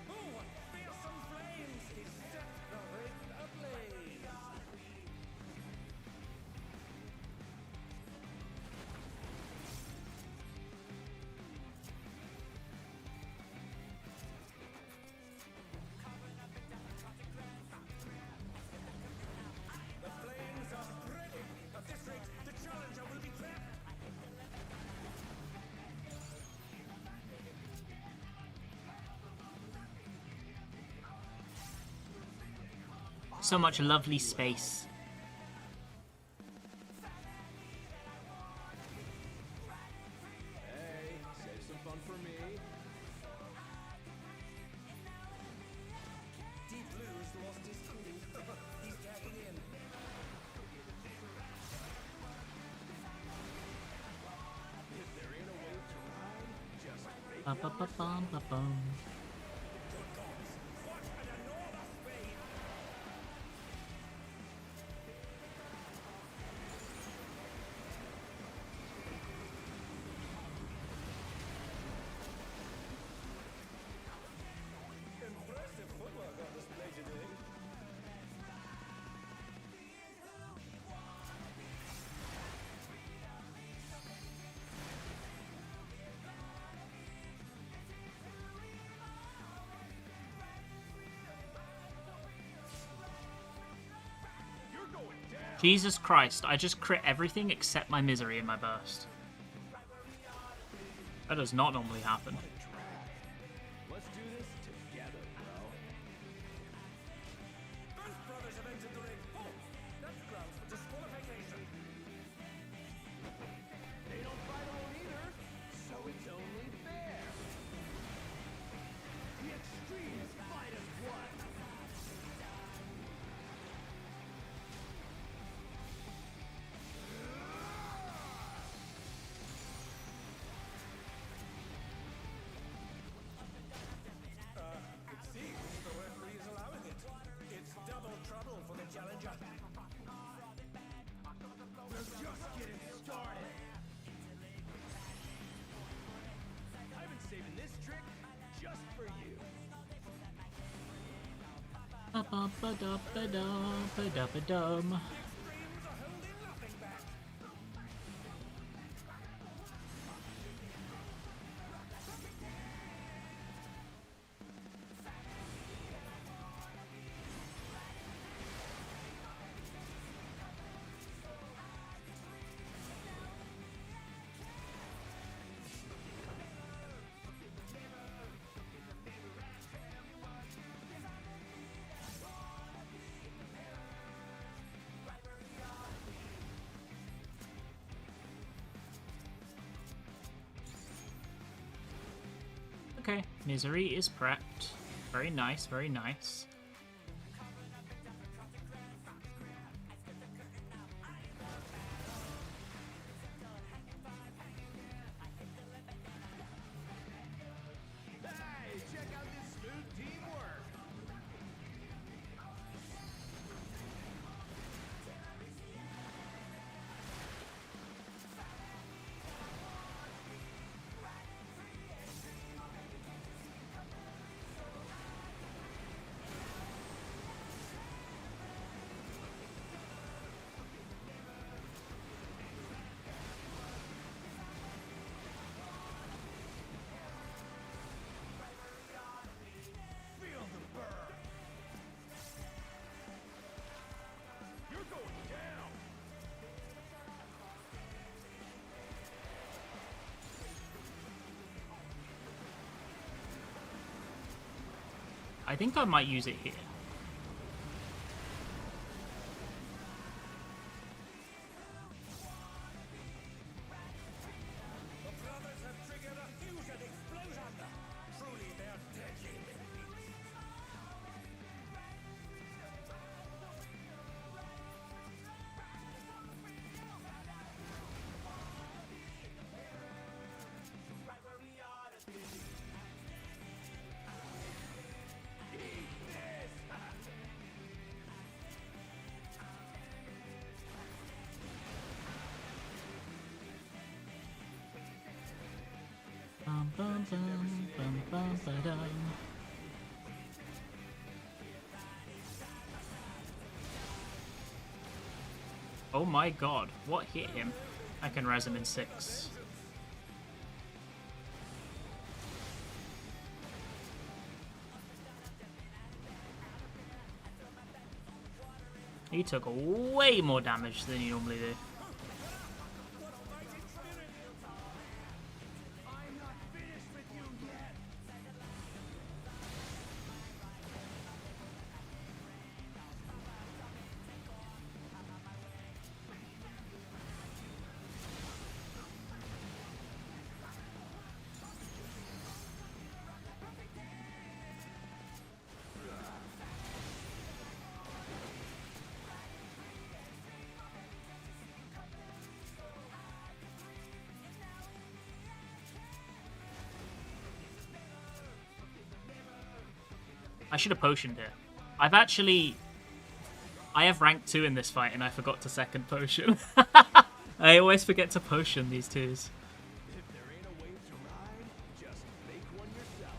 Ooh, fearsome flames! He set the ring ablaze. The flames are spreading. At this rate, the challenger So much lovely space. Hey, save some fun for me. Deep Blue's lost his cool. He's tagging in. If there ain't a wave to ride, just make Ba ba ba bum ba bum. Impressive footwork on display today. you're going down. Jesus Christ, I just crit everything except my misery in my burst. That does not normally happen. Let's do this together, bro. Both brothers have entered the ring. Oh, that's grounds for disqualification. They don't fight alone either, so it's only fair. The extremes fight as one. It seems the referee is allowing it. It's double trouble for the challenger. We're just getting started. I've been saving this trick just for you. Ba ba ba da ba da ba da ba dum. Extremes are holding nothing back. Okay, misery is prepped. Very nice, very nice. Hey, check out this smooth teamwork. Feel the burn. You're going down. I think I might use it here. The brothers have triggered a fusion explosion. Truly, they're deadly. Bum, bum, bum, bum, bum, ba-dum. Oh my god, what hit him? I can res him in 6. He took way more damage than you normally do. I'm not finished with you yet. I should have potioned it. I've actually... I have rank 2 in this fight, and I forgot to second potion. I always forget to potion these twos. If there ain't a wave to ride, just make one yourself.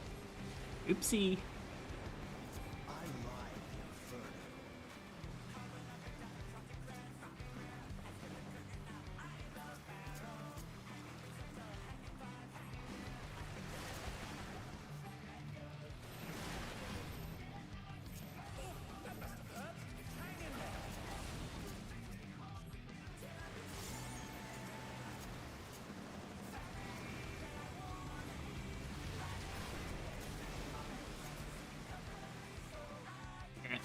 Oopsie. I ride the inferno. Okay.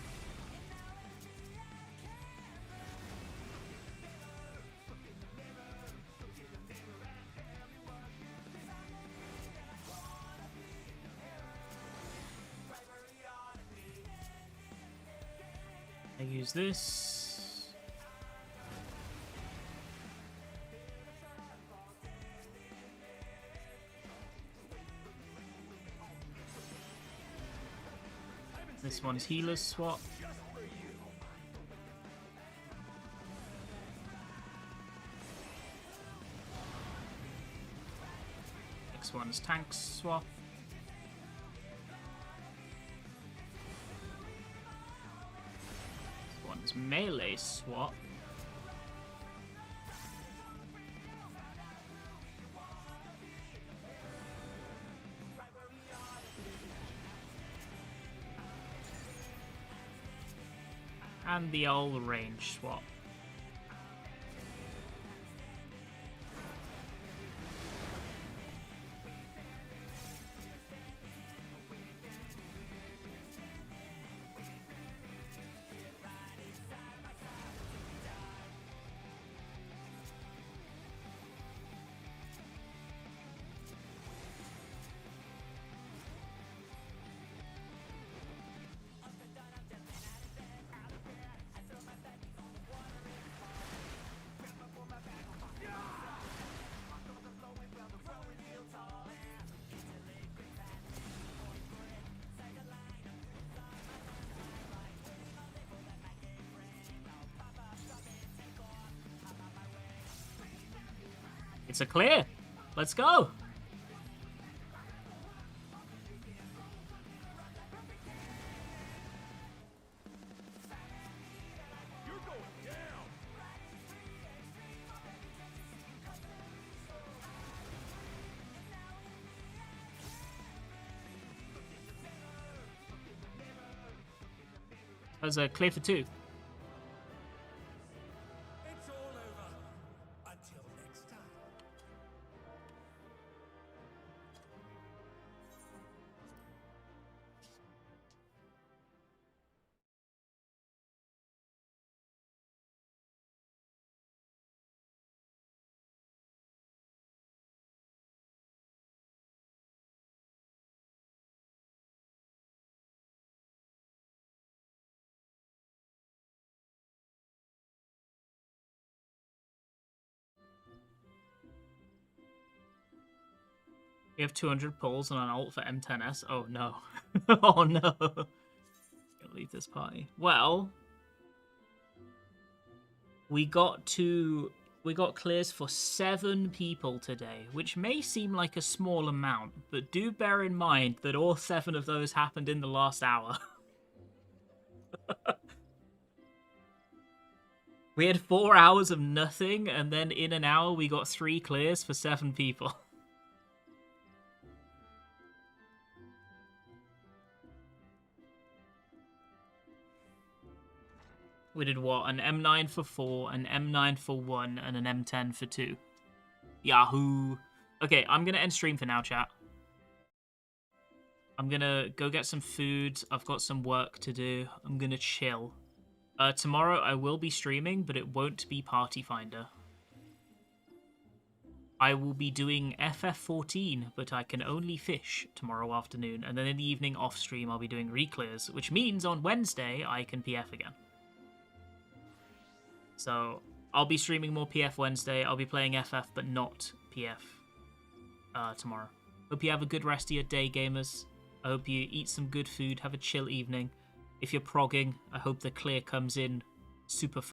I use this. This one's healer's swap. Next one's tank swap. This one's melee swap. And the old range swap. It's a clear. Let's go. You're going down. There's a clear for 2. It's all over. Until next time. We have 200 pulls and an ult for M10S. Oh no. Oh no. Gonna leave this party. Well, we got clears for 7 people today, which may seem like a small amount, but do bear in mind that all 7 of those happened in the last hour. We had 4 hours of nothing, and then in an hour we got 3 clears for 7 people. We did what? An M9 for 4, an M9 for 1, and an M10 for 2. Yahoo! Okay, I'm gonna end stream for now, chat. I'm gonna go get some food. I've got some work to do. I'm gonna chill. Tomorrow I will be streaming, but it won't be Party Finder. I will be doing FF14, but I can only fish tomorrow afternoon. And then in the evening off stream I'll be doing reclears, which means on Wednesday I can PF again. So, I'll be streaming more PF Wednesday. I'll be playing FF, but not PF tomorrow. Hope you have a good rest of your day, gamers. I hope you eat some good food, have a chill evening. If you're progging, I hope the clear comes in super